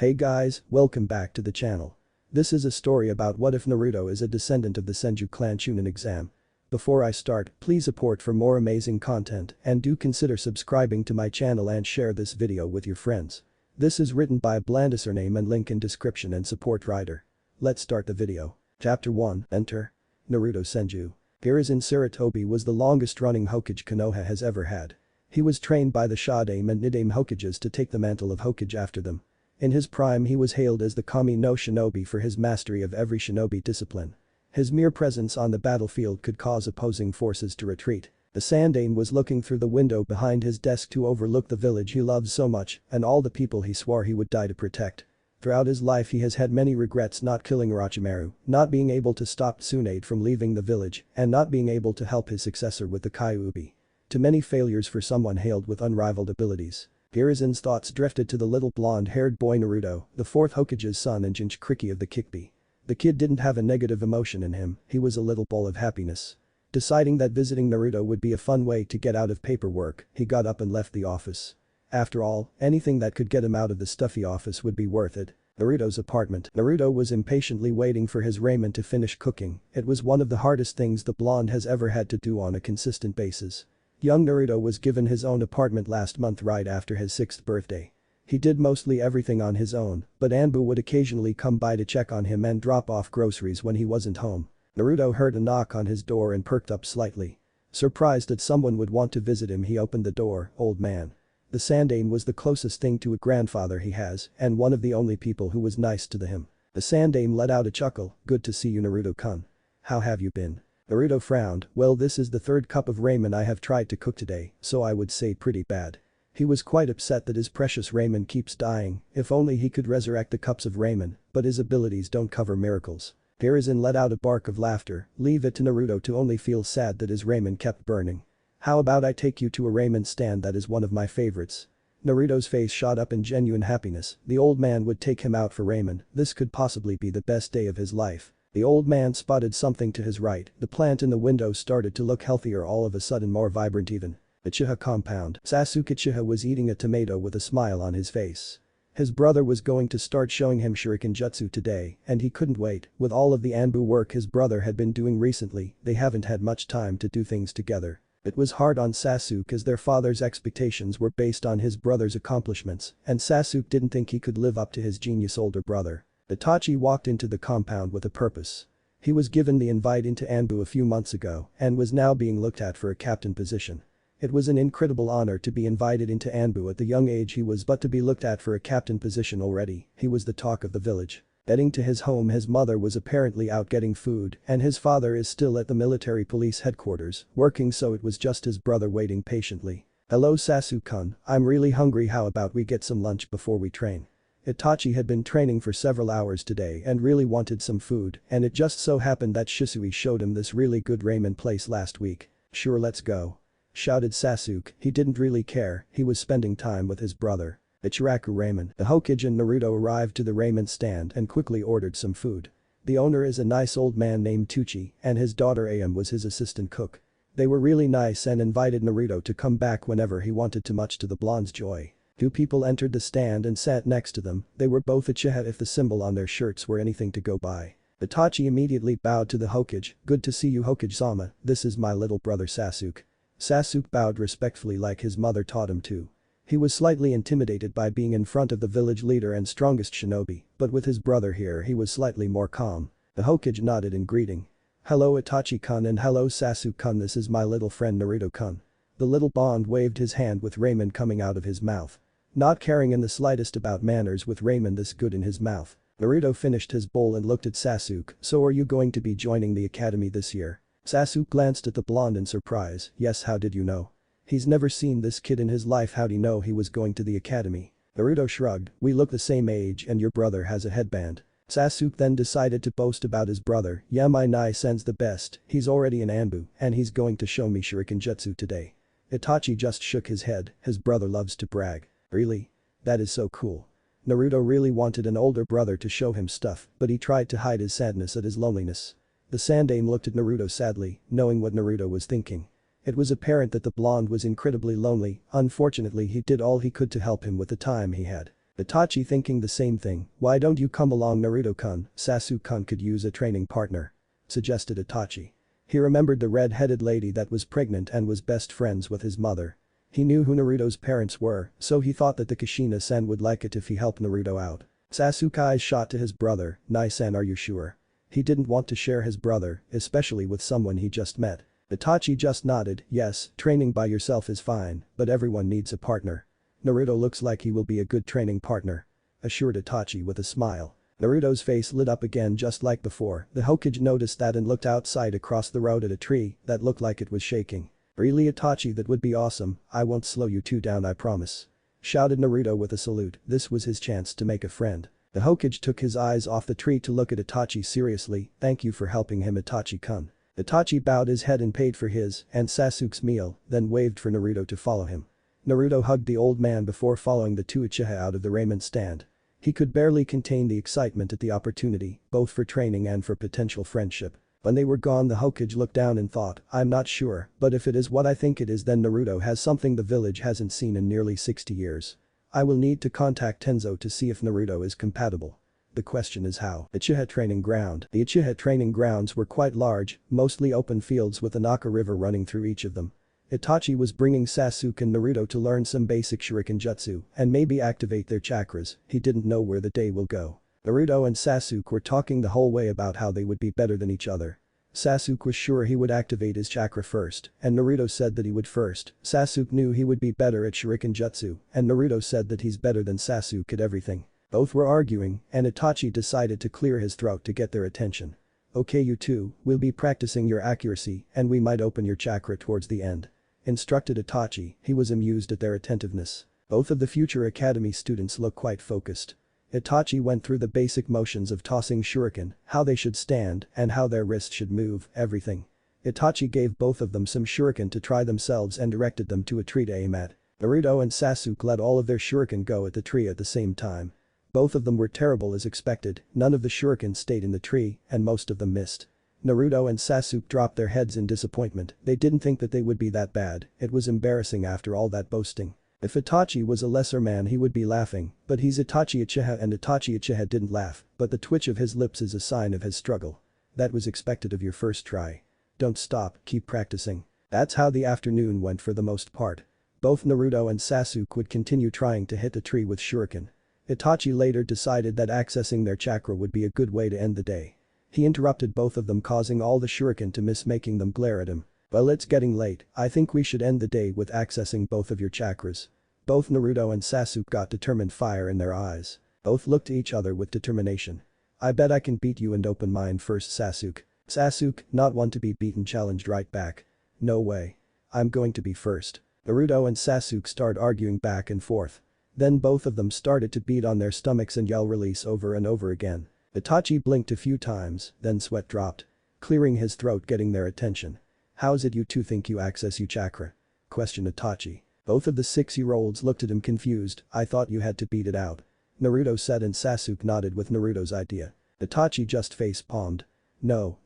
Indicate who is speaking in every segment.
Speaker 1: Hey guys, welcome back to the channel. This is a story about what if Naruto is a descendant of the Senju clan Chunin exam. Before I start, please support for more amazing content and do consider subscribing to my channel and share this video with your friends. This is written by Blandusername and link in description and support writer. Let's start the video. Chapter 1, Enter. Naruto Senju. Hiruzen Sarutobi was the longest running Hokage Konoha has ever had. He was trained by the Shodaime and Nidaime Hokages to take the mantle of Hokage after them. In his prime he was hailed as the Kami no Shinobi for his mastery of every shinobi discipline. His mere presence on the battlefield could cause opposing forces to retreat. The Sandaime was looking through the window behind his desk to overlook the village he loved so much and all the people he swore he would die to protect. Throughout his life he has had many regrets not killing Orochimaru, not being able to stop Tsunade from leaving the village, and not being able to help his successor with the Kyuubi. Too many failures for someone hailed with unrivaled abilities. Hiruzen's thoughts drifted to the little blonde-haired boy Naruto, the fourth Hokage's son and Jinchuriki of the Kikbi. The kid didn't have a negative emotion in him, he was a little ball of happiness. Deciding that visiting Naruto would be a fun way to get out of paperwork, he got up and left the office. After all, anything that could get him out of the stuffy office would be worth it. Naruto's apartment. Naruto was impatiently waiting for his ramen to finish cooking, it was one of the hardest things the blonde has ever had to do on a consistent basis. Young Naruto was given his own apartment last month right after his 6th birthday. He did mostly everything on his own, but Anbu would occasionally come by to check on him and drop off groceries when he wasn't home. Naruto heard a knock on his door and perked up slightly. Surprised that someone would want to visit him, he opened the door. Old man. The Sandaime was the closest thing to a grandfather he has and one of the only people who was nice to him. The Sandaime let out a chuckle. Good to see you, Naruto-kun. How have you been? Naruto frowned. Well, this is the third cup of ramen I have tried to cook today, so I would say pretty bad. He was quite upset that his precious ramen keeps dying, if only he could resurrect the cups of ramen, but his abilities don't cover miracles. Hiruzen let out a bark of laughter. Leave it to Naruto to only feel sad that his ramen kept burning. How about I take you to a ramen stand that is one of my favorites? Naruto's face shot up in genuine happiness, the old man would take him out for ramen, this could possibly be the best day of his life. The old man spotted something to his right, the plant in the window started to look healthier, all of a sudden more vibrant even. Uchiha compound. Sasuke Uchiha was eating a tomato with a smile on his face. His brother was going to start showing him shuriken jutsu today, and he couldn't wait. With all of the Anbu work his brother had been doing recently, they haven't had much time to do things together. It was hard on Sasuke as their father's expectations were based on his brother's accomplishments, and Sasuke didn't think he could live up to his genius older brother. Itachi walked into the compound with a purpose. He was given the invite into Anbu a few months ago and was now being looked at for a captain position. It was an incredible honor to be invited into Anbu at the young age he was, but to be looked at for a captain position already, he was the talk of the village. Heading to his home, his mother was apparently out getting food and his father is still at the military police headquarters working, so it was just his brother waiting patiently. Hello Sasuke-kun, I'm really hungry, how about we get some lunch before we train? Itachi had been training for several hours today and really wanted some food, and it just so happened that Shisui showed him this really good ramen place last week. Sure, let's go. Shouted Sasuke, he didn't really care, he was spending time with his brother. Ichiraku Ramen. The Hokage and Naruto arrived to the ramen stand and quickly ordered some food. The owner is a nice old man named Tuchi and his daughter Ayam was his assistant cook. They were really nice and invited Naruto to come back whenever he wanted to, much to the blonde's joy. Two people entered the stand and sat next to them, they were both Uchiha if the symbol on their shirts were anything to go by. Itachi immediately bowed to the Hokage. Good to see you, Hokage-sama, this is my little brother Sasuke. Sasuke bowed respectfully like his mother taught him to. He was slightly intimidated by being in front of the village leader and strongest shinobi, but with his brother here he was slightly more calm. The Hokage nodded in greeting. Hello Itachi-kun and hello Sasuke-kun, this is my little friend Naruto-kun. The little bond waved his hand with ramen coming out of his mouth. Not caring in the slightest about manners with ramen this good in his mouth. Naruto finished his bowl and looked at Sasuke. So are you going to be joining the academy this year? Sasuke glanced at the blonde in surprise. Yes, how did you know? He's never seen this kid in his life, how'd he know he was going to the academy? Naruto shrugged. We look the same age and your brother has a headband. Sasuke then decided to boast about his brother. Yeah, my Nai-sen's the best, he's already in Anbu and he's going to show me shuriken jutsu today. Itachi just shook his head, his brother loves to brag. Really? That is so cool. Naruto really wanted an older brother to show him stuff, but he tried to hide his sadness at his loneliness. The Sandaime looked at Naruto sadly, knowing what Naruto was thinking. It was apparent that the blonde was incredibly lonely, unfortunately he did all he could to help him with the time he had. Itachi thinking the same thing, why don't you come along Naruto-kun, Sasuke-kun could use a training partner. Suggested Itachi. He remembered the red-headed lady that was pregnant and was best friends with his mother. He knew who Naruto's parents were, so he thought that the Kushina-sen would like it if he helped Naruto out. Sasuke's eyes shot to his brother, Nai-sen, are you sure? He didn't want to share his brother, especially with someone he just met. Itachi just nodded, yes, training by yourself is fine, but everyone needs a partner. Naruto looks like he will be a good training partner. Assured Itachi with a smile. Naruto's face lit up again just like before. The Hokage noticed that and looked outside across the road at a tree that looked like it was shaking. Really Itachi, that would be awesome, I won't slow you two down, I promise. Shouted Naruto with a salute. This was his chance to make a friend. The Hokage took his eyes off the tree to look at Itachi seriously, thank you for helping him Itachi-kun. Itachi bowed his head and paid for his and Sasuke's meal, then waved for Naruto to follow him. Naruto hugged the old man before following the two Uchiha out of the ramen stand. He could barely contain the excitement at the opportunity, both for training and for potential friendship. When they were gone, the Hokage looked down and thought, I'm not sure, but if it is what I think it is, then Naruto has something the village hasn't seen in nearly 60 years. I will need to contact Tenzo to see if Naruto is compatible. The question is how. Uchiha training ground. The Uchiha training grounds were quite large, mostly open fields with the Naka River running through each of them. Itachi was bringing Sasuke and Naruto to learn some basic shuriken jutsu and maybe activate their chakras. He didn't know where the day will go. Naruto and Sasuke were talking the whole way about how they would be better than each other. Sasuke was sure he would activate his chakra first, and Naruto said that he would first. Sasuke knew he would be better at shuriken jutsu, and Naruto said that he's better than Sasuke at everything. Both were arguing, and Itachi decided to clear his throat to get their attention. Okay, you two, we'll be practicing your accuracy and we might open your chakra towards the end. Instructed Itachi. He was amused at their attentiveness. Both of the future academy students look quite focused. Itachi went through the basic motions of tossing shuriken, how they should stand and how their wrists should move, everything. Itachi gave both of them some shuriken to try themselves and directed them to a tree to aim at. Naruto and Sasuke let all of their shuriken go at the tree at the same time. Both of them were terrible as expected, none of the shuriken stayed in the tree and most of them missed. Naruto and Sasuke dropped their heads in disappointment. They didn't think that they would be that bad. It was embarrassing after all that boasting. If Itachi was a lesser man he would be laughing, but he's Itachi Uchiha and Itachi Uchiha didn't laugh, but the twitch of his lips is a sign of his struggle. That was expected of your first try. Don't stop, keep practicing. That's how the afternoon went for the most part. Both Naruto and Sasuke would continue trying to hit the tree with shuriken. Itachi later decided that accessing their chakra would be a good way to end the day. He interrupted both of them, causing all the shuriken to miss, making them glare at him. Well, it's getting late, I think we should end the day with accessing both of your chakras. Both Naruto and Sasuke got determined fire in their eyes. Both looked at each other with determination. I bet I can beat you and open mine first, Sasuke. Sasuke, not one to be beaten, challenged right back. No way. I'm going to be first. Naruto and Sasuke started arguing back and forth. Then both of them started to beat on their stomachs and yell release over and over again. Itachi blinked a few times, then sweat dropped. Clearing his throat, getting their attention. How's it you two think you access your chakra? Questioned Itachi. Both of the 6-year-olds looked at him confused. I thought you had to beat it out. Naruto said, and Sasuke nodded with Naruto's idea. Itachi just face-palmed. No.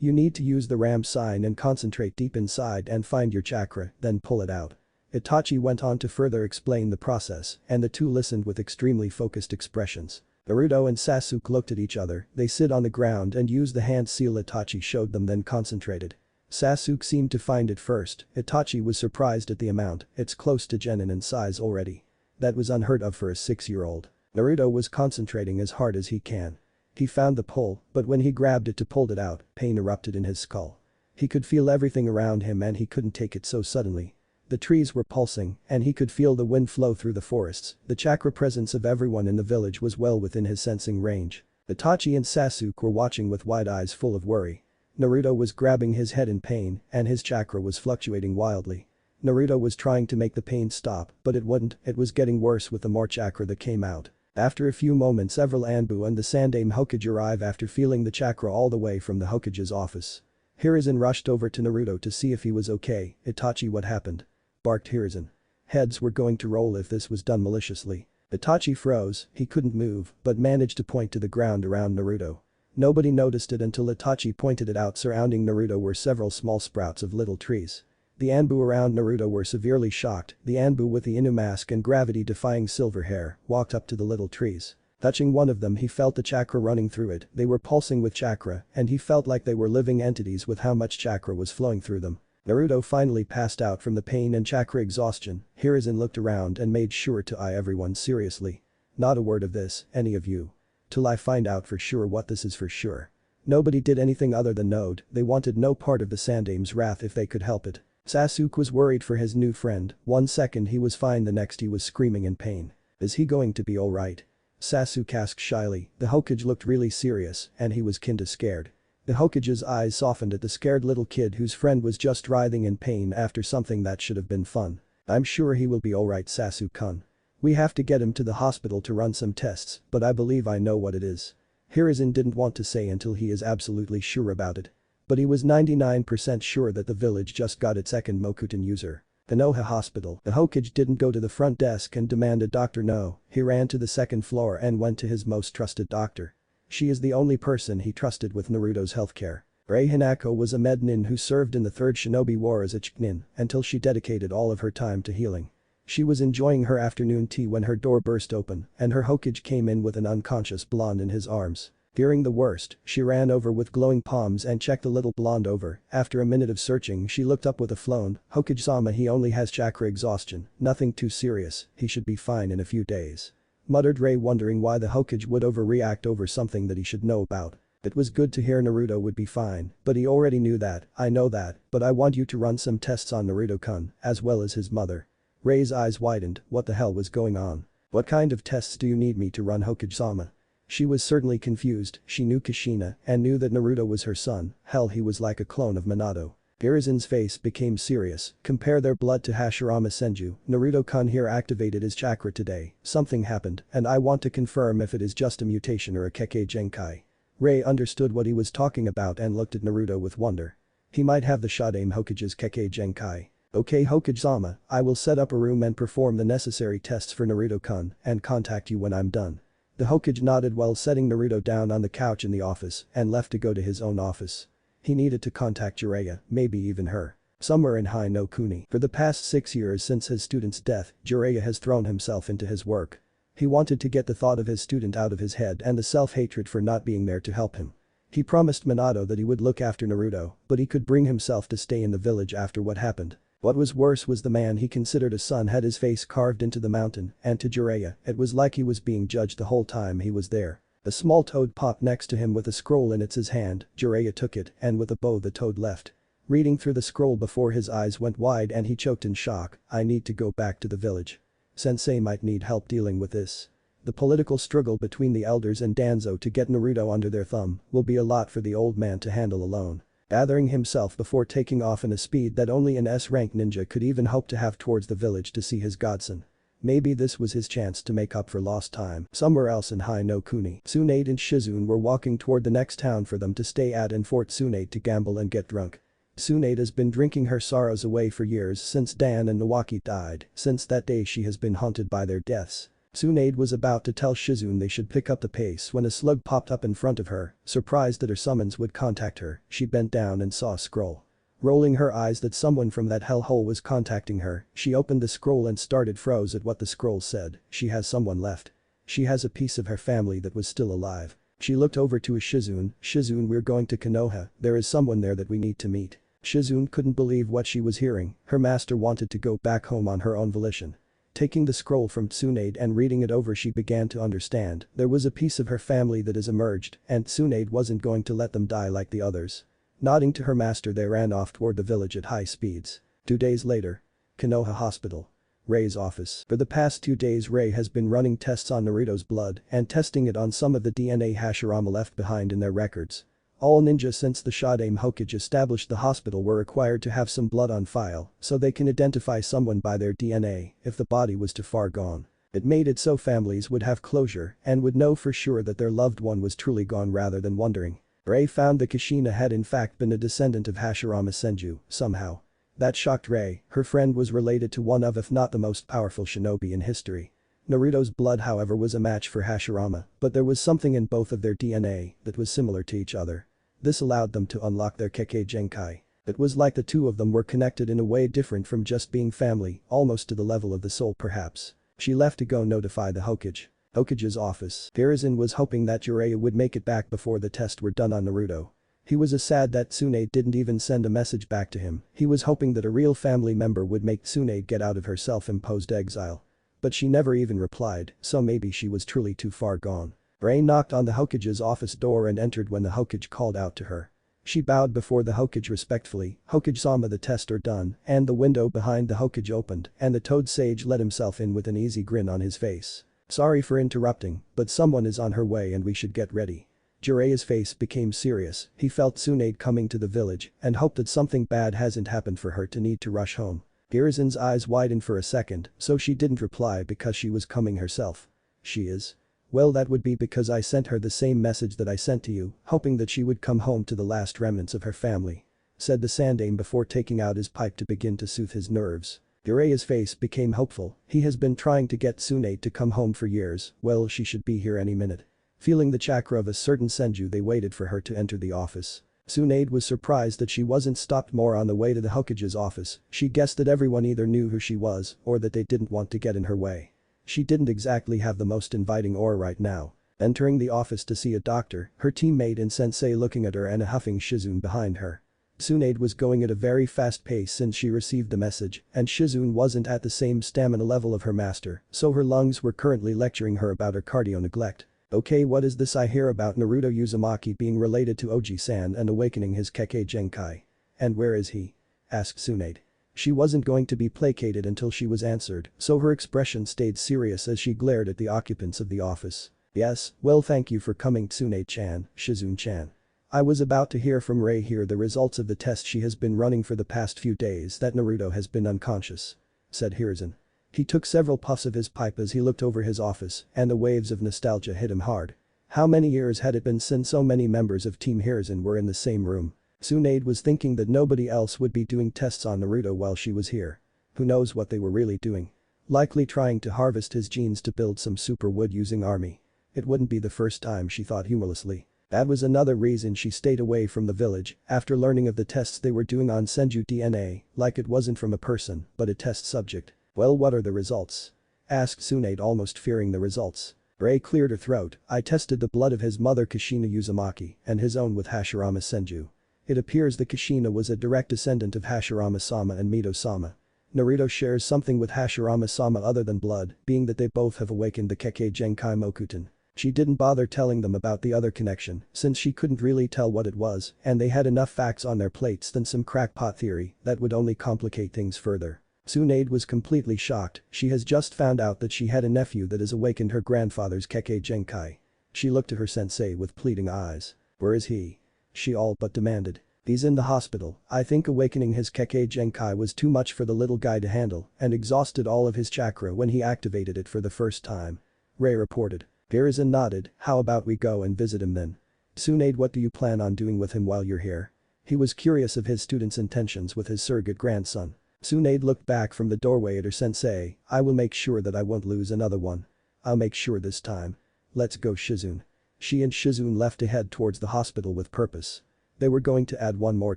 Speaker 1: You need to use the ram sign and concentrate deep inside and find your chakra, then pull it out. Itachi went on to further explain the process, and the two listened with extremely focused expressions. Naruto and Sasuke looked at each other. They sit on the ground and used the hand seal Itachi showed them, then concentrated. Sasuke seemed to find it first. Itachi was surprised at the amount. It's close to genin in size already. That was unheard of for a 6-year-old. Naruto was concentrating as hard as he can. He found the pull, but when he grabbed it to pull it out, pain erupted in his skull. He could feel everything around him and he couldn't take it so suddenly. The trees were pulsing and he could feel the wind flow through the forests. The chakra presence of everyone in the village was well within his sensing range. Itachi and Sasuke were watching with wide eyes full of worry. Naruto was grabbing his head in pain and his chakra was fluctuating wildly. Naruto was trying to make the pain stop, but it wouldn't. It was getting worse with the more chakra that came out. After a few moments, several Anbu and the Sandaime Hokage arrive after feeling the chakra all the way from the Hokage's office. Hiruzen rushed over to Naruto to see if he was okay. Itachi, what happened? Barked Hiruzen. Heads were going to roll if this was done maliciously. Itachi froze, he couldn't move, but managed to point to the ground around Naruto. Nobody noticed it until Itachi pointed it out. Surrounding Naruto were several small sprouts of little trees. The Anbu around Naruto were severely shocked. The Anbu with the Inu mask and gravity-defying silver hair walked up to the little trees. Touching one of them, he felt the chakra running through it. They were pulsing with chakra and he felt like they were living entities with how much chakra was flowing through them. Naruto finally passed out from the pain and chakra exhaustion. Hiruzen looked around and made sure to eye everyone seriously. Not a word of this, any of you. Till I find out for sure what this is for sure. Nobody did anything other than nod. They wanted no part of the Sandame's wrath if they could help it. Sasuke was worried for his new friend. 1 second he was fine, the next he was screaming in pain. Is he going to be alright? Sasuke asked shyly. The Hokage looked really serious and he was kinda scared. The Hokage's eyes softened at the scared little kid whose friend was just writhing in pain after something that should have been fun. I'm sure he will be alright, Sasuke-kun. We have to get him to the hospital to run some tests, but I believe I know what it is. Hiruzen didn't want to say until he is absolutely sure about it. But he was 99% sure that the village just got its second Mokuton user. Konoha Hospital. The Hokage didn't go to the front desk and demand a doctor, no, he ran to the second floor and went to his most trusted doctor. She is the only person he trusted with Naruto's healthcare. Rei Hinako was a mednin who served in the 3rd Shinobi War as a Chunin until she dedicated all of her time to healing. She was enjoying her afternoon tea when her door burst open and her Hokage came in with an unconscious blonde in his arms. Fearing the worst, she ran over with glowing palms and checked the little blonde over. After a minute of searching, she looked up with a frown. Hokage-sama, he only has chakra exhaustion, nothing too serious, he should be fine in a few days. Muttered Rei, wondering why the Hokage would overreact over something that he should know about. It was good to hear Naruto would be fine, but he already knew that. I know that, but I want you to run some tests on Naruto-kun, as well as his mother. Rei's eyes widened. What the hell was going on? What kind of tests do you need me to run, Hokage-sama? She was certainly confused. She knew Kushina and knew that Naruto was her son. Hell, he was like a clone of Minato. Hiruzen's face became serious. Compare their blood to Hashirama Senju. Naruto-kun here activated his chakra today. Something happened and I want to confirm if it is just a mutation or a Kekkei Genkai. Rei understood what he was talking about and looked at Naruto with wonder. He might have the Shadame Hokage's Kekkei Genkai. Okay, Hokage-sama, I will set up a room and perform the necessary tests for Naruto-kun and contact you when I'm done. The Hokage nodded while setting Naruto down on the couch in the office and left to go to his own office. He needed to contact Jiraiya, maybe even her. Somewhere in High no Kuni. For the past 6 years since his student's death, Jiraiya has thrown himself into his work. He wanted to get the thought of his student out of his head and the self-hatred for not being there to help him. He promised Minato that he would look after Naruto, but he could bring himself to stay in the village after what happened. What was worse was the man he considered a son had his face carved into the mountain, and to Jiraiya, it was like he was being judged the whole time he was there. A small toad popped next to him with a scroll in his hand. Jiraiya took it and with a bow the toad left. Reading through the scroll before his eyes went wide and he choked in shock. I need to go back to the village. Sensei might need help dealing with this. The political struggle between the elders and Danzo to get Naruto under their thumb will be a lot for the old man to handle alone. Gathering himself before taking off in a speed that only an S-rank ninja could even hope to have towards the village to see his godson. Maybe this was his chance to make up for lost time. Somewhere else in High no Kuni, Tsunade and Shizune were walking toward the next town for them to stay at and for Tsunade to gamble and get drunk. Tsunade has been drinking her sorrows away for years since Dan and Nawaki died. Since that day she has been haunted by their deaths. Tsunade was about to tell Shizune they should pick up the pace when a slug popped up in front of her. Surprised that her summons would contact her, she bent down and saw a scroll. Rolling her eyes that someone from that hellhole was contacting her, she opened the scroll and started froze at what the scroll said. She has someone left. She has a piece of her family that was still alive. She looked over to Shizune. Shizune, we're going to Konoha, there is someone there that we need to meet. Shizune couldn't believe what she was hearing. Her master wanted to go back home on her own volition. Taking the scroll from Tsunade and reading it over, she began to understand. There was a piece of her family that has emerged and Tsunade wasn't going to let them die like the others. Nodding to her master, they ran off toward the village at high speeds. 2 days later. Konoha Hospital. Rei's office. For the past 2 days Rei has been running tests on Naruto's blood and testing it on some of the DNA Hashirama left behind in their records. All ninjas since the Shadame Hokage established the hospital were required to have some blood on file so they can identify someone by their DNA if the body was too far gone. It made it so families would have closure and would know for sure that their loved one was truly gone rather than wondering. Rei found that Kushina had in fact been a descendant of Hashirama Senju, somehow. That shocked Rei. Her friend was related to one of, if not the most powerful shinobi in history. Naruto's blood, however, was a match for Hashirama, but there was something in both of their DNA that was similar to each other. This allowed them to unlock their Kekkei Genkai. It was like the two of them were connected in a way different from just being family, almost to the level of the soul perhaps. She left to go notify the Hokage. Hokage's office. Hiruzen was hoping that Jiraiya would make it back before the tests were done on Naruto. He was sad that Tsunade didn't even send a message back to him. He was hoping that a real family member would make Tsunade get out of her self-imposed exile. But she never even replied, so maybe she was truly too far gone. Ray knocked on the Hokage's office door and entered when the Hokage called out to her. She bowed before the Hokage respectfully. Hokage-sama, the tests are done, and the window behind the Hokage opened and the Toad Sage let himself in with an easy grin on his face. Sorry for interrupting, but someone is on her way and we should get ready. Jiraiya's face became serious. He felt Tsunade coming to the village and hoped that something bad hasn't happened for her to need to rush home. Hiruzen's eyes widened for a second, so she didn't reply because she was coming herself. She is? Well, that would be because I sent her the same message that I sent to you, hoping that she would come home to the last remnants of her family. Said the Sandaime before taking out his pipe to begin to soothe his nerves. Jiraiya's face became hopeful. He has been trying to get Tsunade to come home for years. Well, she should be here any minute. Feeling the chakra of a certain Senju, they waited for her to enter the office. Tsunade was surprised that she wasn't stopped more on the way to the Hokage's office. She guessed that everyone either knew who she was or that they didn't want to get in her way. She didn't exactly have the most inviting aura right now. Entering the office to see a doctor, her teammate and sensei looking at her and a huffing Shizune behind her. Tsunade was going at a very fast pace since she received the message, and Shizune wasn't at the same stamina level of her master, so her lungs were currently lecturing her about her cardio neglect. Okay, what is this I hear about Naruto Uzumaki being related to Oji-san and awakening his Kekkei Genkai? And where is he? Asked Tsunade. She wasn't going to be placated until she was answered, so her expression stayed serious as she glared at the occupants of the office. Yes, well, thank you for coming, Tsunade-chan, Shizune-chan. I was about to hear from Ray here the results of the test she has been running for the past few days that Naruto has been unconscious. Said Hiruzen. He took several puffs of his pipe as he looked over his office and the waves of nostalgia hit him hard. How many years had it been since so many members of Team Hiruzen were in the same room? Tsunade was thinking that nobody else would be doing tests on Naruto while she was here. Who knows what they were really doing? Likely trying to harvest his genes to build some super wood-using army. It wouldn't be the first time, she thought humorlessly. That was another reason she stayed away from the village after learning of the tests they were doing on Senju DNA, like it wasn't from a person but a test subject. Well, what are the results? Asked Tsunade, almost fearing the results. Ray cleared her throat. I tested the blood of his mother Kushina Uzumaki and his own with Hashirama Senju. It appears that Kushina was a direct descendant of Hashirama-sama and Mito-sama. Naruto shares something with Hashirama-sama other than blood, being that they both have awakened the Kekkei Genkai Mokuton. She didn't bother telling them about the other connection since she couldn't really tell what it was and they had enough facts on their plates than some crackpot theory that would only complicate things further. Tsunade was completely shocked. She has just found out that she had a nephew that has awakened her grandfather's Kekkei Genkai. She looked to her sensei with pleading eyes. Where is he? She all but demanded. He's in the hospital. I think awakening his Kekkei Genkai was too much for the little guy to handle and exhausted all of his chakra when he activated it for the first time. Ray reported. Hiruzen nodded. How about we go and visit him then? Tsunade, what do you plan on doing with him while you're here? He was curious of his student's intentions with his surrogate grandson. Tsunade looked back from the doorway at her sensei. I will make sure that I won't lose another one. I'll make sure this time. Let's go, Shizune. She and Shizune left to head towards the hospital with purpose. They were going to add one more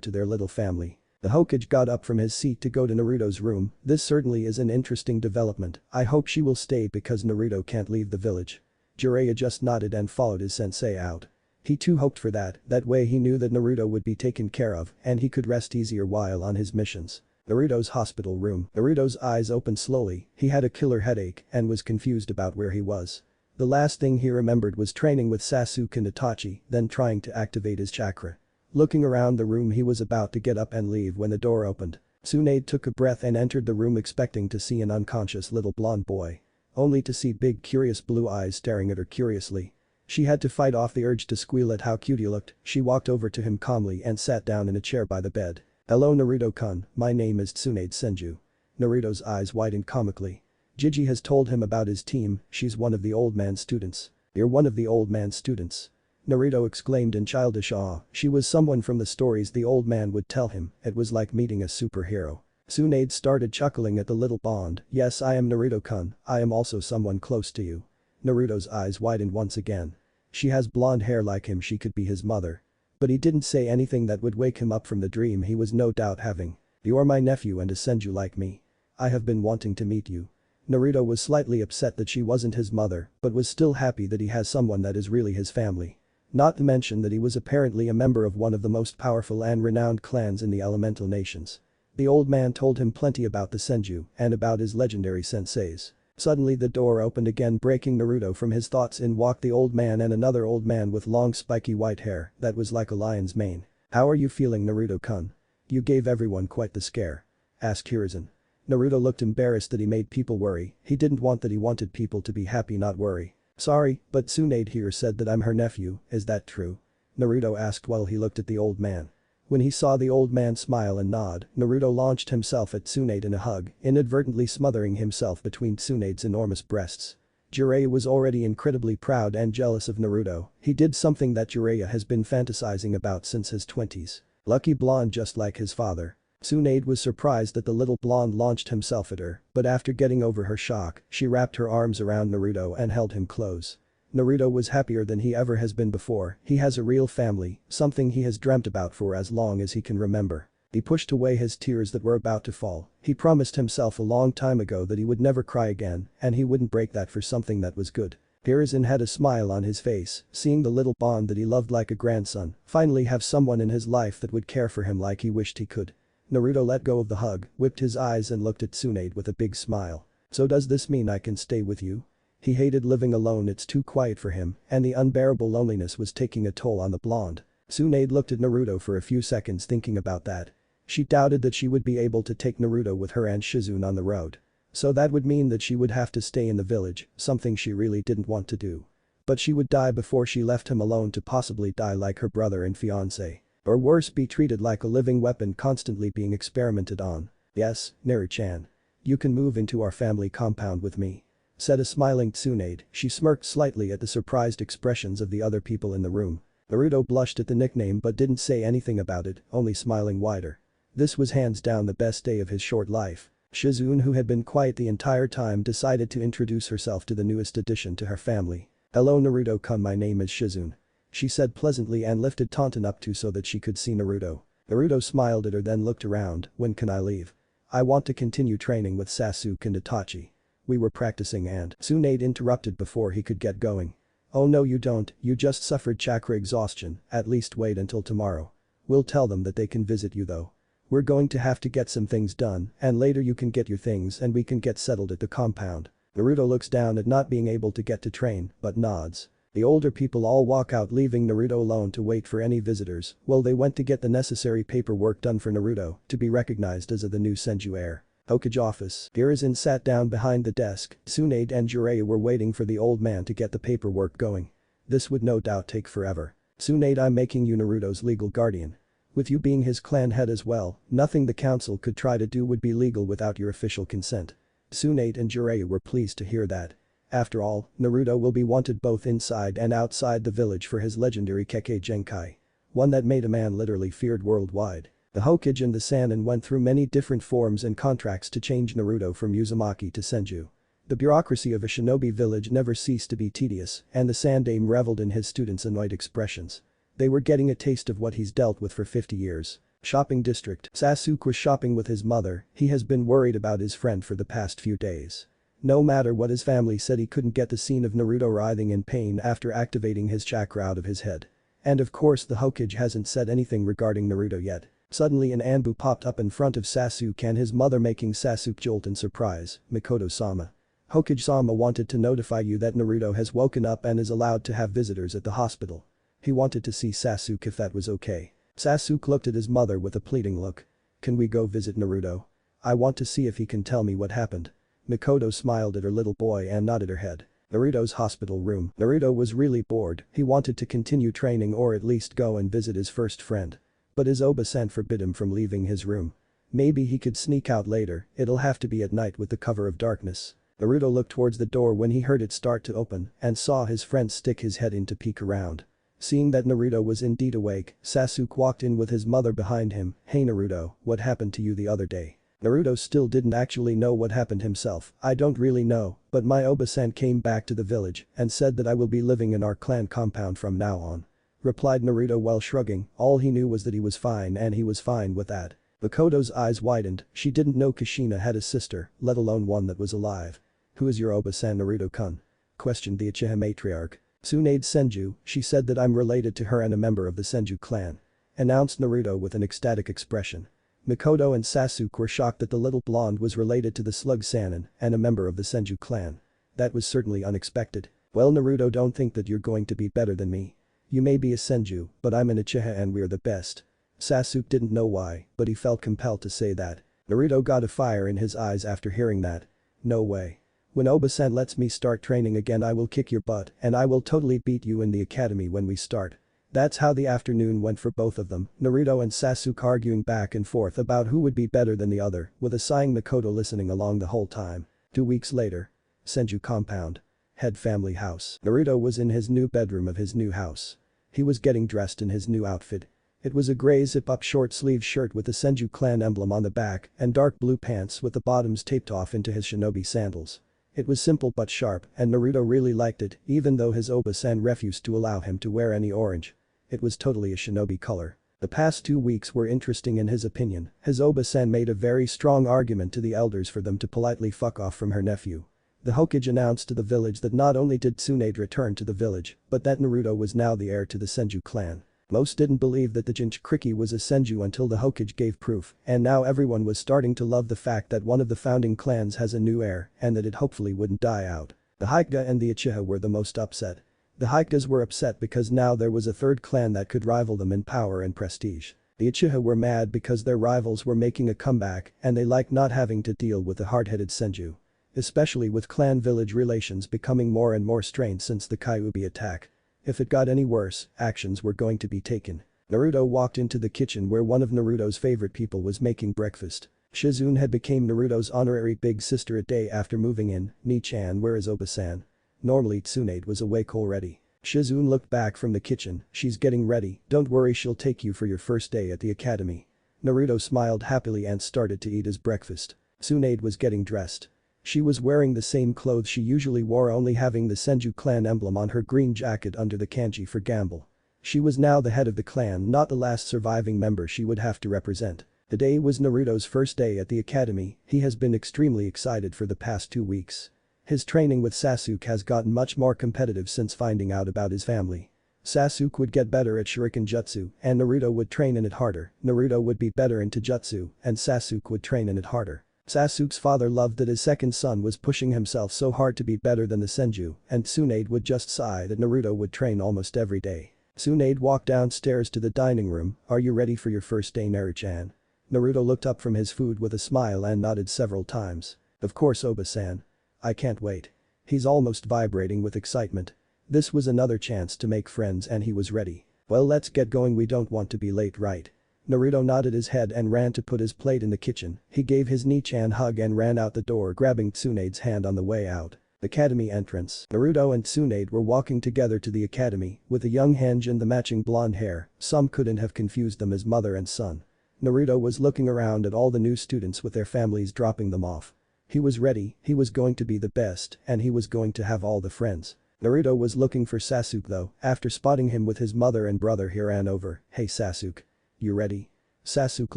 Speaker 1: to their little family. The Hokage got up from his seat to go to Naruto's room. This certainly is an interesting development. I hope she will stay because Naruto can't leave the village. Jiraiya just nodded and followed his sensei out. He too hoped for that way he knew that Naruto would be taken care of and he could rest easier while on his missions. Naruto's hospital room. Naruto's eyes opened slowly. He had a killer headache and was confused about where he was. The last thing he remembered was training with Sasuke and Itachi, then trying to activate his chakra. Looking around the room, he was about to get up and leave when the door opened. Tsunade took a breath and entered the room expecting to see an unconscious little blonde boy. Only to see big curious blue eyes staring at her curiously. She had to fight off the urge to squeal at how cute he looked. She walked over to him calmly and sat down in a chair by the bed. Hello Naruto-kun, my name is Tsunade Senju. Naruto's eyes widened comically. Gigi has told him about his team, she's one of the old man's students. You're one of the old man's students. Naruto exclaimed in childish awe. She was someone from the stories the old man would tell him. It was like meeting a superhero. Tsunade started chuckling at the little bond. Yes, I am Naruto-kun, I am also someone close to you. Naruto's eyes widened once again. She has blonde hair like him, she could be his mother. But he didn't say anything that would wake him up from the dream he was no doubt having. "You're my nephew and a Senju like me. I have been wanting to meet you." Naruto was slightly upset that she wasn't his mother, but was still happy that he has someone that is really his family. Not to mention that he was apparently a member of one of the most powerful and renowned clans in the elemental nations. The old man told him plenty about the Senju and about his legendary senseis. Suddenly the door opened again, breaking Naruto from his thoughts. In walked the old man and another old man with long spiky white hair that was like a lion's mane. "How are you feeling, Naruto-kun? You gave everyone quite the scare," asked Hiruzen. Naruto looked embarrassed that he made people worry. He didn't want that, he wanted people to be happy, not worry. "Sorry, but Tsunade here said that I'm her nephew, is that true?" Naruto asked while he looked at the old man. When he saw the old man smile and nod, Naruto launched himself at Tsunade in a hug, inadvertently smothering himself between Tsunade's enormous breasts. Jiraiya was already incredibly proud and jealous of Naruto. He did something that Jiraiya has been fantasizing about since his 20s. Lucky blonde just like his father. Tsunade was surprised that the little blonde launched himself at her, but after getting over her shock, she wrapped her arms around Naruto and held him close. Naruto was happier than he ever has been before. He has a real family, something he has dreamt about for as long as he can remember. He pushed away his tears that were about to fall. He promised himself a long time ago that he would never cry again, and he wouldn't break that for something that was good. Hiruzen had a smile on his face, seeing the little bond that he loved like a grandson finally have someone in his life that would care for him like he wished he could. Naruto let go of the hug, whipped his eyes and looked at Tsunade with a big smile. "So does this mean I can stay with you?" He hated living alone, it's too quiet for him, and the unbearable loneliness was taking a toll on the blonde. Tsunade looked at Naruto for a few seconds thinking about that. She doubted that she would be able to take Naruto with her and Shizune on the road. So that would mean that she would have to stay in the village, something she really didn't want to do. But she would die before she left him alone to possibly die like her brother and fiancé. Or worse, be treated like a living weapon constantly being experimented on. "Yes, Naru-chan. You can move into our family compound with me," said a smiling Tsunade. She smirked slightly at the surprised expressions of the other people in the room. Naruto blushed at the nickname but didn't say anything about it, only smiling wider. This was hands down the best day of his short life. Shizune, who had been quiet the entire time, decided to introduce herself to the newest addition to her family. "Hello Naruto-kun, my name is Shizune," she said pleasantly and lifted Tauntaun up so that she could see Naruto. Naruto smiled at her then looked around. "When can I leave? I want to continue training with Sasuke and Itachi. We were practicing and—" Tsunade interrupted before he could get going. "Oh no you don't, you just suffered chakra exhaustion, at least wait until tomorrow. We'll tell them that they can visit you though. We're going to have to get some things done and later you can get your things and we can get settled at the compound." Naruto looks down at not being able to get to train but nods. The older people all walk out, leaving Naruto alone to wait for any visitors while they went to get the necessary paperwork done for Naruto to be recognized as the new Senju heir. Hokage office. Hiruzen sat down behind the desk. Tsunade and Jiraiya were waiting for the old man to get the paperwork going. This would no doubt take forever. "Tsunade, I'm making you Naruto's legal guardian. With you being his clan head as well, nothing the council could try to do would be legal without your official consent." Tsunade and Jiraiya were pleased to hear that. After all, Naruto will be wanted both inside and outside the village for his legendary Kekkei Genkai. One that made a man literally feared worldwide. The Hokage and the Sannin went through many different forms and contracts to change Naruto from Uzumaki to Senju. The bureaucracy of a shinobi village never ceased to be tedious, and the Sandaime reveled in his students' annoyed expressions. They were getting a taste of what he's dealt with for 50 years. Shopping district. Sasuke was shopping with his mother. He has been worried about his friend for the past few days. No matter what his family said, he couldn't get the scene of Naruto writhing in pain after activating his chakra out of his head. And of course the Hokage hasn't said anything regarding Naruto yet. Suddenly an Anbu popped up in front of Sasuke and his mother, making Sasuke jolt in surprise. "Mikoto-sama. Hokage-sama wanted to notify you that Naruto has woken up and is allowed to have visitors at the hospital. He wanted to see Sasuke if that was okay." Sasuke looked at his mother with a pleading look. "Can we go visit Naruto? I want to see if he can tell me what happened." Mikoto smiled at her little boy and nodded her head. Naruto's hospital room. Naruto was really bored. He wanted to continue training or at least go and visit his first friend. But his Oba-san forbid him from leaving his room. Maybe he could sneak out later, it'll have to be at night with the cover of darkness. Naruto looked towards the door when he heard it start to open and saw his friend stick his head in to peek around. Seeing that Naruto was indeed awake, Sasuke walked in with his mother behind him. "Hey Naruto, what happened to you the other day?" Naruto still didn't actually know what happened himself. "I don't really know, but my Oba-san came back to the village and said that I will be living in our clan compound from now on." replied Naruto while shrugging. All he knew was that he was fine and he was fine with that. Makoto's eyes widened, she didn't know Kushina had a sister, let alone one that was alive. "Who is your Oba-san, Naruto-kun?" questioned the Uchiha matriarch. "Tsunade Senju, she said that I'm related to her and a member of the Senju clan," announced Naruto with an ecstatic expression. Makoto and Sasuke were shocked that the little blonde was related to the slug Sannin and a member of the Senju clan. That was certainly unexpected. "Well, Naruto, don't think that you're going to be better than me. You may be a Senju, but I'm an Uchiha and we're the best." Sasuke didn't know why, but he felt compelled to say that. Naruto got a fire in his eyes after hearing that. "No way. When Oba-san lets me start training again, I will kick your butt and I will totally beat you in the academy when we start." That's how the afternoon went for both of them, Naruto and Sasuke arguing back and forth about who would be better than the other, with a sighing Makoto listening along the whole time. 2 weeks later. Senju compound. Head family house. Naruto was in his new bedroom of his new house. He was getting dressed in his new outfit. It was a gray zip-up short-sleeved shirt with the Senju clan emblem on the back and dark blue pants with the bottoms taped off into his shinobi sandals. It was simple but sharp and Naruto really liked it even though his Oba-san refused to allow him to wear any orange. It was totally a shinobi color. The past 2 weeks were interesting in his opinion. His Oba-san made a very strong argument to the elders for them to politely fuck off from her nephew. The Hokage announced to the village that not only did Tsunade return to the village, but that Naruto was now the heir to the Senju clan. Most didn't believe that the Jinchuriki was a Senju until the Hokage gave proof, and now everyone was starting to love the fact that one of the founding clans has a new heir and that it hopefully wouldn't die out. The Hyuga and the Uchiha were the most upset. The Hyugas were upset because now there was a third clan that could rival them in power and prestige. The Uchiha were mad because their rivals were making a comeback and they liked not having to deal with the hard-headed Senju. Especially with clan-village relations becoming more and more strained since the Kyuubi attack. If it got any worse, actions were going to be taken. Naruto walked into the kitchen where one of Naruto's favorite people was making breakfast. Shizune had become Naruto's honorary big sister a day after moving in. "Ni-chan, where is Oba-san?" Normally Tsunade was awake already. Shizune looked back from the kitchen. "She's getting ready, don't worry, she'll take you for your first day at the academy." Naruto smiled happily and started to eat his breakfast. Tsunade was getting dressed. She was wearing the same clothes she usually wore, only having the Senju clan emblem on her green jacket under the kanji for gamble. She was now the head of the clan, not the last surviving member she would have to represent. Today was Naruto's first day at the academy. He has been extremely excited for the past 2 weeks. His training with Sasuke has gotten much more competitive since finding out about his family. Sasuke would get better at Shuriken Jutsu and Naruto would train in it harder. Naruto would be better into Jutsu and Sasuke would train in it harder. Sasuke's father loved that his second son was pushing himself so hard to be better than the Senju, and Tsunade would just sigh that Naruto would train almost every day. Tsunade walked downstairs to the dining room. "Are you ready for your first day, Naru-chan?" Naruto looked up from his food with a smile and nodded several times. "Of course, Oba-san. I can't wait." He's almost vibrating with excitement. This was another chance to make friends and he was ready. "Well, let's get going, we don't want to be late, right?" Naruto nodded his head and ran to put his plate in the kitchen. He gave his Ni-chan hug and ran out the door, grabbing Tsunade's hand on the way out. Academy entrance. Naruto and Tsunade were walking together to the academy, with the young Hange and the matching blonde hair. Some couldn't have confused them as mother and son. Naruto was looking around at all the new students with their families dropping them off. He was ready, he was going to be the best, and he was going to have all the friends. Naruto was looking for Sasuke though. After spotting him with his mother and brother, he ran over. "Hey Sasuke. You ready?" Sasuke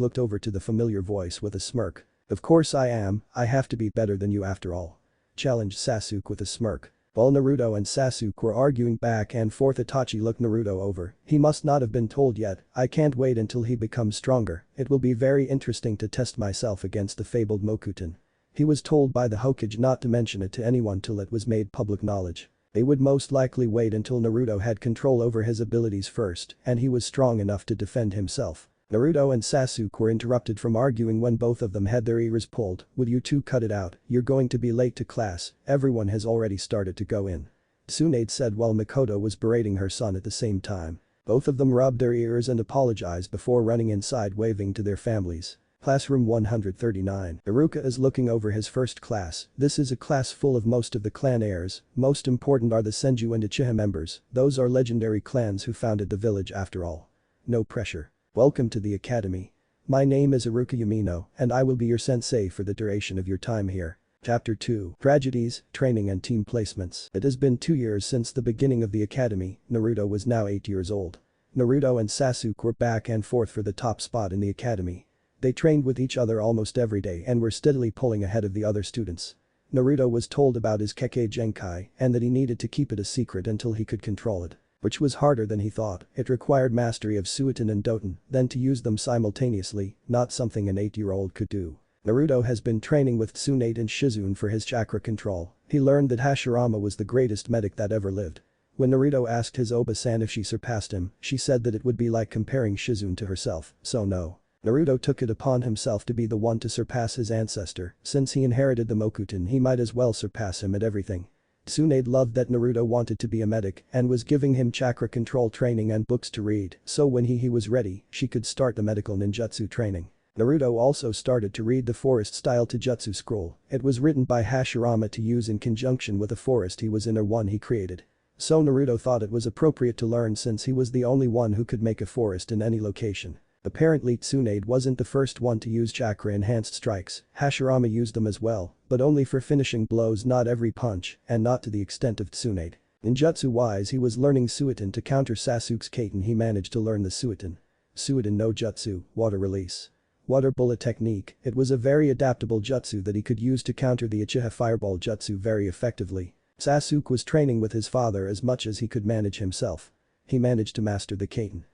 Speaker 1: looked over to the familiar voice with a smirk. "Of course I am, I have to be better than you after all," challenged Sasuke with a smirk. While Naruto and Sasuke were arguing back and forth, Itachi looked Naruto over. He must not have been told yet. "I can't wait until he becomes stronger. It will be very interesting to test myself against the fabled Mokuton." He was told by the Hokage not to mention it to anyone till it was made public knowledge. They would most likely wait until Naruto had control over his abilities first and he was strong enough to defend himself. Naruto and Sasuke were interrupted from arguing when both of them had their ears pulled. "Would you two cut it out, you're going to be late to class, everyone has already started to go in," Tsunade said while Makoto was berating her son at the same time. Both of them rubbed their ears and apologized before running inside waving to their families. Classroom 139. Iruka is looking over his first class. This is a class full of most of the clan heirs. Most important are the Senju and Uchiha members. Those are legendary clans who founded the village after all. No pressure. Welcome to the academy. My name is Iruka Yumino and I will be your sensei for the duration of your time here. Chapter 2. Tragedies, Training and Team Placements. It has been 2 years since the beginning of the academy. Naruto was now 8 years old. Naruto and Sasuke were back and forth for the top spot in the academy. They trained with each other almost every day and were steadily pulling ahead of the other students. Naruto was told about his Kekkei Genkai and that he needed to keep it a secret until he could control it. Which was harder than he thought. It required mastery of Suiton and Doton, then to use them simultaneously, not something an 8-year-old could do. Naruto has been training with Tsunade and Shizune for his chakra control. He learned that Hashirama was the greatest medic that ever lived. When Naruto asked his Oba-san if she surpassed him, she said that it would be like comparing Shizune to herself, so no. Naruto took it upon himself to be the one to surpass his ancestor. Since he inherited the Mokuton, he might as well surpass him at everything. Tsunade loved that Naruto wanted to be a medic and was giving him chakra control training and books to read, so when he was ready, she could start the medical ninjutsu training. Naruto also started to read the forest-style Taijutsu scroll. It was written by Hashirama to use in conjunction with the forest he was in or one he created. So Naruto thought it was appropriate to learn since he was the only one who could make a forest in any location. Apparently Tsunade wasn't the first one to use chakra-enhanced strikes. Hashirama used them as well, but only for finishing blows, not every punch, and not to the extent of Tsunade. Ninjutsu-wise, he was learning Suiton to counter Sasuke's Kaiten. He managed to learn the Suiton no Jutsu, water release. Water bullet technique. It was a very adaptable jutsu that he could use to counter the Uchiha fireball jutsu very effectively. Sasuke was training with his father as much as he could manage himself. He managed to master the Kaiten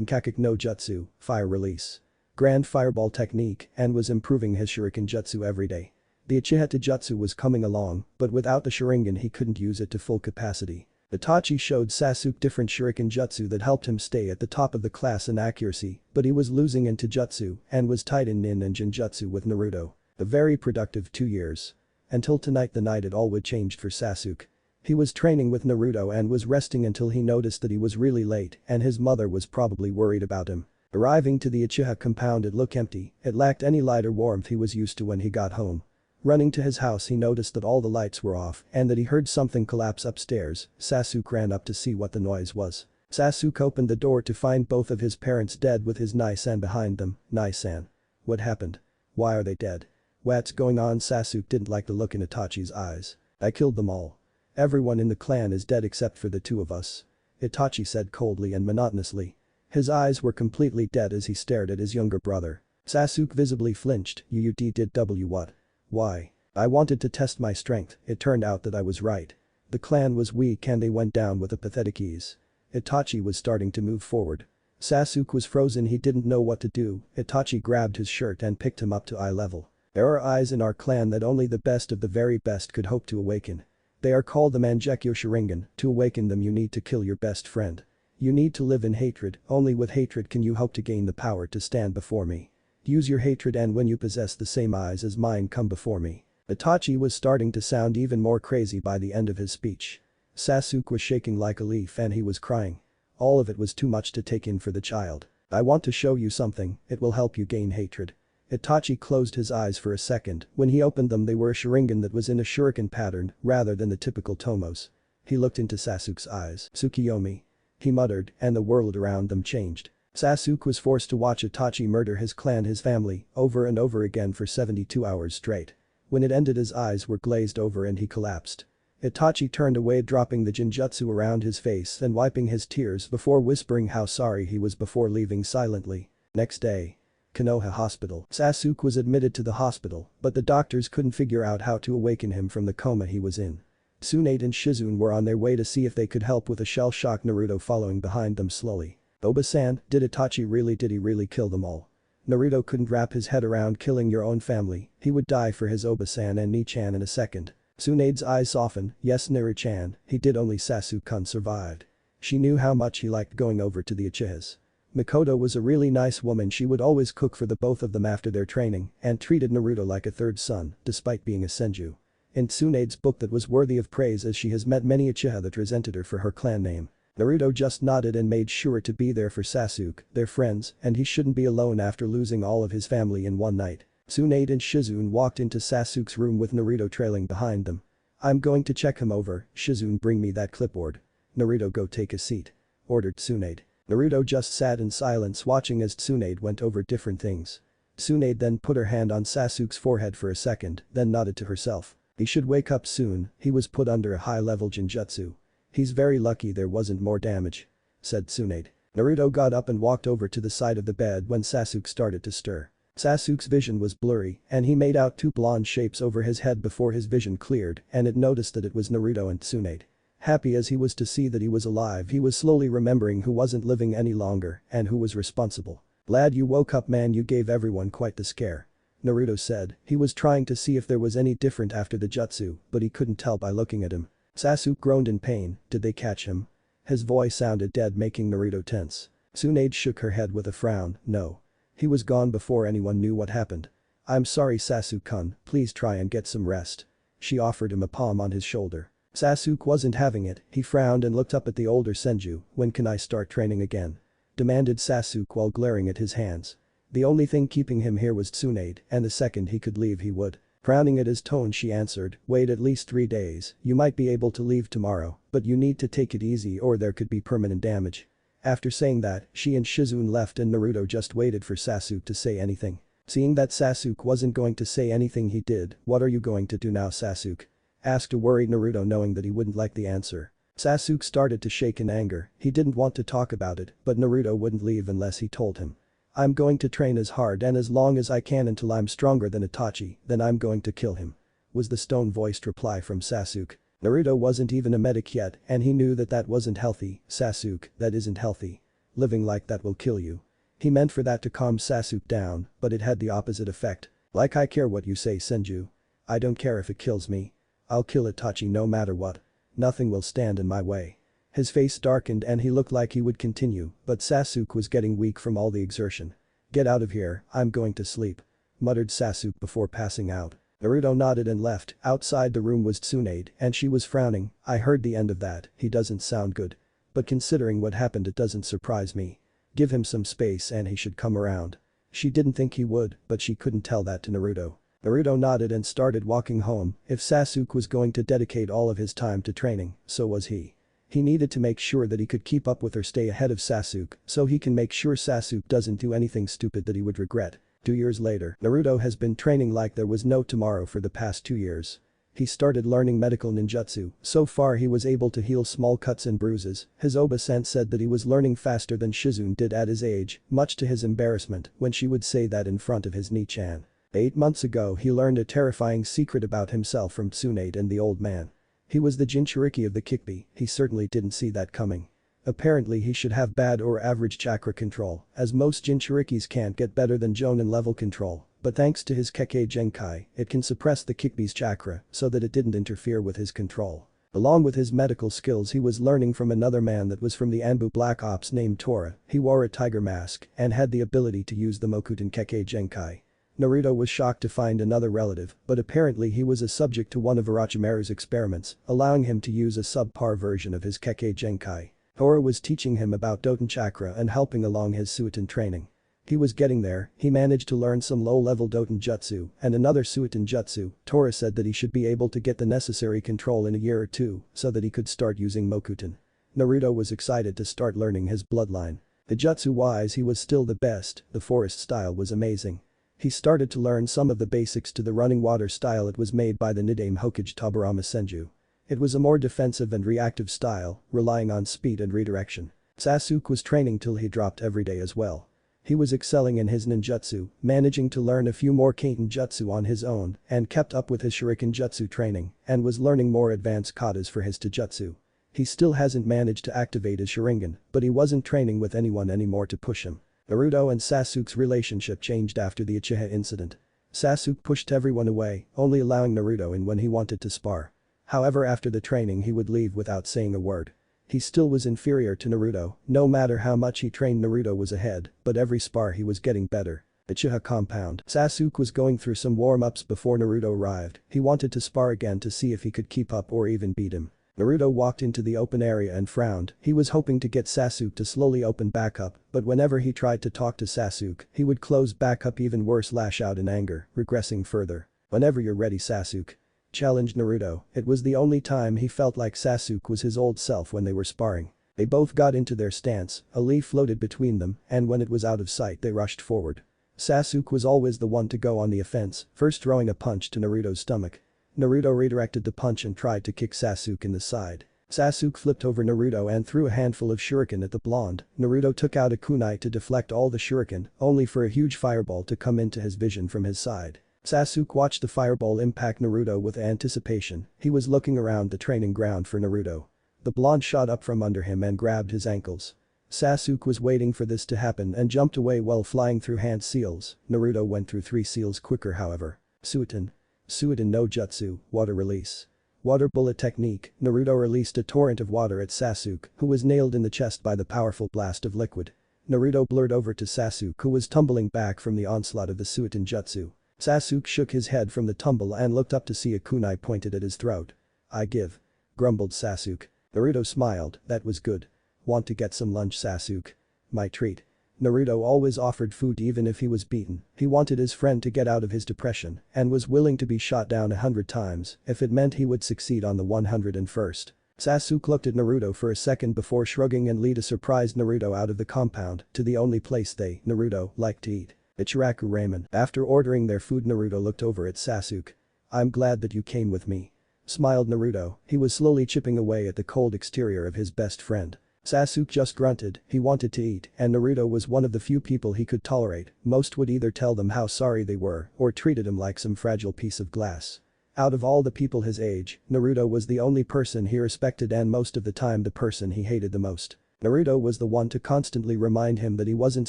Speaker 1: Kakek no Jutsu, fire release. Grand fireball technique and was improving his shuriken jutsu every day. The Uchiha Taijutsu was coming along, but without the Sharingan he couldn't use it to full capacity. Itachi showed Sasuke different shuriken jutsu that helped him stay at the top of the class in accuracy, but he was losing in Taijutsu and was tied in Nin and Jinjutsu with Naruto. A very productive 2 years. Until tonight, the night it all would change for Sasuke. He was training with Naruto and was resting until he noticed that he was really late and his mother was probably worried about him. Arriving to the Uchiha compound, it looked empty. It lacked any light or warmth he was used to when he got home. Running to his house, he noticed that all the lights were off and that he heard something collapse upstairs. Sasuke ran up to see what the noise was. Sasuke opened the door to find both of his parents dead with his Nai-san behind them. Nai-san. What happened? Why are they dead? What's going on? Sasuke didn't like the look in Itachi's eyes. I killed them all. Everyone in the clan is dead except for the two of us. Itachi said coldly and monotonously. His eyes were completely dead as he stared at his younger brother. Sasuke visibly flinched. You did what? Why? I wanted to test my strength. It turned out that I was right. The clan was weak and they went down with a pathetic ease. Itachi was starting to move forward. Sasuke was frozen. He didn't know what to do. Itachi grabbed his shirt and picked him up to eye level. There are eyes in our clan that only the best of the very best could hope to awaken. They are called the Mangekyo Sharingan. To awaken them you need to kill your best friend. You need to live in hatred. Only with hatred can you hope to gain the power to stand before me. Use your hatred and when you possess the same eyes as mine, come before me. Itachi was starting to sound even more crazy by the end of his speech. Sasuke was shaking like a leaf and he was crying. All of it was too much to take in for the child. I want to show you something, it will help you gain hatred. Itachi closed his eyes for a second. When he opened them, they were a Sharingan that was in a shuriken pattern rather than the typical tomos. He looked into Sasuke's eyes. Tsukiyomi. He muttered and the world around them changed. Sasuke was forced to watch Itachi murder his clan, his family, over and over again for 72 hours straight. When it ended, his eyes were glazed over and he collapsed. Itachi turned away, dropping the Jinjutsu around his face and wiping his tears before whispering how sorry he was before leaving silently. Next day. Konoha Hospital. Sasuke was admitted to the hospital, but the doctors couldn't figure out how to awaken him from the coma he was in. Tsunade and Shizune were on their way to see if they could help with a shell-shocked Naruto following behind them slowly. Oba-san, did he really kill them all? Naruto couldn't wrap his head around killing your own family. He would die for his Oba-san and Ni-chan in a second. Tsunade's eyes softened. Yes, Naru-chan, he did. Only Sasuke-kun survived. She knew how much he liked going over to the Uchihas. Mikoto was a really nice woman. She would always cook for the both of them after their training and treated Naruto like a third son, despite being a Senju. In Tsunade's book that was worthy of praise, as she has met many Uchiha that resented her for her clan name. Naruto just nodded and made sure to be there for Sasuke, their friends, and he shouldn't be alone after losing all of his family in one night. Tsunade and Shizune walked into Sasuke's room with Naruto trailing behind them. I'm going to check him over. Shizune, bring me that clipboard. Naruto, go take a seat. Ordered Tsunade. Naruto just sat in silence watching as Tsunade went over different things. Tsunade then put her hand on Sasuke's forehead for a second, then nodded to herself. He should wake up soon. He was put under a high-level Jinjutsu. He's very lucky there wasn't more damage. Said Tsunade. Naruto got up and walked over to the side of the bed when Sasuke started to stir. Sasuke's vision was blurry and he made out two blonde shapes over his head before his vision cleared and it noticed that it was Naruto and Tsunade. Happy as he was to see that he was alive, he was slowly remembering who wasn't living any longer and who was responsible. "Lad, you woke up, man, you gave everyone quite the scare," Naruto said. He was trying to see if there was any different after the jutsu, but he couldn't tell by looking at him. Sasuke groaned in pain. Did they catch him? His voice sounded dead, making Naruto tense. Tsunade shook her head with a frown. No. He was gone before anyone knew what happened. "I'm sorry, Sasuke-kun, please try and get some rest." She offered him a palm on his shoulder. Sasuke wasn't having it, he frowned and looked up at the older Senju. "When can I start training again?" demanded Sasuke while glaring at his hands. The only thing keeping him here was Tsunade, and the second he could leave he would. Frowning at his tone, she answered, "Wait at least 3 days, you might be able to leave tomorrow, but you need to take it easy or there could be permanent damage." After saying that, she and Shizune left and Naruto just waited for Sasuke to say anything. Seeing that Sasuke wasn't going to say anything, he did. "What are you going to do now, Sasuke?" asked a worried Naruto, knowing that he wouldn't like the answer. Sasuke started to shake in anger. He didn't want to talk about it, but Naruto wouldn't leave unless he told him. "I'm going to train as hard and as long as I can until I'm stronger than Itachi, then I'm going to kill him," was the stone-voiced reply from Sasuke. Naruto wasn't even a medic yet and he knew that that wasn't healthy. "Sasuke, that isn't healthy. Living like that will kill you." He meant for that to calm Sasuke down, but it had the opposite effect. "Like I care what you say, Senju. I don't care if it kills me. I'll kill Itachi no matter what. Nothing will stand in my way." His face darkened and he looked like he would continue, but Sasuke was getting weak from all the exertion. "Get out of here, I'm going to sleep," muttered Sasuke before passing out. Naruto nodded and left. Outside the room was Tsunade and she was frowning. "I heard the end of that, he doesn't sound good. But considering what happened, it doesn't surprise me. Give him some space and he should come around." She didn't think he would, but she couldn't tell that to Naruto. Naruto nodded and started walking home. If Sasuke was going to dedicate all of his time to training, so was he. He needed to make sure that he could keep up with or stay ahead of Sasuke so he can make sure Sasuke doesn't do anything stupid that he would regret. 2 years later, Naruto has been training like there was no tomorrow for the past 2 years. He started learning medical ninjutsu. So far he was able to heal small cuts and bruises. His Oba-san said that he was learning faster than Shizune did at his age, much to his embarrassment when she would say that in front of his Ni-chan. 8 months ago he learned a terrifying secret about himself from Tsunade and the old man. He was the Jinchuriki of the Kyuubi. He certainly didn't see that coming. Apparently he should have bad or average chakra control, as most Jinchurikis can't get better than Jonin level control, but thanks to his Kekkei Genkai, it can suppress the Kyuubi's chakra so that it didn't interfere with his control. Along with his medical skills, he was learning from another man that was from the Anbu Black Ops named Tora. He wore a tiger mask and had the ability to use the Mokuton Kekkei Genkai. Naruto was shocked to find another relative, but apparently he was a subject to one of Orochimaru's experiments, allowing him to use a subpar version of his Kekkei Genkai. Tora was teaching him about Doton Chakra and helping along his Suiton training. He was getting there. He managed to learn some low-level Doton Jutsu and another Suiton Jutsu. Tora said that he should be able to get the necessary control in a year or 2 so that he could start using Mokuton. Naruto was excited to start learning his bloodline. The jutsu-wise he was still the best, the forest style was amazing. He started to learn some of the basics to the running water style. It was made by the Nidaime Hokage Tobirama Senju. It was a more defensive and reactive style, relying on speed and redirection. Sasuke was training till he dropped every day as well. He was excelling in his ninjutsu, managing to learn a few more Kaiten jutsu on his own and kept up with his shuriken jutsu training and was learning more advanced katas for his taijutsu. He still hasn't managed to activate his Sharingan, but he wasn't training with anyone anymore to push him. Naruto and Sasuke's relationship changed after the Uchiha incident. Sasuke pushed everyone away, only allowing Naruto in when he wanted to spar. However, after the training he would leave without saying a word. He still was inferior to Naruto. No matter how much he trained, Naruto was ahead, but every spar he was getting better. Uchiha compound. Sasuke was going through some warm-ups before Naruto arrived. He wanted to spar again to see if he could keep up or even beat him. Naruto walked into the open area and frowned. He was hoping to get Sasuke to slowly open back up, but whenever he tried to talk to Sasuke, he would close back up even worse, lash out in anger, regressing further. "Whenever you're ready, Sasuke," challenged Naruto. It was the only time he felt like Sasuke was his old self when they were sparring. They both got into their stance, a leaf floated between them, and when it was out of sight they rushed forward. Sasuke was always the one to go on the offense, first throwing a punch to Naruto's stomach. Naruto redirected the punch and tried to kick Sasuke in the side. Sasuke flipped over Naruto and threw a handful of shuriken at the blonde. Naruto took out a kunai to deflect all the shuriken, only for a huge fireball to come into his vision from his side. Sasuke watched the fireball impact Naruto with anticipation. He was looking around the training ground for Naruto. The blonde shot up from under him and grabbed his ankles. Sasuke was waiting for this to happen and jumped away while flying through hand seals. Naruto went through 3 seals quicker however. Suiton no jutsu, water release. Water bullet technique, Naruto released a torrent of water at Sasuke, who was nailed in the chest by the powerful blast of liquid. Naruto blurred over to Sasuke who was tumbling back from the onslaught of the Suiton jutsu. Sasuke shook his head from the tumble and looked up to see a kunai pointed at his throat. I give. Grumbled Sasuke. Naruto smiled, that was good. Want to get some lunch Sasuke? My treat. Naruto always offered food even if he was beaten. He wanted his friend to get out of his depression and was willing to be shot down 100 times if it meant he would succeed on the 101st. Sasuke looked at Naruto for a second before shrugging and led a surprised Naruto out of the compound to the only place they, Naruto, liked to eat. Ichiraku ramen. After ordering their food Naruto looked over at Sasuke. I'm glad that you came with me. Smiled Naruto, he was slowly chipping away at the cold exterior of his best friend. Sasuke just grunted, he wanted to eat and Naruto was one of the few people he could tolerate. Most would either tell them how sorry they were or treated him like some fragile piece of glass. Out of all the people his age, Naruto was the only person he respected and most of the time the person he hated the most. Naruto was the one to constantly remind him that he wasn't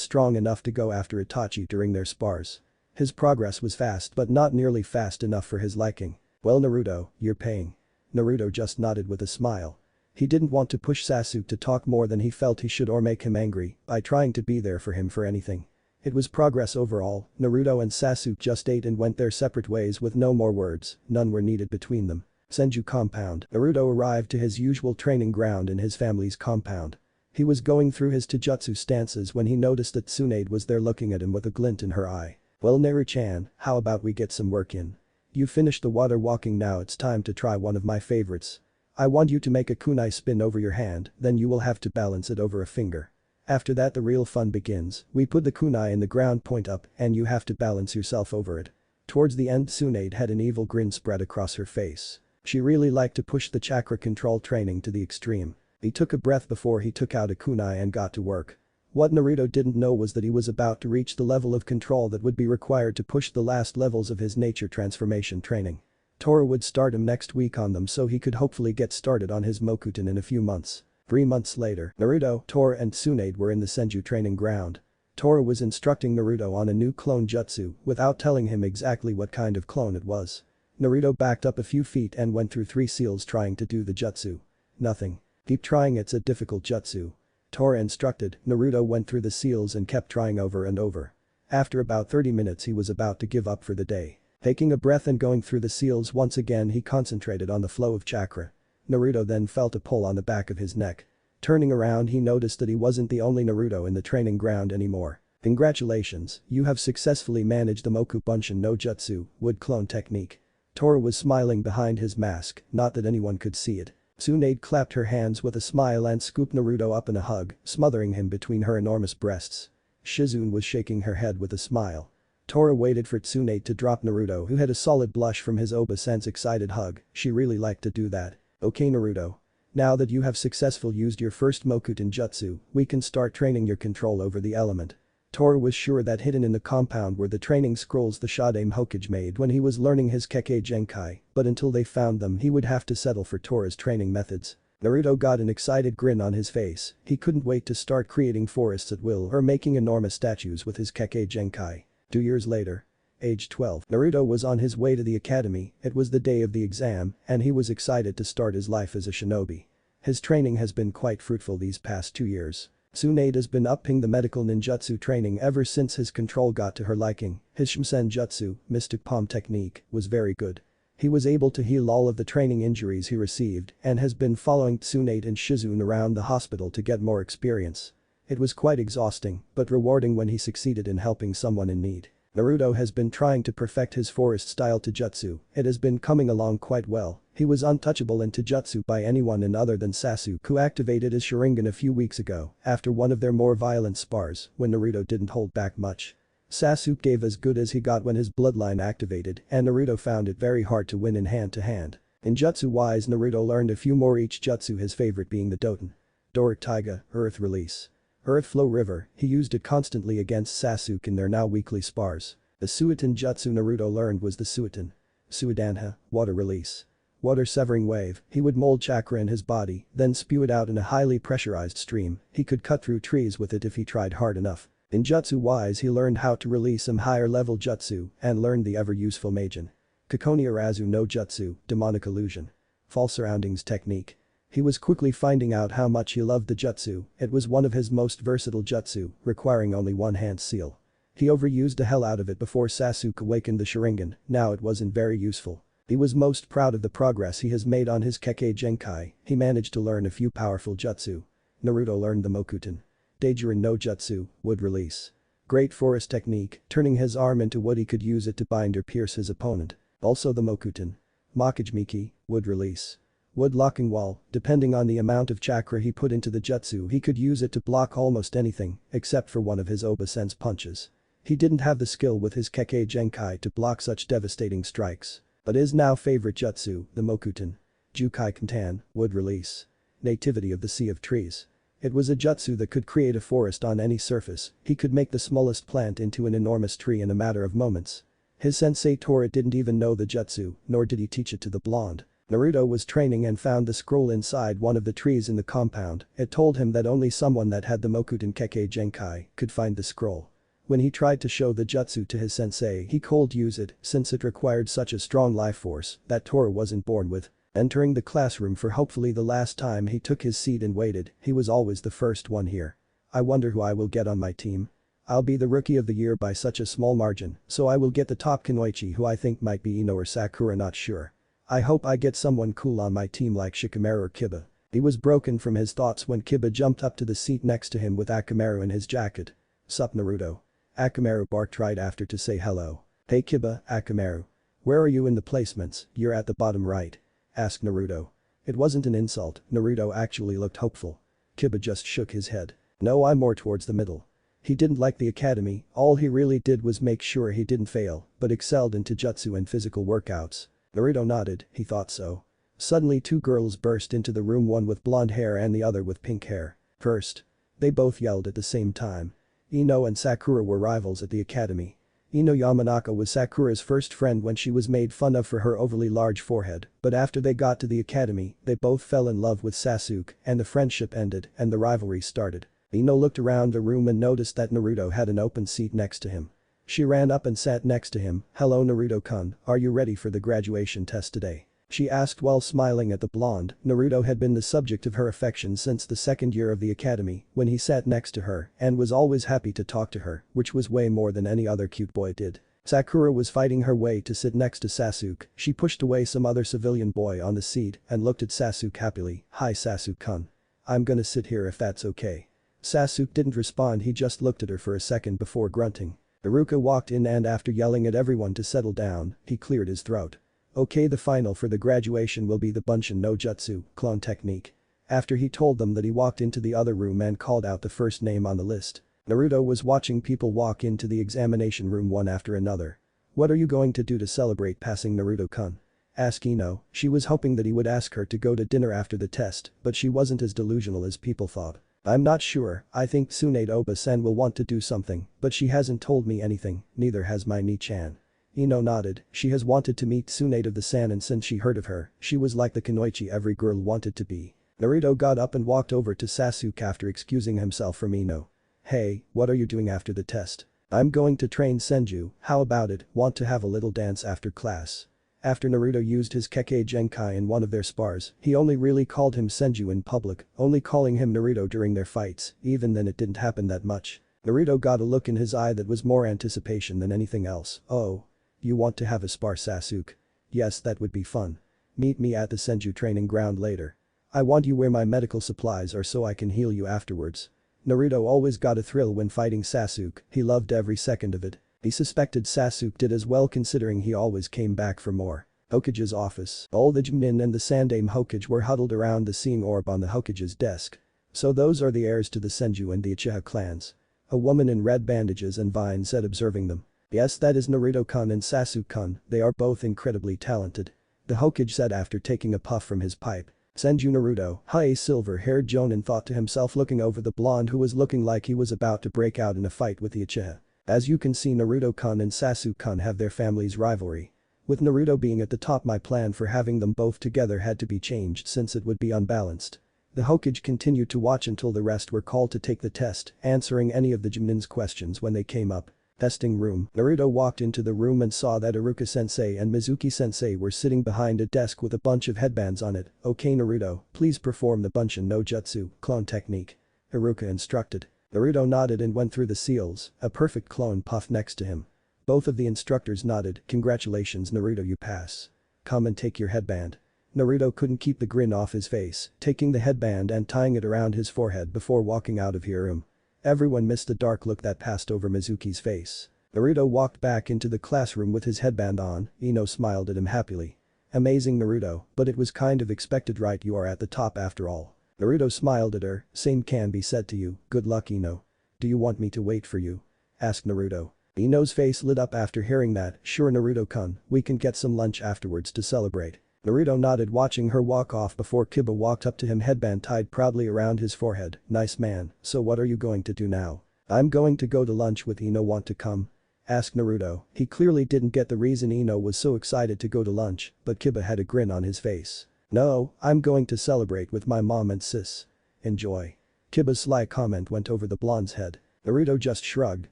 Speaker 1: strong enough to go after Itachi during their spars. His progress was fast but not nearly fast enough for his liking. Well Naruto, you're paying. Naruto just nodded with a smile. He didn't want to push Sasuke to talk more than he felt he should or make him angry by trying to be there for him for anything. It was progress overall. Naruto and Sasuke just ate and went their separate ways with no more words, none were needed between them. Senju compound. Naruto arrived to his usual training ground in his family's compound. He was going through his taijutsu stances when he noticed that Tsunade was there looking at him with a glint in her eye. Well Naru-chan, how about we get some work in? You finished the water walking, now it's time to try one of my favorites. I want you to make a kunai spin over your hand, then you will have to balance it over a finger. After that the real fun begins. We put the kunai in the ground point up and you have to balance yourself over it. Towards the end Tsunade had an evil grin spread across her face. She really liked to push the chakra control training to the extreme. He took a breath before he took out a kunai and got to work. What Naruto didn't know was that he was about to reach the level of control that would be required to push the last levels of his nature transformation training. Tora would start him next week on them so he could hopefully get started on his Mokuton in a few months. 3 months later, Naruto, Tora and Tsunade were in the Senju training ground. Tora was instructing Naruto on a new clone jutsu without telling him exactly what kind of clone it was. Naruto backed up a few feet and went through 3 seals trying to do the jutsu. Nothing. Keep trying, it's a difficult jutsu. Tora instructed. Naruto went through the seals and kept trying over and over. After about 30 minutes he was about to give up for the day. Taking a breath and going through the seals once again he concentrated on the flow of chakra. Naruto then felt a pull on the back of his neck. Turning around he noticed that he wasn't the only Naruto in the training ground anymore. Congratulations, you have successfully managed the Mokuton no Jutsu, wood clone technique. Tora was smiling behind his mask, not that anyone could see it. Tsunade clapped her hands with a smile and scooped Naruto up in a hug, smothering him between her enormous breasts. Shizune was shaking her head with a smile. Tora waited for Tsunade to drop Naruto who had a solid blush from his Oba-sen's excited hug. She really liked to do that. Okay Naruto. Now that you have successfully used your first Mokuton jutsu, we can start training your control over the element. Tora was sure that hidden in the compound were the training scrolls the Shadame Hokage made when he was learning his Kekkei Genkai, but until they found them he would have to settle for Tora's training methods. Naruto got an excited grin on his face. He couldn't wait to start creating forests at will or making enormous statues with his Kekkei Genkai. 2 years later. Age 12. Naruto was on his way to the academy. It was the day of the exam and he was excited to start his life as a shinobi. His training has been quite fruitful these past 2 years. Tsunade has been upping the medical ninjutsu training ever since his control got to her liking. His Shumsen jutsu, mystic palm technique, was very good. He was able to heal all of the training injuries he received and has been following Tsunade and Shizune around the hospital to get more experience. It was quite exhausting, but rewarding when he succeeded in helping someone in need. Naruto has been trying to perfect his forest-style taijutsu. It has been coming along quite well. He was untouchable in taijutsu by anyone and other than Sasuke, who activated his Sharingan a few weeks ago after one of their more violent spars when Naruto didn't hold back much. Sasuke gave as good as he got when his bloodline activated and Naruto found it very hard to win in hand-to-hand. In jutsu-wise, Naruto learned a few more, each jutsu, his favorite being the Doten. Doric Taiga, Earth Release. Earth Flow River, he used it constantly against Sasuke in their now weekly spars. The Suiton jutsu Naruto learned was the Suiton. Suidanha, Water Release. Water Severing Wave, he would mold chakra in his body, then spew it out in a highly pressurized stream. He could cut through trees with it if he tried hard enough. In jutsu-wise, he learned how to release some higher-level jutsu and learned the ever-useful Majin. Kakoni Arazu no Jutsu, Demonic Illusion. False Surroundings Technique. He was quickly finding out how much he loved the jutsu. It was one of his most versatile jutsu, requiring only one hand seal. He overused the hell out of it before Sasuke awakened the Sharingan. Now it wasn't very useful. He was most proud of the progress he has made on his Kekkei Genkai. He managed to learn a few powerful jutsu. Naruto learned the Mokuton. Daijurin no Jutsu, Wood Release. Great Forest Technique, turning his arm into wood, he could use it to bind or pierce his opponent. Also the Mokuton. Makijimiki, Wood Release. Wood Locking Wall, depending on the amount of chakra he put into the jutsu, he could use it to block almost anything, except for one of his Oba-sense punches. He didn't have the skill with his Kekkei Genkai to block such devastating strikes. But his now favorite jutsu, the Mokuton. Jukai Kantan, Wood Release. Nativity of the Sea of Trees. It was a jutsu that could create a forest on any surface. He could make the smallest plant into an enormous tree in a matter of moments. His sensei Tora didn't even know the jutsu, nor did he teach it to the blonde. Naruto was training and found the scroll inside one of the trees in the compound. It told him that only someone that had the Mokuton Kekkei Genkai could find the scroll. When he tried to show the jutsu to his sensei, he couldn't use it since it required such a strong life force that Tora wasn't born with. Entering the classroom for hopefully the last time, he took his seat and waited. He was always the first one here. I wonder who I will get on my team. I'll be the rookie of the year by such a small margin, so I will get the top Kunoichi, who I think might be Ino or Sakura, not sure. I hope I get someone cool on my team like Shikamaru or Kiba. He was broken from his thoughts when Kiba jumped up to the seat next to him with Akamaru in his jacket. Sup Naruto. Akamaru barked right after to say hello. Hey Kiba, Akamaru. Where are you in the placements? You're at the bottom right. Asked Naruto. It wasn't an insult, Naruto actually looked hopeful. Kiba just shook his head. No, I'm more towards the middle. He didn't like the academy, all he really did was make sure he didn't fail, but excelled in jutsu and physical workouts. Naruto nodded, he thought so. Suddenly two girls burst into the room, one with blonde hair and the other with pink hair. First. They both yelled at the same time. Ino and Sakura were rivals at the academy. Ino Yamanaka was Sakura's first friend when she was made fun of for her overly large forehead, but after they got to the academy, they both fell in love with Sasuke and the friendship ended and the rivalry started. Ino looked around the room and noticed that Naruto had an open seat next to him. She ran up and sat next to him. Hello Naruto-kun, are you ready for the graduation test today? She asked while smiling at the blonde. Naruto had been the subject of her affection since the second year of the academy when he sat next to her and was always happy to talk to her, which was way more than any other cute boy did. Sakura was fighting her way to sit next to Sasuke. She pushed away some other civilian boy on the seat and looked at Sasuke happily. Hi Sasuke-kun. I'm gonna sit here if that's okay. Sasuke didn't respond, he just looked at her for a second before grunting. Iruka walked in and after yelling at everyone to settle down, he cleared his throat. Okay, the final for the graduation will be the Bunshin no Jutsu, clone technique. After he told them that, he walked into the other room and called out the first name on the list. Naruto was watching people walk into the examination room one after another. What are you going to do to celebrate passing Naruto-kun? Asked Ino. She was hoping that he would ask her to go to dinner after the test, but she wasn't as delusional as people thought. I'm not sure, I think Tsunade Oba-sen will want to do something, but she hasn't told me anything, neither has my Ni-chan. Ino nodded, she has wanted to meet Tsunade of the San, and since she heard of her, she was like the Kunoichi every girl wanted to be. Naruto got up and walked over to Sasuke after excusing himself from Ino. Hey, what are you doing after the test? I'm going to train Senju, how about it, want to have a little dance after class? After Naruto used his Kekkei Genkai in one of their spars, he only really called him Senju in public, only calling him Naruto during their fights, even then it didn't happen that much. Naruto got a look in his eye that was more anticipation than anything else. Oh. You want to have a spar, Sasuke? Yes, that would be fun. Meet me at the Senju training ground later. I want you where my medical supplies are so I can heal you afterwards. Naruto always got a thrill when fighting Sasuke, he loved every second of it. He suspected Sasuke did as well considering he always came back for more. Hokage's office. All the Chunin and the Sandaime Hokage were huddled around the seeing orb on the Hokage's desk. So those are the heirs to the Senju and the Uchiha clans. A woman in red bandages and vines said, observing them. Yes, that is Naruto-kun and Sasuke-kun, they are both incredibly talented. the Hokage said after taking a puff from his pipe. Senju Naruto, hey silver-haired Jonin thought to himself looking over the blonde who was looking like he was about to break out in a fight with the Uchiha. As you can see Naruto-kun and Sasuke-kun have their family's rivalry. With Naruto being at the top my plan for having them both together had to be changed since it would be unbalanced. The Hokage continued to watch until the rest were called to take the test, answering any of the Jonin's questions when they came up. Testing room. Naruto walked into the room and saw that Iruka-sensei and Mizuki-sensei were sitting behind a desk with a bunch of headbands on it. Okay Naruto, please perform the Bunshin no Jutsu, clone technique. Iruka instructed. Naruto nodded and went through the seals, a perfect clone puffed next to him. Both of the instructors nodded. Congratulations Naruto, you pass. Come and take your headband. Naruto couldn't keep the grin off his face, taking the headband and tying it around his forehead before walking out of the room. Everyone missed the dark look that passed over Mizuki's face. Naruto walked back into the classroom with his headband on. Ino smiled at him happily. Amazing Naruto, but it was kind of expected, right? You are at the top after all. Naruto smiled at her. Same can be said to you. Good luck Ino. Do you want me to wait for you? Asked Naruto. Ino's face lit up after hearing that. Sure Naruto-kun, we can get some lunch afterwards to celebrate. Naruto nodded watching her walk off before Kiba walked up to him, headband tied proudly around his forehead. Nice man, so what are you going to do now? I'm going to go to lunch with Ino. Want to come? Asked Naruto. He clearly didn't get the reason Ino was so excited to go to lunch, but Kiba had a grin on his face. No, I'm going to celebrate with my mom and sis. Enjoy. Kiba's sly comment went over the blonde's head. Naruto just shrugged.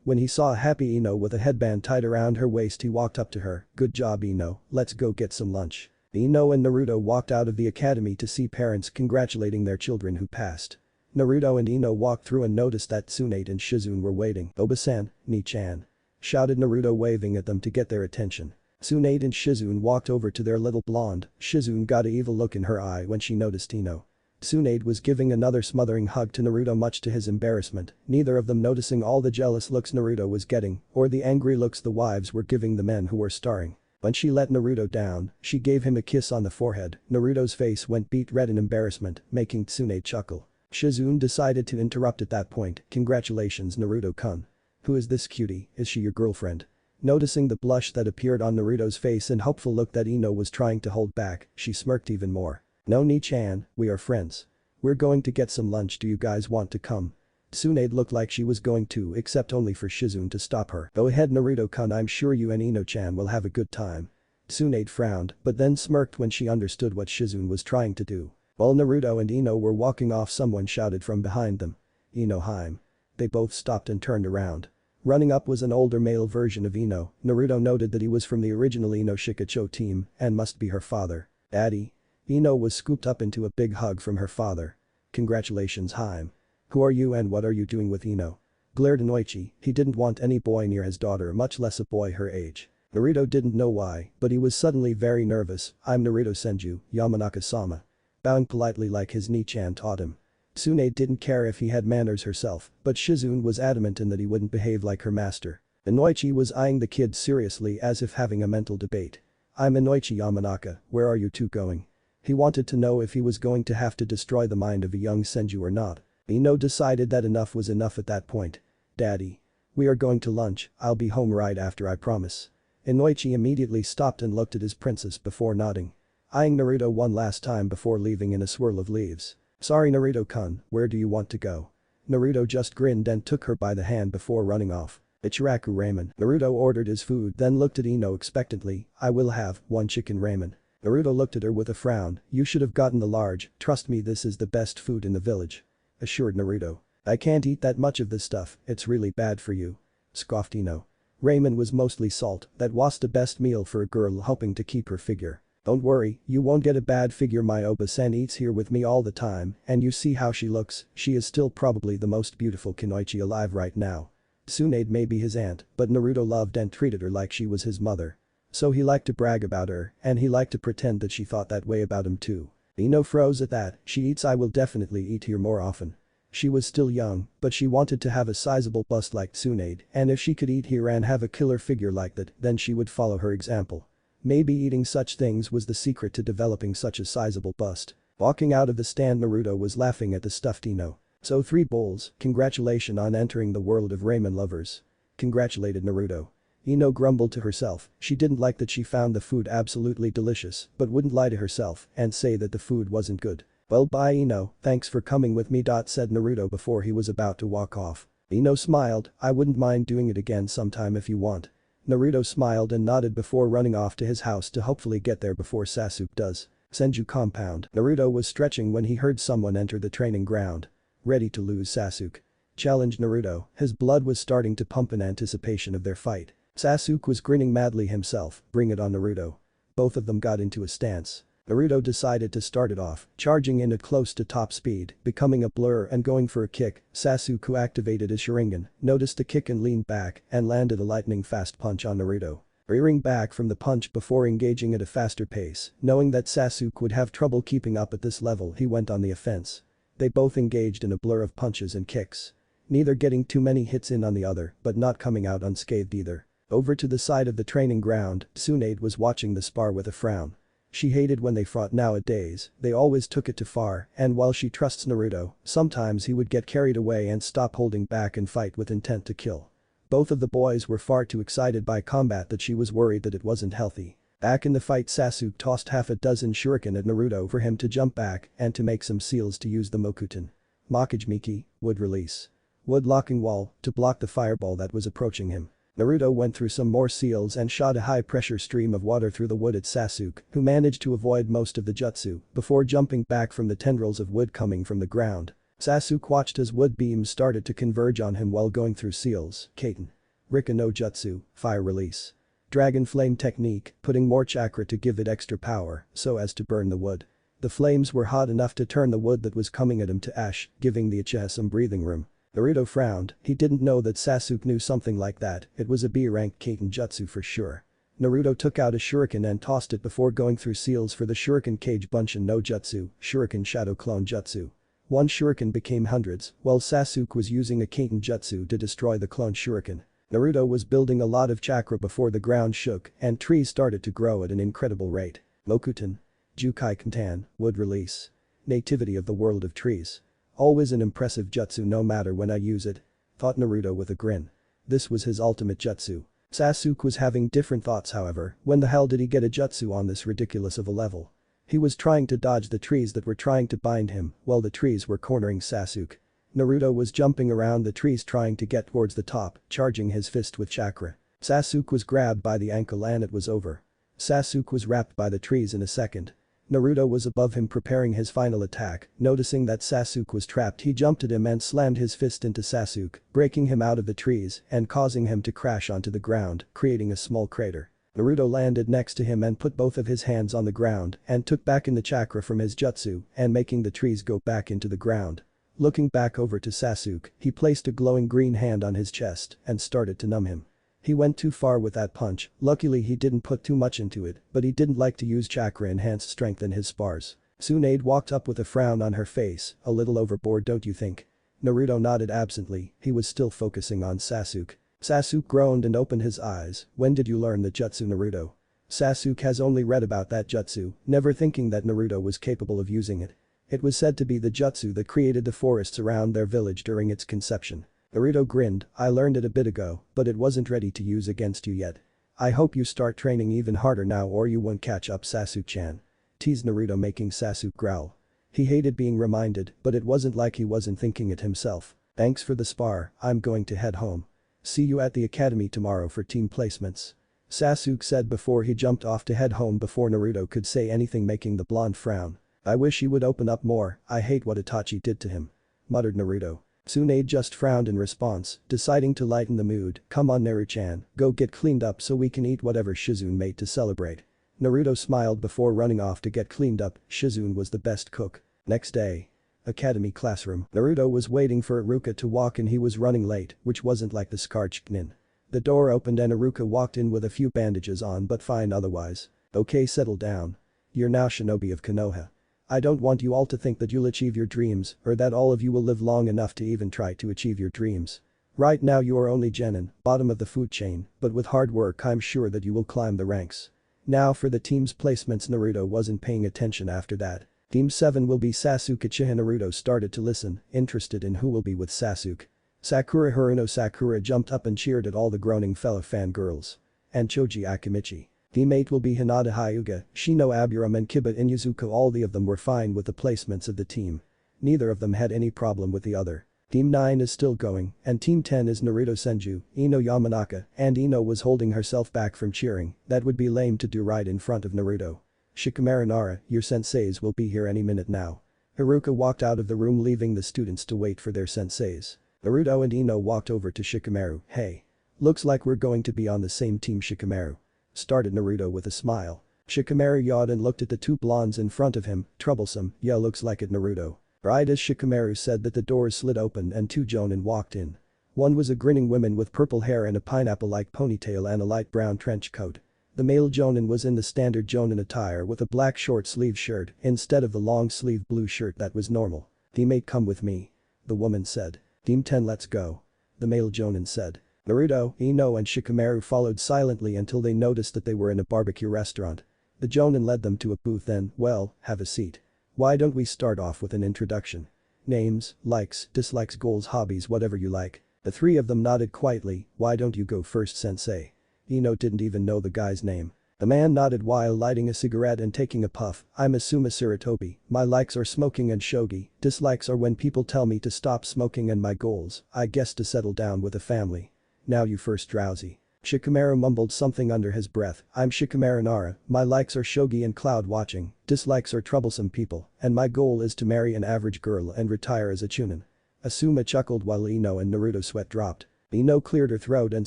Speaker 1: When he saw a happy Ino with a headband tied around her waist he walked up to her. Good job Ino, let's go get some lunch. Ino and Naruto walked out of the academy to see parents congratulating their children who passed. Naruto and Ino walked through and noticed that Tsunade and Shizune were waiting. Oba-san, Ni-chan. Shouted Naruto waving at them to get their attention. Tsunade and Shizune walked over to their little blonde. Shizune got an evil look in her eye when she noticed Ino. Tsunade was giving another smothering hug to Naruto much to his embarrassment, neither of them noticing all the jealous looks Naruto was getting or the angry looks the wives were giving the men who were starring. When she let Naruto down, she gave him a kiss on the forehead. Naruto's face went beet red in embarrassment, making Tsunade chuckle. Shizune decided to interrupt at that point. Congratulations Naruto-kun. Who is this cutie, is she your girlfriend? Noticing the blush that appeared on Naruto's face and hopeful look that Ino was trying to hold back, she smirked even more. No Ni-chan, we are friends. We're going to get some lunch, do you guys want to come? Tsunade looked like she was going to except only for Shizune to stop her. Go ahead Naruto-kun, I'm sure you and Ino-chan will have a good time. Tsunade frowned but then smirked when she understood what Shizune was trying to do. While Naruto and Ino were walking off someone shouted from behind them. Ino-heim. They both stopped and turned around. Running up was an older male version of Ino. Naruto noted that he was from the original Ino Shikacho team and must be her father. Daddy. Ino was scooped up into a big hug from her father. Congratulations Haim. Who are you and what are you doing with Ino? Glared Inoichi, he didn't want any boy near his daughter, much less a boy her age. Naruto didn't know why, but he was suddenly very nervous. I'm Naruto Senju, Yamanaka-sama. Bowing politely like his Ni-chan taught him. Tsunade didn't care if he had manners herself, but Shizune was adamant in that he wouldn't behave like her master. Inoichi was eyeing the kid seriously as if having a mental debate. I'm Inoichi Yamanaka, where are you two going? He wanted to know if he was going to have to destroy the mind of a young Senju or not. Ino decided that enough was enough at that point. Daddy. We are going to lunch, I'll be home right after I promise. Inoichi immediately stopped and looked at his princess before nodding. Eyeing Naruto one last time before leaving in a swirl of leaves. Sorry Naruto-kun, where do you want to go? Naruto just grinned and took her by the hand before running off. Ichiraku ramen. Naruto ordered his food then looked at Ino expectantly. I will have one chicken ramen. Naruto looked at her with a frown. You should have gotten the large, trust me this is the best food in the village. Assured Naruto. I can't eat that much of this stuff, it's really bad for you. Scoffed Ino. Ramen was mostly salt, that was the best meal for a girl hoping to keep her figure. Don't worry, you won't get a bad figure, my Oba-san eats here with me all the time and you see how she looks, she is still probably the most beautiful kunoichi alive right now. Tsunade may be his aunt, but Naruto loved and treated her like she was his mother. So he liked to brag about her and he liked to pretend that she thought that way about him too. Ino froze at that, she eats, I will definitely eat here more often. She was still young, but she wanted to have a sizable bust like Tsunade and if she could eat here and have a killer figure like that then she would follow her example. Maybe eating such things was the secret to developing such a sizable bust. Walking out of the stand Naruto was laughing at the stuffed Ino. So 3 bowls, congratulations on entering the world of ramen lovers. Congratulated Naruto. Ino grumbled to herself. She didn't like that she found the food absolutely delicious but wouldn't lie to herself and say that the food wasn't good. Well, bye Ino, thanks for coming with me. Said Naruto before he was about to walk off. Ino smiled. I wouldn't mind doing it again sometime if you want. Naruto smiled and nodded before running off to his house to hopefully get there before Sasuke does. Senju compound. Naruto was stretching when he heard someone enter the training ground. Ready to lose, Sasuke? Challenged Naruto. His blood was starting to pump in anticipation of their fight. Sasuke was grinning madly himself. Bring it on, Naruto. Both of them got into a stance. Naruto decided to start it off, charging in at close to top speed, becoming a blur and going for a kick. Sasuke, who activated his Sharingan, noticed the kick and leaned back and landed a lightning-fast punch on Naruto. Rearing back from the punch before engaging at a faster pace, knowing that Sasuke would have trouble keeping up at this level, he went on the offense. They both engaged in a blur of punches and kicks. Neither getting too many hits in on the other, but not coming out unscathed either. Over to the side of the training ground, Tsunade was watching the spar with a frown. She hated when they fought nowadays, they always took it too far, and while she trusts Naruto, sometimes he would get carried away and stop holding back and fight with intent to kill. Both of the boys were far too excited by combat that she was worried that it wasn't healthy. Back in the fight, Sasuke tossed half a dozen shuriken at Naruto for him to jump back and to make some seals to use the Mokuton. Makijimiki, wood release. Wood locking wall to block the fireball that was approaching him. Naruto went through some more seals and shot a high-pressure stream of water through the wood at Sasuke, who managed to avoid most of the jutsu before jumping back from the tendrils of wood coming from the ground. Sasuke watched as wood beams started to converge on him while going through seals. Kaiten. Rika no Jutsu, fire release. Dragon flame technique, putting more chakra to give it extra power so as to burn the wood. The flames were hot enough to turn the wood that was coming at him to ash, giving the Uchiha some breathing room. Naruto frowned. He didn't know that Sasuke knew something like that. It was a B-rank Kaiten jutsu for sure. Naruto took out a shuriken and tossed it before going through seals for the shuriken Kage Bunshin no Jutsu, shuriken shadow clone jutsu. One shuriken became hundreds, while Sasuke was using a Kaiten jutsu to destroy the clone shuriken. Naruto was building a lot of chakra before the ground shook and trees started to grow at an incredible rate. Mokuton. Jukai Kantan, wood release. Nativity of the world of trees. Always an impressive jutsu no matter when I use it. Thought Naruto with a grin. This was his ultimate jutsu. Sasuke was having different thoughts however. When the hell did he get a jutsu on this ridiculous of a level? He was trying to dodge the trees that were trying to bind him while the trees were cornering Sasuke. Naruto was jumping around the trees trying to get towards the top, charging his fist with chakra. Sasuke was grabbed by the ankle and it was over. Sasuke was wrapped by the trees in a second. Naruto was above him preparing his final attack. Noticing that Sasuke was trapped, he jumped at him and slammed his fist into Sasuke, breaking him out of the trees and causing him to crash onto the ground, creating a small crater. Naruto landed next to him and put both of his hands on the ground and took back in the chakra from his jutsu and making the trees go back into the ground. Looking back over to Sasuke, he placed a glowing green hand on his chest and started to numb him. He went too far with that punch. Luckily he didn't put too much into it, but he didn't like to use chakra enhanced strength in his spars. Tsunade walked up with a frown on her face, a little overboard don't you think? Naruto nodded absently, he was still focusing on Sasuke. Sasuke groaned and opened his eyes. When did you learn the jutsu, Naruto? Sasuke has only read about that jutsu, never thinking that Naruto was capable of using it. It was said to be the jutsu that created the forests around their village during its conception. Naruto grinned. I learned it a bit ago, but it wasn't ready to use against you yet. I hope you start training even harder now or you won't catch up, Sasuke-chan. Teased Naruto, making Sasuke growl. He hated being reminded, but it wasn't like he wasn't thinking it himself. Thanks for the spar, I'm going to head home. See you at the academy tomorrow for team placements. Sasuke said before he jumped off to head home before Naruto could say anything, making the blonde frown. I wish he would open up more, I hate what Itachi did to him. Muttered Naruto. Tsunade just frowned in response, deciding to lighten the mood. Come on Naru-chan, go get cleaned up so we can eat whatever Shizune made to celebrate. Naruto smiled before running off to get cleaned up. Shizune was the best cook. Next day. Academy classroom. Naruto was waiting for Iruka to walk and he was running late, which wasn't like the scarred Chunin. The door opened and Iruka walked in with a few bandages on but fine otherwise. Okay, settle down. You're now Shinobi of Konoha. I don't want you all to think that you'll achieve your dreams or that all of you will live long enough to even try to achieve your dreams. Right now you are only genin, bottom of the food chain, but with hard work I'm sure that you will climb the ranks. Now for the team's placements. Naruto wasn't paying attention after that. Team 7 will be Sasuke Uchiha. Naruto started to listen, interested in who will be with Sasuke. Sakura Haruno Sakura jumped up and cheered at all the groaning fellow fangirls. And Choji Akimichi. Teammate will be Hinata Hyuga, Shino Aburam and Kiba Inuzuka. All of them were fine with the placements of the team. Neither of them had any problem with the other. Team 9 is still going, and Team 10 is Naruto Senju, Ino Yamanaka, and Ino was holding herself back from cheering. That would be lame to do right in front of Naruto. Shikamaru Nara, your senseis will be here any minute now. Haruka walked out of the room leaving the students to wait for their senseis. Naruto and Ino walked over to Shikamaru. Hey. Looks like we're going to be on the same team. Shikamaru started Naruto with a smile. Shikamaru yawned and looked at the two blondes in front of him. Troublesome, yeah, looks like it. Naruto. Right as Shikamaru said that, the doors slid open and two jonin walked in. One was a grinning woman with purple hair and a pineapple-like ponytail and a light brown trench coat. The male jonin was in the standard jonin attire with a black short-sleeved shirt instead of the long-sleeved blue shirt that was normal. Teammate, come with me. The woman said. Team 10, let's go. The male jonin said. Naruto, Ino and Shikamaru followed silently until they noticed that they were in a barbecue restaurant. The jonin led them to a booth. Then, well, have a seat. Why don't we start off with an introduction? Names, likes, dislikes, goals, hobbies, whatever you like. The three of them nodded quietly. Why don't you go first, sensei? Ino didn't even know the guy's name. The man nodded while lighting a cigarette and taking a puff. I'm Asuma Saratobi. My likes are smoking and shogi. Dislikes are when people tell me to stop smoking, and my goals, I guess, to settle down with a family. Now you first, Drowsy. Shikamaru mumbled something under his breath. I'm Shikamaru Nara, my likes are shogi and cloud watching, dislikes are troublesome people, and my goal is to marry an average girl and retire as a Chunin. Asuma chuckled while Ino and Naruto sweat dropped. Ino cleared her throat and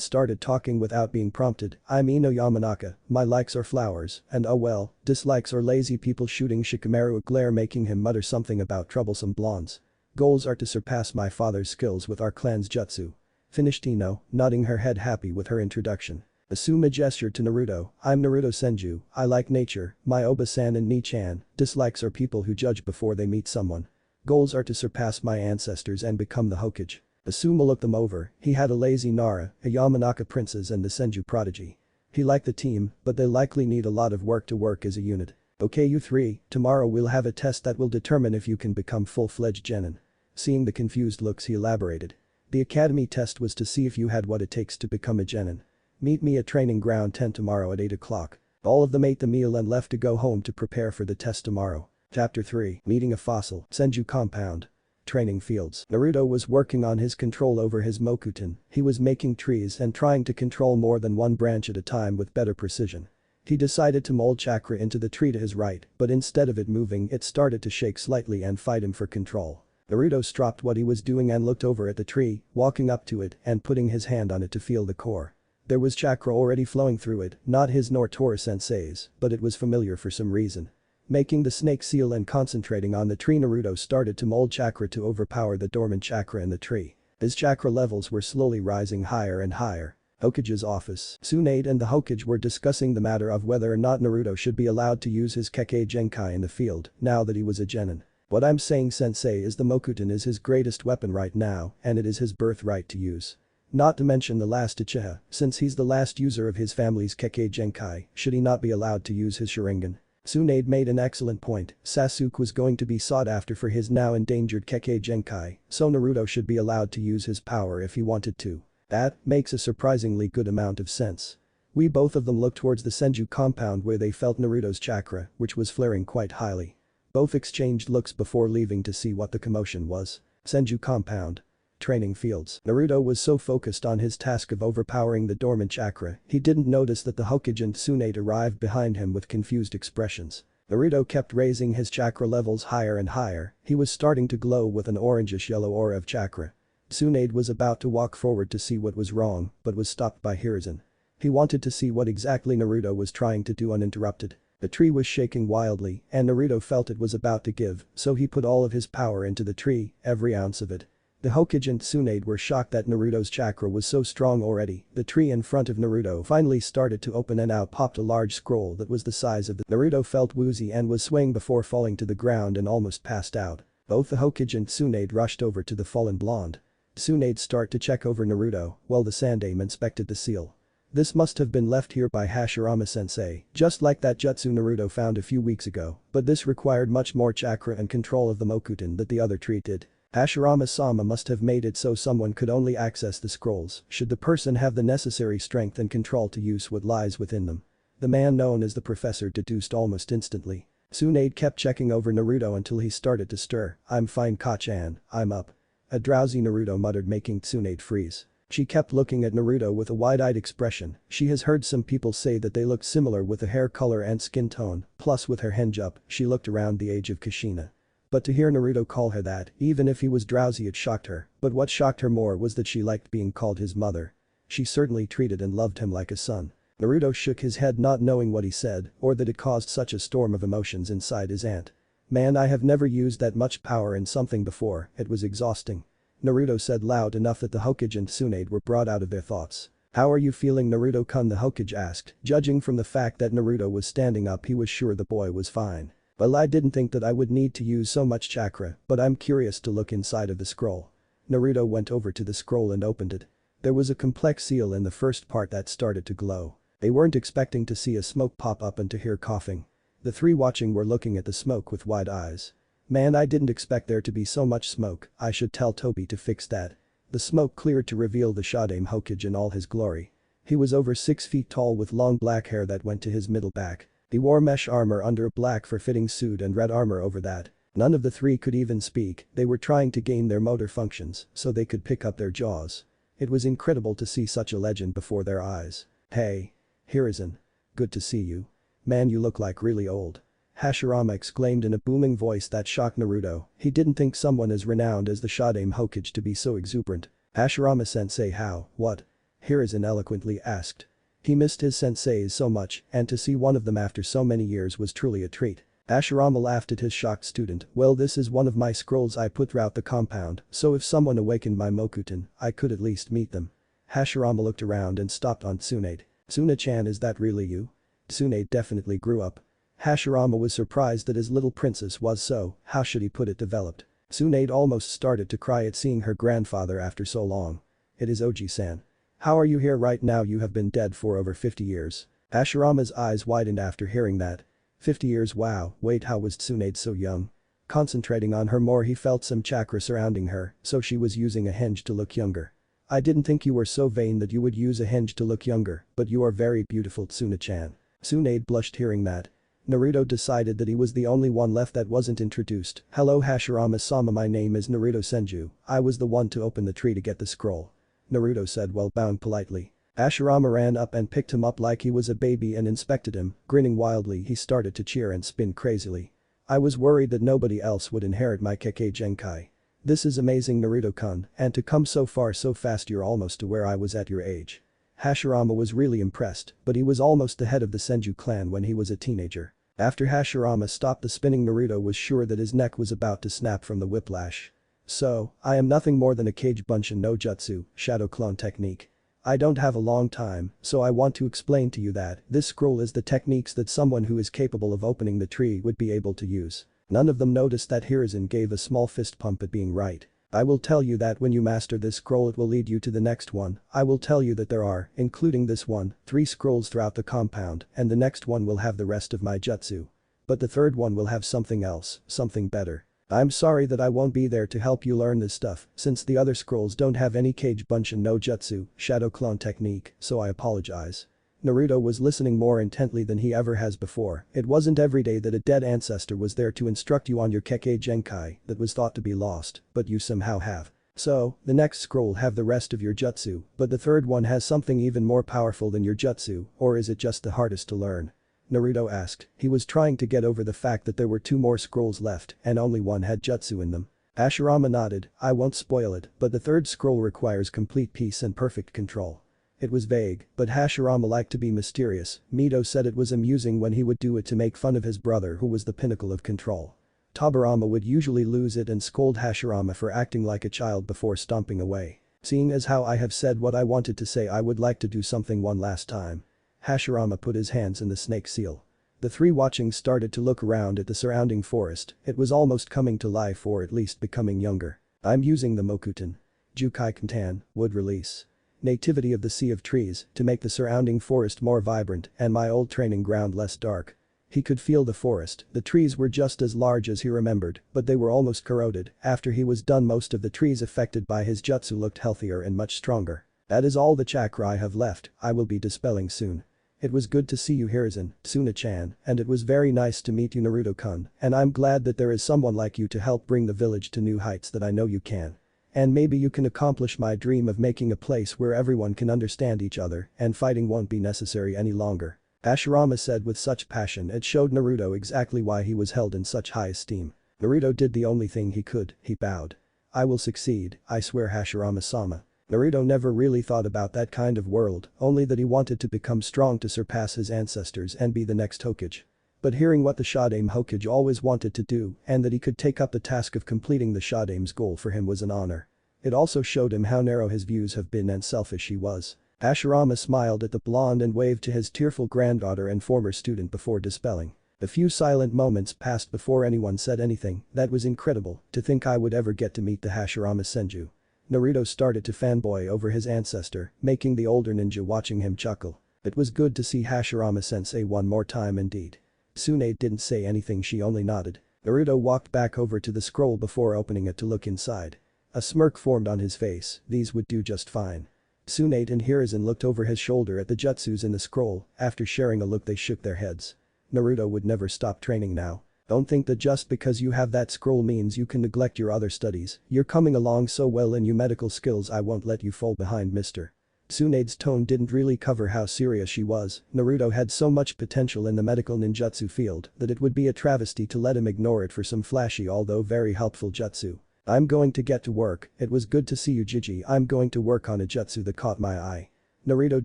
Speaker 1: started talking without being prompted. I'm Ino Yamanaka, my likes are flowers, and oh well, dislikes are lazy people. Shooting Shikamaru a glare, making him mutter something about troublesome blondes. Goals are to surpass my father's skills with our clan's jutsu. Finished Ino, nodding her head happy with her introduction. Asuma gestured to Naruto. I'm Naruto Senju, I like nature, my Oba-san and Ni-chan. Dislikes are people who judge before they meet someone. Goals are to surpass my ancestors and become the Hokage. Asuma looked them over. He had a lazy Nara, a Yamanaka princess and the Senju prodigy. He liked the team, but they likely need a lot of work to work as a unit. Okay you three, tomorrow we'll have a test that will determine if you can become full-fledged genin. Seeing the confused looks, he elaborated. The academy test was to see if you had what it takes to become a genin. Meet me at training ground 10 tomorrow at 8 o'clock. All of them ate the meal and left to go home to prepare for the test tomorrow. Chapter 3, Meeting a Fossil, Senju Compound. Training fields. Naruto was working on his control over his Mokuton. He was making trees and trying to control more than one branch at a time with better precision. He decided to mold chakra into the tree to his right, but instead of it moving, it started to shake slightly and fight him for control. Naruto stopped what he was doing and looked over at the tree, walking up to it and putting his hand on it to feel the core. There was chakra already flowing through it, not his nor Tora Sensei's, but it was familiar for some reason. Making the snake seal and concentrating on the tree, Naruto started to mold chakra to overpower the dormant chakra in the tree. His chakra levels were slowly rising higher and higher. Hokage's office. Tsunade and the Hokage were discussing the matter of whether or not Naruto should be allowed to use his Kekkei Genkai in the field, now that he was a genin. What I'm saying, sensei, is the Mokuton is his greatest weapon right now, and it is his birthright to use. Not to mention the last Uchiha, since he's the last user of his family's Kekkei Genkai, should he not be allowed to use his Sharingan? Tsunade made an excellent point. Sasuke was going to be sought after for his now endangered Kekkei Genkai, so Naruto should be allowed to use his power if he wanted to. That makes a surprisingly good amount of sense. Both of them looked towards the Senju compound where they felt Naruto's chakra, which was flaring quite highly. Both exchanged looks before leaving to see what the commotion was. Senju compound. Training fields. Naruto was so focused on his task of overpowering the dormant chakra, he didn't notice that the Hokage and Tsunade arrived behind him with confused expressions. Naruto kept raising his chakra levels higher and higher. He was starting to glow with an orangish-yellow aura of chakra. Tsunade was about to walk forward to see what was wrong, but was stopped by Hiruzen. He wanted to see what exactly Naruto was trying to do uninterrupted. The tree was shaking wildly, and Naruto felt it was about to give, so he put all of his power into the tree, every ounce of it. The Hokage and Tsunade were shocked that Naruto's chakra was so strong already. The tree in front of Naruto finally started to open and out popped a large scroll that was the size of the. Naruto felt woozy and was swaying before falling to the ground and almost passed out. Both the Hokage and Tsunade rushed over to the fallen blonde. Tsunade started to check over Naruto, while the Sandaime inspected the seal. This must have been left here by Hashirama-sensei, just like that jutsu Naruto found a few weeks ago, but this required much more chakra and control of the Mokuton that the other tree did. Hashirama-sama must have made it so someone could only access the scrolls should the person have the necessary strength and control to use what lies within them. The man known as the professor deduced almost instantly. Tsunade kept checking over Naruto until he started to stir. "I'm fine, Ka-chan, I'm up." A drowsy Naruto muttered, making Tsunade freeze. She kept looking at Naruto with a wide-eyed expression. She has heard some people say that they look similar with the hair color and skin tone, plus with her hinge up, she looked around the age of Kushina. But to hear Naruto call her that, even if he was drowsy, it shocked her, but what shocked her more was that she liked being called his mother. She certainly treated and loved him like a son. Naruto shook his head, not knowing what he said, or that it caused such a storm of emotions inside his aunt. "Man, I have never used that much power in something before, it was exhausting." Naruto said loud enough that the Hokage and Tsunade were brought out of their thoughts. "How are you feeling, Naruto-kun?" the Hokage asked. Judging from the fact that Naruto was standing up, he was sure the boy was fine. "Well, I didn't think that I would need to use so much chakra, but I'm curious to look inside of the scroll." Naruto went over to the scroll and opened it. There was a complex seal in the first part that started to glow. They weren't expecting to see a smoke pop up and to hear coughing. The three watching were looking at the smoke with wide eyes. "Man, I didn't expect there to be so much smoke, I should tell Toby to fix that." The smoke cleared to reveal the Shodaime Hokage in all his glory. He was over 6 feet tall with long black hair that went to his middle back. He wore mesh armor under a black fur-fitting suit and red armor over that. None of the three could even speak, they were trying to gain their motor functions so they could pick up their jaws. It was incredible to see such a legend before their eyes. "Hey. Hiruzen. Good to see you. Man, you look like really old." Hashirama exclaimed in a booming voice that shocked Naruto. He didn't think someone as renowned as the Shodaime Hokage to be so exuberant. "Hashirama-sensei, how, what?" Hiruzen eloquently asked. He missed his senseis so much, and to see one of them after so many years was truly a treat. Hashirama laughed at his shocked student. "Well, this is one of my scrolls I put throughout the compound, so if someone awakened my Mokuton, I could at least meet them." Hashirama looked around and stopped on Tsunade. "Tsuna-chan, is that really you?" Tsunade definitely grew up. Hashirama was surprised that his little princess was so, how should he put it, developed. Tsunade almost started to cry at seeing her grandfather after so long. "It is Oji-san. How are you here right now? You have been dead for over 50 years. Hashirama's eyes widened after hearing that. 50 years, wow, wait, how was Tsunade so young? Concentrating on her more, he felt some chakra surrounding her, so she was using a hinge to look younger. "I didn't think you were so vain that you would use a hinge to look younger, but you are very beautiful, Tsuna-chan." Tsunade blushed hearing that. Naruto decided that he was the only one left that wasn't introduced. "Hello Hashirama-sama, my name is Naruto Senju, I was the one to open the tree to get the scroll." Naruto said while bowing politely. Hashirama ran up and picked him up like he was a baby and inspected him, grinning wildly. He started to cheer and spin crazily. "I was worried that nobody else would inherit my Kekkei Genkai. This is amazing, Naruto-kun, and to come so far so fast, you're almost to where I was at your age." Hashirama was really impressed, but he was almost the head of the Senju clan when he was a teenager. After Hashirama stopped the spinning, Naruto was sure that his neck was about to snap from the whiplash. "So, I am nothing more than a Kage Bunshin no Jutsu, shadow clone technique. I don't have a long time, so I want to explain to you that this scroll is the techniques that someone who is capable of opening the tree would be able to use." None of them noticed that Hiruzen gave a small fist pump at being right. "I will tell you that when you master this scroll, it will lead you to the next one. I will tell you that there are, including this one, 3 scrolls throughout the compound, and the next one will have the rest of my jutsu. But the third one will have something else, something better. I'm sorry that I won't be there to help you learn this stuff, since the other scrolls don't have any Kage Bunshin no Jutsu, shadow clone technique, so I apologize." Naruto was listening more intently than he ever has before. It wasn't every day that a dead ancestor was there to instruct you on your Kekkei Genkai that was thought to be lost, but you somehow have. "So, the next scroll have the rest of your jutsu, but the third one has something even more powerful than your jutsu, or is it just the hardest to learn?" Naruto asked. He was trying to get over the fact that there were 2 more scrolls left and only one had jutsu in them. Hashirama nodded. "I won't spoil it, but the third scroll requires complete peace and perfect control." It was vague, but Hashirama liked to be mysterious. Mito said it was amusing when he would do it to make fun of his brother who was the pinnacle of control. Tobirama would usually lose it and scold Hashirama for acting like a child before stomping away. "Seeing as how I have said what I wanted to say, I would like to do something one last time." Hashirama put his hands in the snake seal. The 3 watching started to look around at the surrounding forest. It was almost coming to life, or at least becoming younger. "I'm using the Mokuton. Jukai Kantan, wood release. Nativity of the Sea of Trees to make the surrounding forest more vibrant and my old training ground less dark." He could feel the forest, the trees were just as large as he remembered, but they were almost corroded. After he was done, most of the trees affected by his jutsu looked healthier and much stronger. That is all the chakra I have left, I will be dispelling soon. It was good to see you Hiruzen, Suna-chan, and it was very nice to meet you Naruto-kun, and I'm glad that there is someone like you to help bring the village to new heights that I know you can. And maybe you can accomplish my dream of making a place where everyone can understand each other and fighting won't be necessary any longer. Hashirama said with such passion it showed Naruto exactly why he was held in such high esteem. Naruto did the only thing he could, he bowed. I will succeed, I swear Hashirama-sama. Naruto never really thought about that kind of world, only that he wanted to become strong to surpass his ancestors and be the next Hokage. But hearing what the Shodaime Hokage always wanted to do and that he could take up the task of completing the Shodaime's goal for him was an honor. It also showed him how narrow his views have been and selfish he was. Hashirama smiled at the blonde and waved to his tearful granddaughter and former student before dispelling. A few silent moments passed before anyone said anything. That was incredible, to think I would ever get to meet the Hashirama Senju. Naruto started to fanboy over his ancestor, making the older ninja watching him chuckle. It was good to see Hashirama-sensei one more time indeed. Tsunade didn't say anything, she only nodded. Naruto walked back over to the scroll before opening it to look inside. A smirk formed on his face, these would do just fine. Tsunade and Hiruzen looked over his shoulder at the jutsus in the scroll, after sharing a look they shook their heads. Naruto would never stop training now. Don't think that just because you have that scroll means you can neglect your other studies, you're coming along so well in your medical skills I won't let you fall behind Mr. Tsunade's tone didn't really cover how serious she was. Naruto had so much potential in the medical ninjutsu field that it would be a travesty to let him ignore it for some flashy although very helpful jutsu. I'm going to get to work, it was good to see you Jiji, I'm going to work on a jutsu that caught my eye. Naruto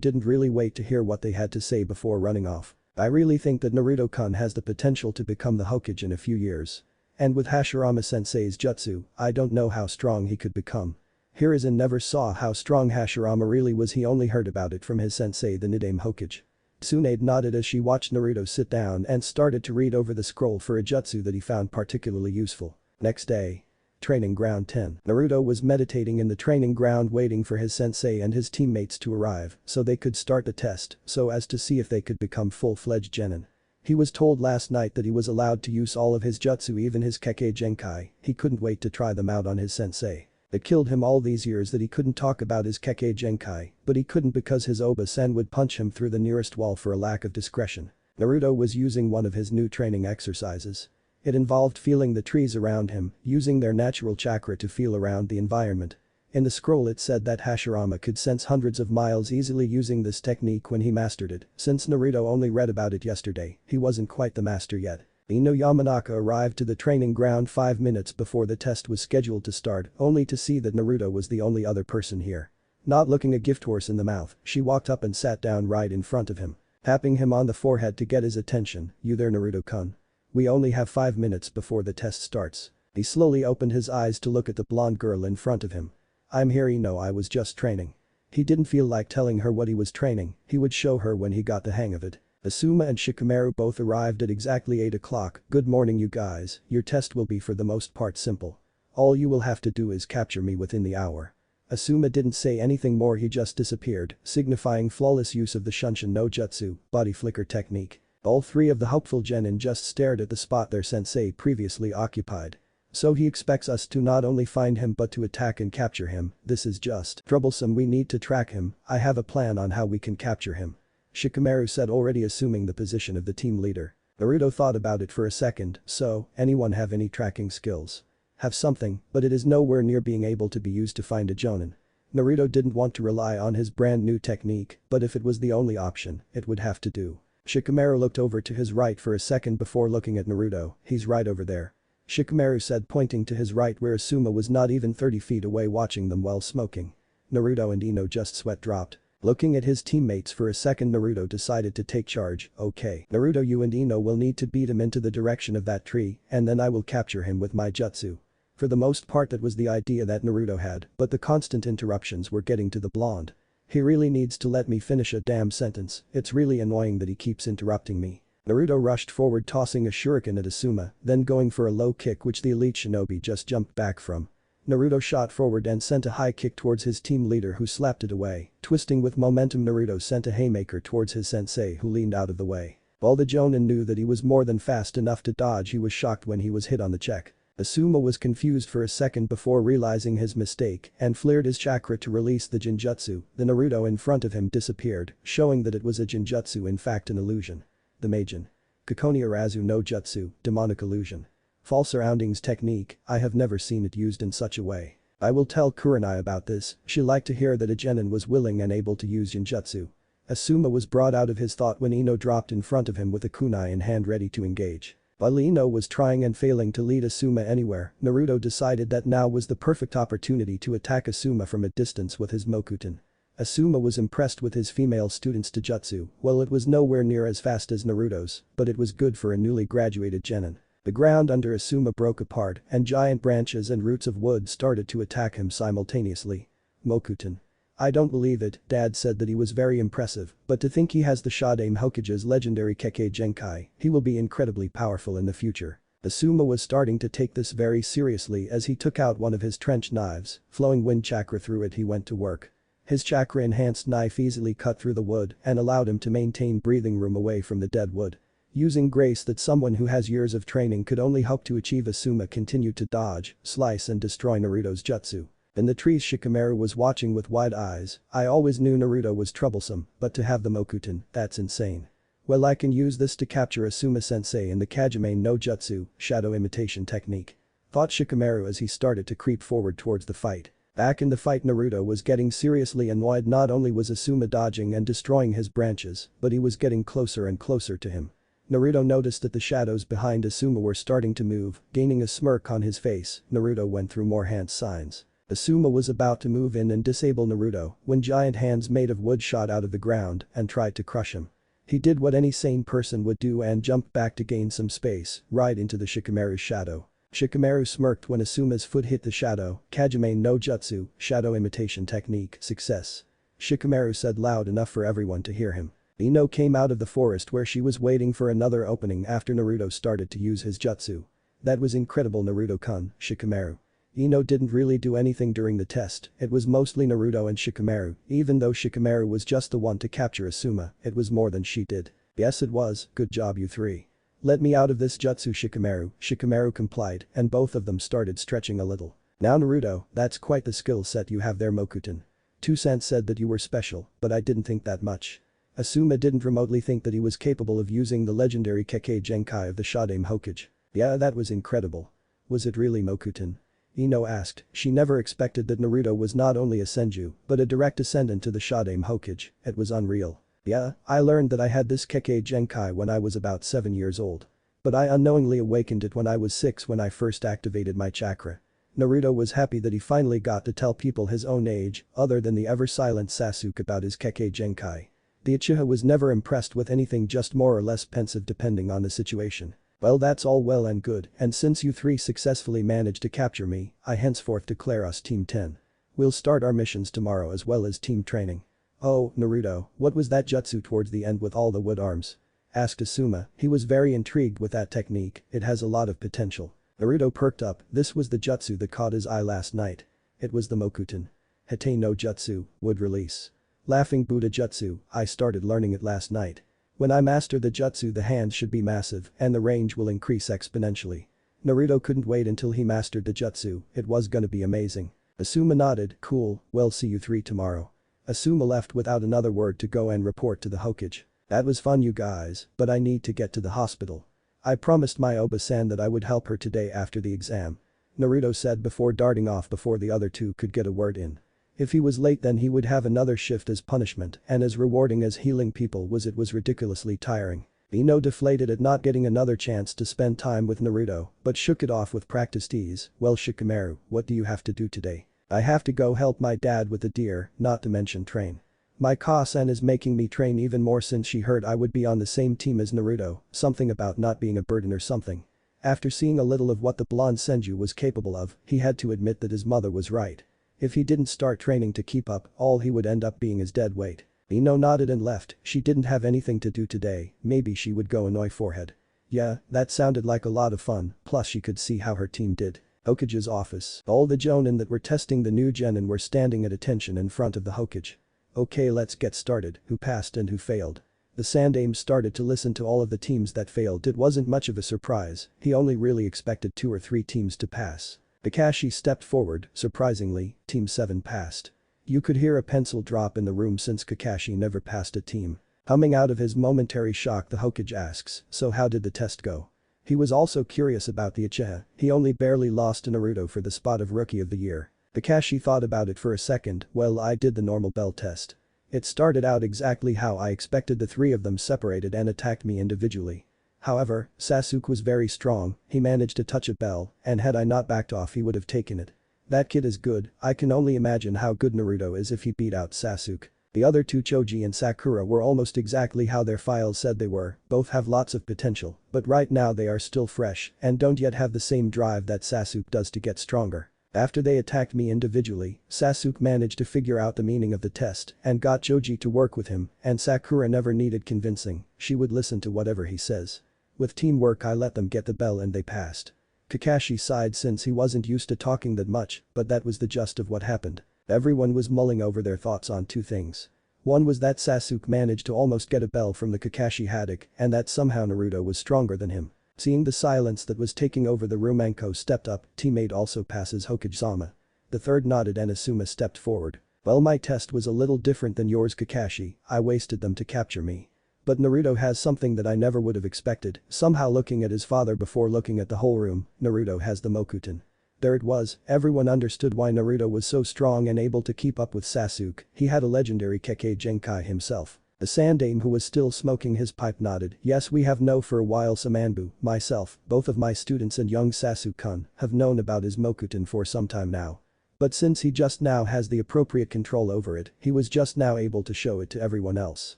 Speaker 1: didn't really wait to hear what they had to say before running off. I really think that Naruto-kun has the potential to become the Hokage in a few years. And with Hashirama-sensei's jutsu, I don't know how strong he could become. Hiruzen never saw how strong Hashirama really was, he only heard about it from his sensei the Nidaime Hokage. Tsunade nodded as she watched Naruto sit down and started to read over the scroll for a jutsu that he found particularly useful. Next day. Training Ground 10. Naruto was meditating in the training ground waiting for his sensei and his teammates to arrive so they could start the test so as to see if they could become full-fledged genin. He was told last night that he was allowed to use all of his jutsu, even his Kekkei Genkai, he couldn't wait to try them out on his sensei. It killed him all these years that he couldn't talk about his Kekkei Genkai, but he couldn't because his Oba-san would punch him through the nearest wall for a lack of discretion. Naruto was using one of his new training exercises. It involved feeling the trees around him, using their natural chakra to feel around the environment. In the scroll it said that Hashirama could sense hundreds of miles easily using this technique when he mastered it. Since Naruto only read about it yesterday, he wasn't quite the master yet. Ino Yamanaka arrived to the training ground 5 minutes before the test was scheduled to start, only to see that Naruto was the only other person here. Not looking a gift horse in the mouth, she walked up and sat down right in front of him. Tapping him on the forehead to get his attention, "You there Naruto-kun? We only have 5 minutes before the test starts." He slowly opened his eyes to look at the blonde girl in front of him. "I'm here Ino, I was just training." He didn't feel like telling her what he was training, he would show her when he got the hang of it. Asuma and Shikamaru both arrived at exactly 8 o'clock. "Good morning you guys, your test will be for the most part simple. All you will have to do is capture me within the hour." Asuma didn't say anything more, he just disappeared, signifying flawless use of the Shunshin no Jutsu, body flicker technique. All 3 of the hopeful genin just stared at the spot their sensei previously occupied. So he expects us to not only find him but to attack and capture him, this is just troublesome, we need to track him, I have a plan on how we can capture him. Shikamaru said, already assuming the position of the team leader. Naruto thought about it for a second, so, anyone have any tracking skills? Have something, but it is nowhere near being able to be used to find a jonin. Naruto didn't want to rely on his brand new technique, but if it was the only option, it would have to do. Shikamaru looked over to his right for a second before looking at Naruto, "He's right over there." Shikamaru said, pointing to his right where Asuma was not even 30 feet away watching them while smoking. Naruto and Ino just sweat dropped. Looking at his teammates for a second, Naruto decided to take charge. "Okay, Naruto, you and Ino will need to beat him into the direction of that tree and then I will capture him with my jutsu." For the most part that was the idea that Naruto had, but the constant interruptions were getting to the blonde. "He really needs to let me finish a damn sentence, it's really annoying that he keeps interrupting me." Naruto rushed forward tossing a shuriken at Asuma, then going for a low kick which the elite shinobi just jumped back from. Naruto shot forward and sent a high kick towards his team leader who slapped it away. Twisting with momentum, Naruto sent a haymaker towards his sensei who leaned out of the way. While the Jonin knew that he was more than fast enough to dodge, he was shocked when he was hit on the cheek. Asuma was confused for a second before realizing his mistake and flared his chakra to release the Jinjutsu. The Naruto in front of him disappeared, showing that it was a Jinjutsu, in fact an illusion. The Meijin. Kikonia Razu no Jutsu, demonic illusion. False surroundings technique, I have never seen it used in such a way. I will tell Kurenai about this, she liked to hear that a genin was willing and able to use Jinjutsu. Asuma was brought out of his thought when Ino dropped in front of him with a kunai in hand ready to engage. While Ino was trying and failing to lead Asuma anywhere, Naruto decided that now was the perfect opportunity to attack Asuma from a distance with his Mokuton. Asuma was impressed with his female student's Taijutsu. Well, it was nowhere near as fast as Naruto's, but it was good for a newly graduated genin. The ground under Asuma broke apart and giant branches and roots of wood started to attack him simultaneously. Mokuton. I don't believe it, Dad said that he was very impressive, but to think he has the Shadame Hokage's legendary Kekkei Genkai, he will be incredibly powerful in the future. Asuma was starting to take this very seriously as he took out one of his trench knives, flowing wind chakra through it. He went to work. His chakra-enhanced knife easily cut through the wood and allowed him to maintain breathing room away from the dead wood. Using grace that someone who has years of training could only hope to achieve, Asuma continued to dodge, slice and destroy Naruto's jutsu. In the trees, Shikamaru was watching with wide eyes. I always knew Naruto was troublesome, but to have the Mokuton, that's insane. Well, I can use this to capture Asuma-sensei in the Kajime no Jutsu, shadow imitation technique. Thought Shikamaru as he started to creep forward towards the fight. Back in the fight, Naruto was getting seriously annoyed. Not only was Asuma dodging and destroying his branches, but he was getting closer and closer to him. Naruto noticed that the shadows behind Asuma were starting to move, gaining a smirk on his face. Naruto went through more hand signs. Asuma was about to move in and disable Naruto when giant hands made of wood shot out of the ground and tried to crush him. He did what any sane person would do and jumped back to gain some space, right into the Shikamaru's shadow. Shikamaru smirked when Asuma's foot hit the shadow. Kajime no Jutsu, shadow imitation technique, success. Shikamaru said loud enough for everyone to hear him. Ino came out of the forest where she was waiting for another opening after Naruto started to use his jutsu. That was incredible, Naruto-kun, Shikamaru. Ino didn't really do anything during the test, it was mostly Naruto and Shikamaru. Even though Shikamaru was just the one to capture Asuma, it was more than she did. Yes, it was. Good job, you three. Let me out of this jutsu, Shikamaru. Shikamaru complied and both of them started stretching a little. Now Naruto, that's quite the skill set you have there, Mokuton. 2 cents said that you were special, but I didn't think that much. Asuma didn't remotely think that he was capable of using the legendary Kekkei Genkai of the Shadame Hokage. Yeah, that was incredible. Was it really, Mokuton? Ino asked. She never expected that Naruto was not only a Senju, but a direct descendant to the Shadame Hokage. It was unreal. Yeah, I learned that I had this Kekkei Genkai when I was about 7 years old. But I unknowingly awakened it when I was 6 when I first activated my chakra. Naruto was happy that he finally got to tell people his own age, other than the ever-silent Sasuke, about his Kekkei Genkai. The Uchiha was never impressed with anything, just more or less pensive depending on the situation. Well, that's all well and good, and since you three successfully managed to capture me, I henceforth declare us Team 10. We'll start our missions tomorrow as well as team training. Oh, Naruto, what was that jutsu towards the end with all the wood arms? Asked Asuma. He was very intrigued with that technique, it has a lot of potential. Naruto perked up. This was the jutsu that caught his eye last night. It was the Mokuton. Hete no Jutsu, wood release. Laughing Buddha Jutsu, I started learning it last night. When I master the jutsu, the hands should be massive and the range will increase exponentially. Naruto couldn't wait until he mastered the jutsu, it was gonna be amazing. Asuma nodded. Cool, well, see you three tomorrow. Asuma left without another word to go and report to the Hokage. That was fun, you guys, but I need to get to the hospital. I promised my Oba-san that I would help her today after the exam. Naruto said before darting off before the other two could get a word in. If he was late, then he would have another shift as punishment, and as rewarding as healing people was, it was ridiculously tiring. Ino deflated at not getting another chance to spend time with Naruto, but shook it off with practiced ease. Well, Shikamaru, what do you have to do today? I have to go help my dad with the deer, not to mention train. My Ka-san is making me train even more since she heard I would be on the same team as Naruto, something about not being a burden or something. After seeing a little of what the blonde Senju was capable of, he had to admit that his mother was right. If he didn't start training to keep up, all he would end up being is dead weight. Ino nodded and left. She didn't have anything to do today, maybe she would go annoy Forehead. Yeah, that sounded like a lot of fun, plus she could see how her team did. Hokage's office. All the Jonin that were testing the new genin were standing at attention in front of the Hokage. Okay, let's get started. Who passed and who failed? The Sandaime started to listen to all of the teams that failed. It wasn't much of a surprise, he only really expected 2 or 3 teams to pass. Kakashi stepped forward, surprisingly, Team 7 passed. You could hear a pencil drop in the room since Kakashi never passed a team. Coming out of his momentary shock, the Hokage asks, so how did the test go? He was also curious about the Uchiha, he only barely lost to Naruto for the spot of Rookie of the Year. Kakashi thought about it for a second, well, I did the normal bell test. It started out exactly how I expected. The 3 of them separated and attacked me individually. However, Sasuke was very strong, he managed to touch a bell, and had I not backed off he would have taken it. That kid is good, I can only imagine how good Naruto is if he beat out Sasuke. The other 2, Choji and Sakura, were almost exactly how their files said they were, both have lots of potential, but right now they are still fresh and don't yet have the same drive that Sasuke does to get stronger. After they attacked me individually, Sasuke managed to figure out the meaning of the test and got Choji to work with him, and Sakura never needed convincing, she would listen to whatever he says. With teamwork I let them get the bell and they passed. Kakashi sighed since he wasn't used to talking that much, but that was the gist of what happened. Everyone was mulling over their thoughts on 2 things. One was that Sasuke managed to almost get a bell from the Kakashi Haddock and that somehow Naruto was stronger than him. Seeing the silence that was taking over the room, Anko stepped up, teammate also passes Hokage-sama. The third nodded and Asuma stepped forward. Well, my test was a little different than yours, Kakashi, I wasted them to capture me. But Naruto has something that I never would have expected, somehow looking at his father before looking at the whole room, Naruto has the Mokuton. There it was, everyone understood why Naruto was so strong and able to keep up with Sasuke, he had a legendary Kekkei Genkai himself. The Sandaime, who was still smoking his pipe, nodded, yes, we have known for a while. Samanbu, myself, both of my students and young Sasuke-kun have known about his Mokuton for some time now. But since he just now has the appropriate control over it, he was just now able to show it to everyone else.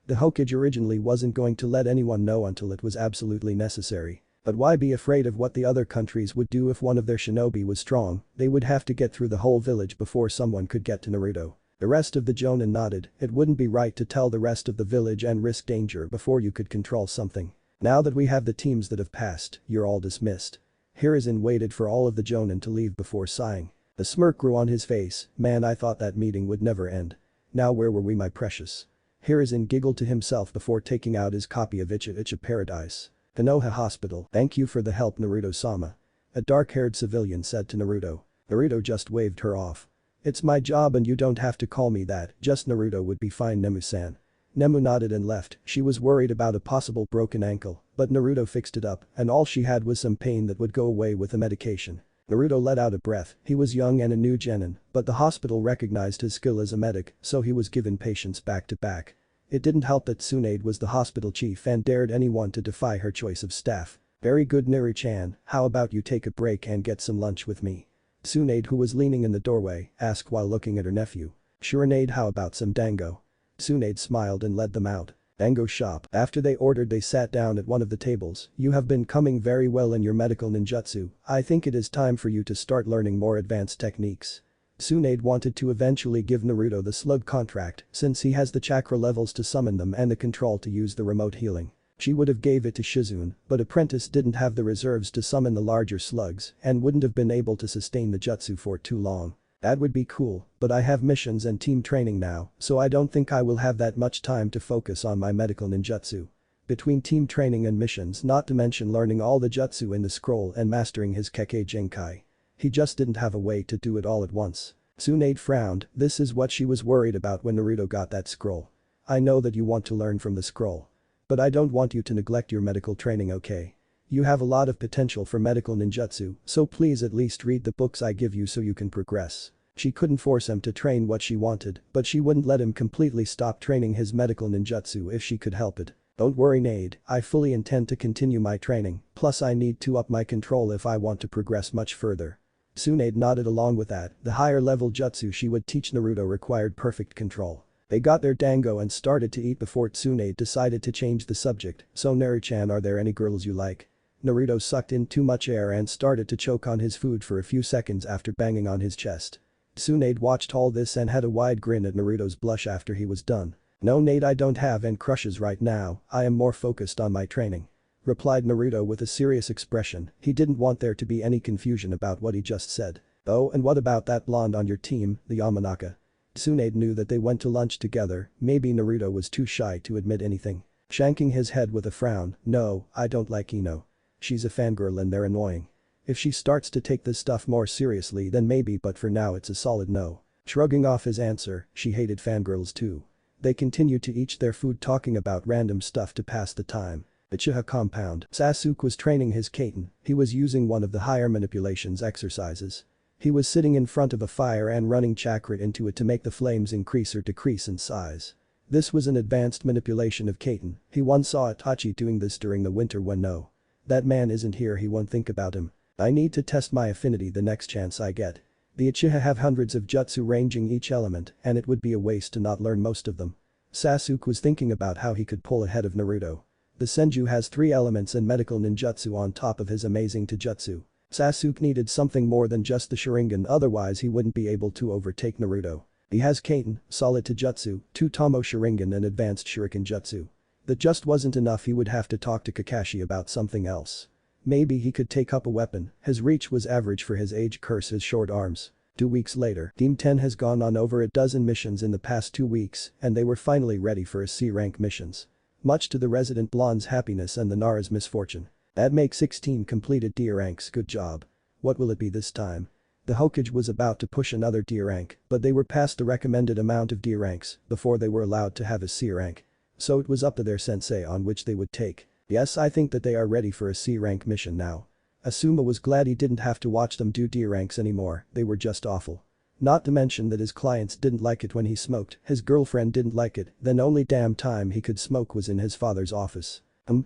Speaker 1: The Hokage originally wasn't going to let anyone know until it was absolutely necessary. But why be afraid of what the other countries would do if one of their shinobi was strong? They would have to get through the whole village before someone could get to Naruto. The rest of the Jonin nodded, it wouldn't be right to tell the rest of the village and risk danger before you could control something. Now that we have the teams that have passed, you're all dismissed. Hiruzen waited for all of the Jonin to leave before sighing. The smirk grew on his face, man, I thought that meeting would never end. Now where were we, my precious? Hiruzen giggled to himself before taking out his copy of Uchiha Paradise. Konoha Hospital, thank you for the help, Naruto-sama. A dark-haired civilian said to Naruto. Naruto just waved her off. It's my job and you don't have to call me that, just Naruto would be fine, Nemu-san. Nemu nodded and left, she was worried about a possible broken ankle, but Naruto fixed it up and all she had was some pain that would go away with the medication. Naruto let out a breath, he was young and a new genin, but the hospital recognized his skill as a medic, so he was given patients back to back. It didn't help that Tsunade was the hospital chief and dared anyone to defy her choice of staff. Very good, Neri-chan, how about you take a break and get some lunch with me? Tsunade, who was leaning in the doorway, asked while looking at her nephew. Sure Nade, how about some dango? Tsunade smiled and led them out. Dango shop. After they ordered, they sat down at one of the tables. You have been coming very well in your medical ninjutsu, I think it is time for you to start learning more advanced techniques. Tsunade wanted to eventually give Naruto the slug contract since he has the chakra levels to summon them and the control to use the remote healing. She would have gave it to Shizune, but Apprentice didn't have the reserves to summon the larger slugs and wouldn't have been able to sustain the jutsu for too long. That would be cool, but I have missions and team training now, so I don't think I will have that much time to focus on my medical ninjutsu. Between team training and missions, not to mention learning all the jutsu in the scroll and mastering his Kekkei Genkai. He just didn't have a way to do it all at once. Tsunade frowned, this is what she was worried about when Naruto got that scroll. I know that you want to learn from the scroll. But I don't want you to neglect your medical training, okay? You have a lot of potential for medical ninjutsu, so please at least read the books I give you so you can progress. She couldn't force him to train what she wanted, but she wouldn't let him completely stop training his medical ninjutsu if she could help it. Don't worry, Nade, I fully intend to continue my training, plus I need to up my control if I want to progress much further. Tsunade nodded along with that, the higher level jutsu she would teach Naruto required perfect control. They got their dango and started to eat before Tsunade decided to change the subject, so Neri-chan, are there any girls you like? Naruto sucked in too much air and started to choke on his food for a few seconds after banging on his chest. Tsunade watched all this and had a wide grin at Naruto's blush after he was done. No, Nade, I don't have any crushes right now, I am more focused on my training. Replied Naruto with a serious expression, he didn't want there to be any confusion about what he just said. Oh, and what about that blonde on your team, the Yamanaka? Tsunade knew that they went to lunch together, maybe Naruto was too shy to admit anything. shanking his head with a frown. No, I don't like Ino. She's a fangirl and they're annoying. If she starts to take this stuff more seriously then maybe, but for now it's a solid no. Shrugging off his answer, she hated fangirls too. They continued to eat their food talking about random stuff to pass the time. Uchiha compound. Sasuke was training his Kaiten. He was using one of the higher manipulations exercises. He was sitting in front of a fire and running chakra into it to make the flames increase or decrease in size. This was an advanced manipulation of Kaiten. He once saw Itachi doing this during the winter when no. That man isn't here, he won't think about him. I need to test my affinity the next chance I get. The Uchiha have hundreds of jutsu ranging each element and it would be a waste to not learn most of them. Sasuke was thinking about how he could pull ahead of Naruto. The Senju has 3 elements and medical ninjutsu on top of his amazing taijutsu. Sasuke needed something more than just the Sharingan, otherwise he wouldn't be able to overtake Naruto. He has Kaiten, solid taijutsu, 2 Tomo Sharingan and advanced Shuriken jutsu. That just wasn't enough, he would have to talk to Kakashi about something else. Maybe he could take up a weapon, his reach was average for his age, curse his short arms. 2 weeks later, Team 10 has gone on over a dozen missions in the past 2 weeks and they were finally ready for a C-rank missions. Much to the resident blonde's happiness and the Nara's misfortune. That makes 16 completed D ranks, good job. What will it be this time? The Hokage was about to push another D rank, but they were past the recommended amount of D ranks before they were allowed to have a C rank. So it was up to their sensei on which they would take. Yes, I think that they are ready for a C rank mission now. Asuma was glad he didn't have to watch them do D ranks anymore, they were just awful. Not to mention that his clients didn't like it when he smoked, his girlfriend didn't like it, then only damn time he could smoke was in his father's office.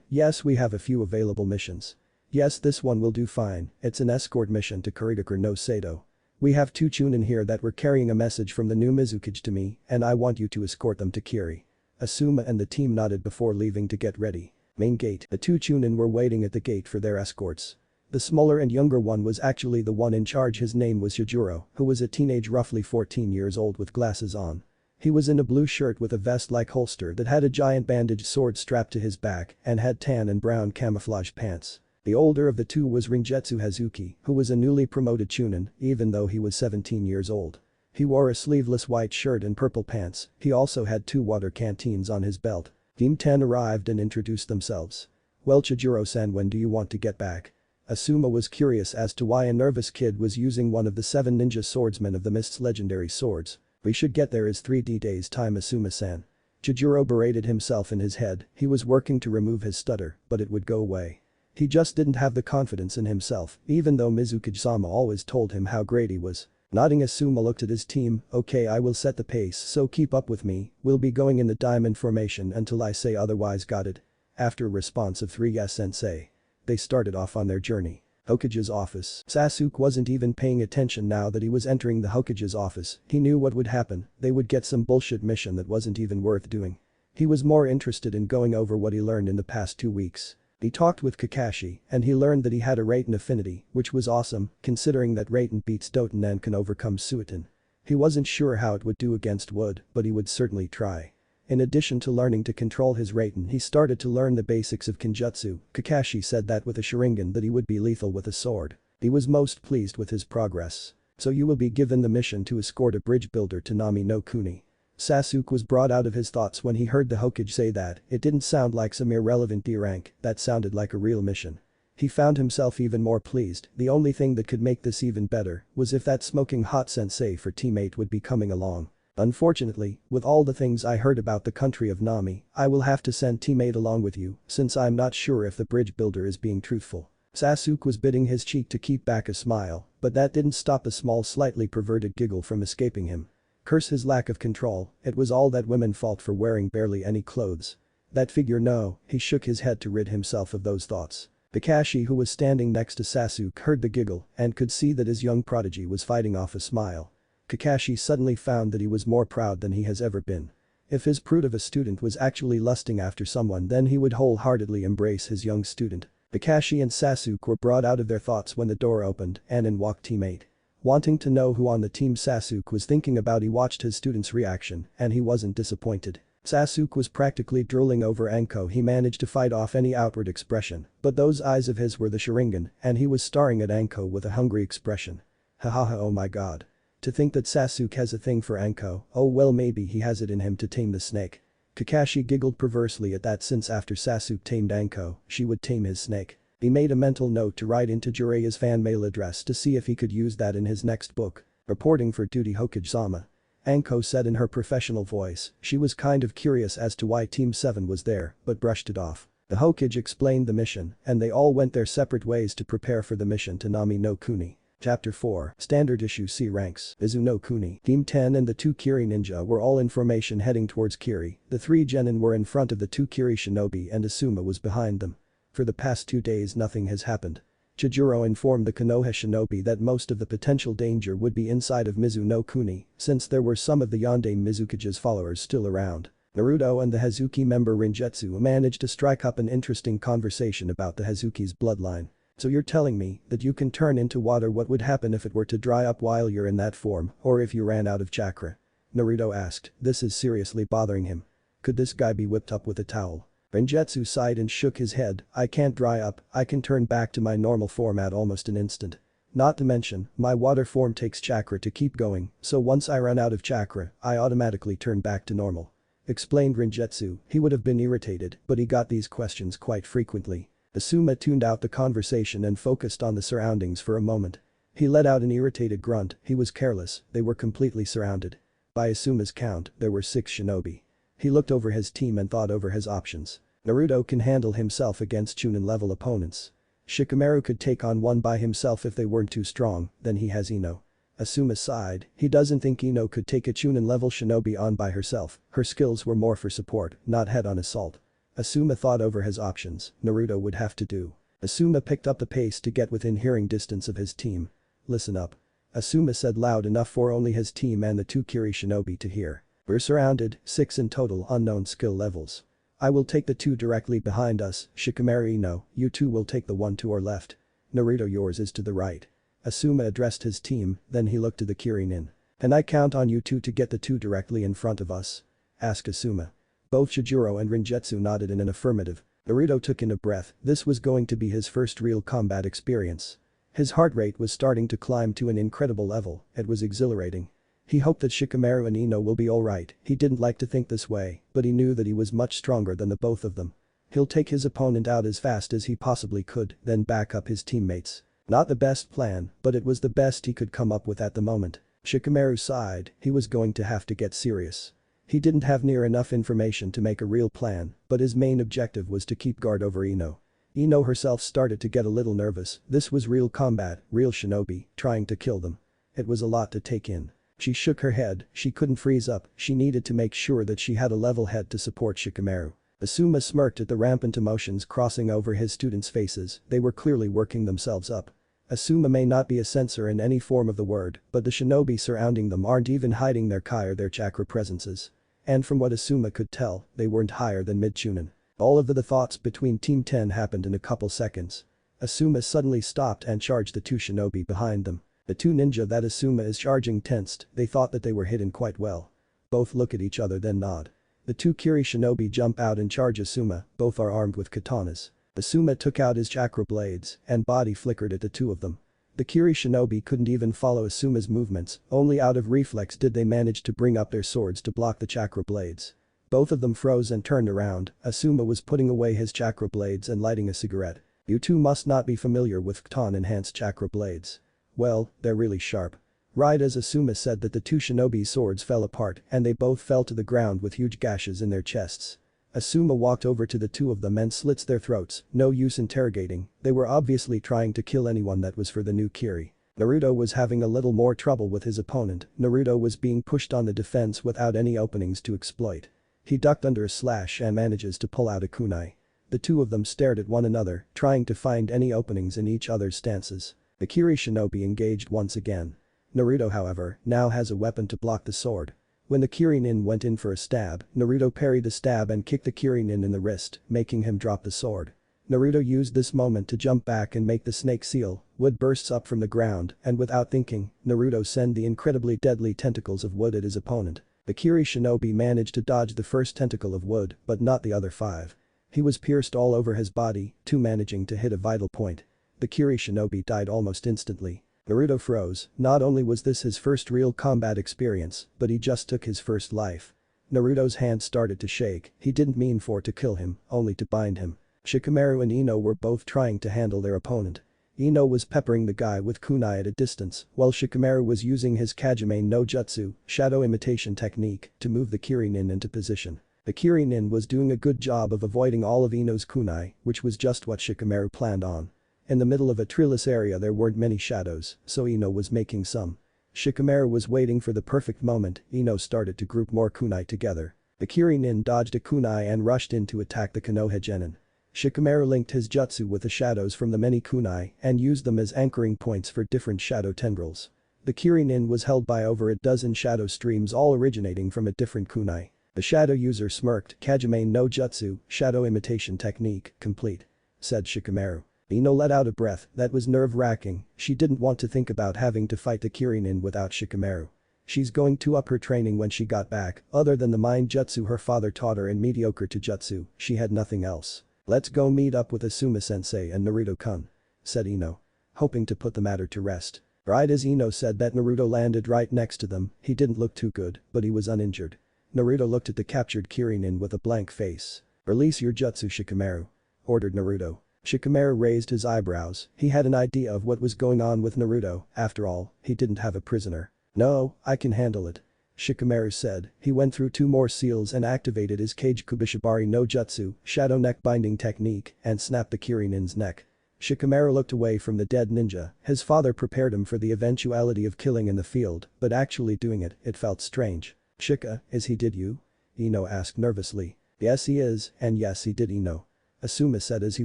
Speaker 1: Yes, we have a few available missions. Yes, this one will do fine, it's an escort mission to Kurigakure no Sado. We have 2 Chunin here that were carrying a message from the new Mizukage to me and I want you to escort them to Kiri. Asuma and the team nodded before leaving to get ready. Main gate. The 2 Chunin were waiting at the gate for their escorts. The smaller and younger one was actually the one in charge, his name was Yujiro, who was a teenage roughly 14 years old with glasses on. He was in a blue shirt with a vest-like holster that had a giant bandaged sword strapped to his back and had tan and brown camouflage pants. The older of the 2 was Ringetsu Hazuki, who was a newly promoted Chunin, even though he was 17 years old. He wore a sleeveless white shirt and purple pants, he also had 2 water canteens on his belt. Team 10 arrived and introduced themselves. Well, Chijiro-san, when do you want to get back? Asuma was curious as to why a nervous kid was using one of the 7 ninja swordsmen of the Mist's legendary swords. We should get there in 3 days time, Asuma-san. Chijiro berated himself in his head, he was working to remove his stutter, but it would go away. He just didn't have the confidence in himself, even though Mizukage-sama always told him how great he was. Nodding, Asuma looked at his team. Okay, I will set the pace, so keep up with me, we'll be going in the diamond formation until I say otherwise, got it? After a response of 3 yes sensei. They started off on their journey. Hokage's office. Sasuke wasn't even paying attention now that he was entering the Hokage's office, he knew what would happen, they would get some bullshit mission that wasn't even worth doing. He was more interested in going over what he learned in the past 2 weeks. He talked with Kakashi and he learned that he had a Raiten affinity, which was awesome considering that Raiten beats Doton and can overcome Suiton. He wasn't sure how it would do against wood, but he would certainly try. In addition to learning to control his Raiten, he started to learn the basics of Kenjutsu. Kakashi said that with a Sharingan that he would be lethal with a sword. He was most pleased with his progress. So you will be given the mission to escort a bridge builder to Nami no Kuni. Sasuke was brought out of his thoughts when he heard the Hokage say that. It didn't sound like some irrelevant D rank, that sounded like a real mission. He found himself even more pleased, the only thing that could make this even better was if that smoking hot sensei for teammate would be coming along. Unfortunately, with all the things I heard about the country of Nami, I will have to send teammate along with you since I'm not sure if the bridge builder is being truthful. Sasuke was biting his cheek to keep back a smile, but that didn't stop a small slightly perverted giggle from escaping him. Curse his lack of control, it was all that women fault for wearing barely any clothes. That figure, no, he shook his head to rid himself of those thoughts. Kakashi, who was standing next to Sasuke, heard the giggle and could see that his young prodigy was fighting off a smile. Kakashi suddenly found that he was more proud than he has ever been. If his prude of a student was actually lusting after someone, then he would wholeheartedly embrace his young student. Kakashi and Sasuke were brought out of their thoughts when the door opened and in walked teammate. Wanting to know who on the team Sasuke was thinking about, he watched his student's reaction and he wasn't disappointed. Sasuke was practically drooling over Anko. He managed to fight off any outward expression, but those eyes of his were the Sharingan and he was staring at Anko with a hungry expression. Hahaha, oh my god. To think that Sasuke has a thing for Anko, oh well, maybe he has it in him to tame the snake. Kakashi giggled perversely at that since after Sasuke tamed Anko, she would tame his snake. He made a mental note to write into Jiraiya's fan mail address to see if he could use that in his next book. Reporting for duty Hokage-sama. Anko said in her professional voice, she was kind of curious as to why Team 7 was there, but brushed it off. The Hokage explained the mission, and they all went their separate ways to prepare for the mission to Nami no Kuni. Chapter 4, Standard Issue C Ranks, Izu no Kuni. Team 10 and the 2 Kiri ninja were all in formation heading towards Kiri. The 3 genin were in front of the 2 Kiri shinobi and Asuma was behind them. For the past 2 days nothing has happened. Chijuro informed the Konoha shinobi that most of the potential danger would be inside of Mizu no Kuni, since there were some of the Yondaime Mizukage's followers still around. Naruto and the Hazuki member Ringetsu managed to strike up an interesting conversation about the Hazuki's bloodline. So you're telling me that you can turn into water? What would happen if it were to dry up while you're in that form, or if you ran out of chakra? Naruto asked, this is seriously bothering him. Could this guy be whipped up with a towel? Ringetsu sighed and shook his head, I can't dry up, I can turn back to my normal form at almost an instant. Not to mention, my water form takes chakra to keep going, so once I run out of chakra, I automatically turn back to normal. Explained Ringetsu, he would have been irritated, but he got these questions quite frequently. Asuma tuned out the conversation and focused on the surroundings for a moment. He let out an irritated grunt, he was careless, they were completely surrounded. By Asuma's count, there were 6 shinobi. He looked over his team and thought over his options. Naruto can handle himself against Chunin-level opponents. Shikamaru could take on one by himself if they weren't too strong, then he has Ino. Asuma sighed, he doesn't think Ino could take a Chunin-level shinobi on by herself, her skills were more for support, not head-on assault. Asuma thought over his options, Naruto would have to do. Asuma picked up the pace to get within hearing distance of his team. Listen up. Asuma said loud enough for only his team and the 2 Kiri shinobi to hear. We're surrounded, 6 in total unknown skill levels. I will take the 2 directly behind us, Shikamaru Ino, you 2 will take the 1 to our left. Naruto yours is to the right. Asuma addressed his team, then he looked to the Kirinin. And I count on you 2 to get the 2 directly in front of us? Asked Asuma. Both Chijuro and Ringetsu nodded in an affirmative. Naruto took in a breath, this was going to be his first real combat experience. His heart rate was starting to climb to an incredible level, it was exhilarating. He hoped that Shikamaru and Ino will be alright, he didn't like to think this way, but he knew that he was much stronger than the both of them. He'll take his opponent out as fast as he possibly could, then back up his teammates. Not the best plan, but it was the best he could come up with at the moment. Shikamaru sighed, he was going to have to get serious. He didn't have near enough information to make a real plan, but his main objective was to keep guard over Ino. Ino herself started to get a little nervous, this was real combat, real shinobi, trying to kill them. It was a lot to take in. She shook her head, she couldn't freeze up, she needed to make sure that she had a level head to support Shikamaru. Asuma smirked at the rampant emotions crossing over his students' faces, they were clearly working themselves up. Asuma may not be a censor in any form of the word, but the shinobi surrounding them aren't even hiding their kai or their chakra presences. And from what Asuma could tell, they weren't higher than mid-Chunin. All of the thoughts between Team 10 happened in a couple seconds. Asuma suddenly stopped and charged the 2 shinobi behind them. The 2 ninja that Asuma is charging tensed, they thought that they were hidden quite well. Both look at each other then nod. The 2 Kiri shinobi jump out and charge Asuma, both are armed with katanas. Asuma took out his chakra blades and body flickered at the 2 of them. The Kiri shinobi couldn't even follow Asuma's movements, only out of reflex did they manage to bring up their swords to block the chakra blades. Both of them froze and turned around, Asuma was putting away his chakra blades and lighting a cigarette. You 2 must not be familiar with Katan-enhanced chakra blades. Well, they're really sharp. Right as Asuma said that the 2 shinobi's swords fell apart and they both fell to the ground with huge gashes in their chests. Asuma walked over to the 2 of them and slits their throats, no use interrogating, they were obviously trying to kill anyone that was for the new Kiri. Naruto was having a little more trouble with his opponent, Naruto was being pushed on the defense without any openings to exploit. He ducked under a slash and manages to pull out a kunai. The 2 of them stared at one another, trying to find any openings in each other's stances. The Kiri shinobi engaged once again. Naruto however, now has a weapon to block the sword. When the Kirinin went in for a stab, Naruto parried the stab and kicked the Kirinin in the wrist, making him drop the sword. Naruto used this moment to jump back and make the snake seal, wood bursts up from the ground, and without thinking, Naruto sent the incredibly deadly tentacles of wood at his opponent. The Kiri shinobi managed to dodge the first tentacle of wood, but not the other 5. He was pierced all over his body, 2 managing to hit a vital point. The Kiri shinobi died almost instantly. Naruto froze, not only was this his first real combat experience, but he just took his first life. Naruto's hand started to shake, he didn't mean for to kill him, only to bind him. Shikamaru and Ino were both trying to handle their opponent. Ino was peppering the guy with kunai at a distance, while Shikamaru was using his Kajime no Jutsu, shadow imitation technique, to move the Kirinin into position. The Kirinin was doing a good job of avoiding all of Ino's kunai, which was just what Shikamaru planned on. In the middle of a treeless area there weren't many shadows, so Ino was making some. Shikamaru was waiting for the perfect moment. Ino started to group more kunai together. The Kirinin dodged a kunai and rushed in to attack the Konoha Genin. Shikamaru linked his jutsu with the shadows from the many kunai and used them as anchoring points for different shadow tendrils. The Kirinin was held by over a dozen shadow streams all originating from a different kunai. The shadow user smirked, Kajime no Jutsu, shadow imitation technique, complete. Said Shikamaru. Ino let out a breath that was nerve-wracking, she didn't want to think about having to fight the Kirinin without Shikamaru. She's going to up her training when she got back, other than the mind jutsu her father taught her in mediocre to jutsu, she had nothing else. Let's go meet up with Asuma-sensei and Naruto-kun. Said Ino. Hoping to put the matter to rest. Right as Ino said that, Naruto landed right next to them, he didn't look too good, but he was uninjured. Naruto looked at the captured Kirinin with a blank face. Release your jutsu, Shikamaru. Ordered Naruto. Shikamaru raised his eyebrows, he had an idea of what was going on with Naruto, after all, he didn't have a prisoner. No, I can handle it. Shikamaru said, he went through 2 more seals and activated his Kage Kubishibari no Jutsu, shadow neck binding technique, and snapped the Kirinin's neck. Shikamaru looked away from the dead ninja, his father prepared him for the eventuality of killing in the field, but actually doing it, it felt strange. Shika, is he did you? Ino asked nervously. Yes he is, and yes he did Ino. Asuma said as he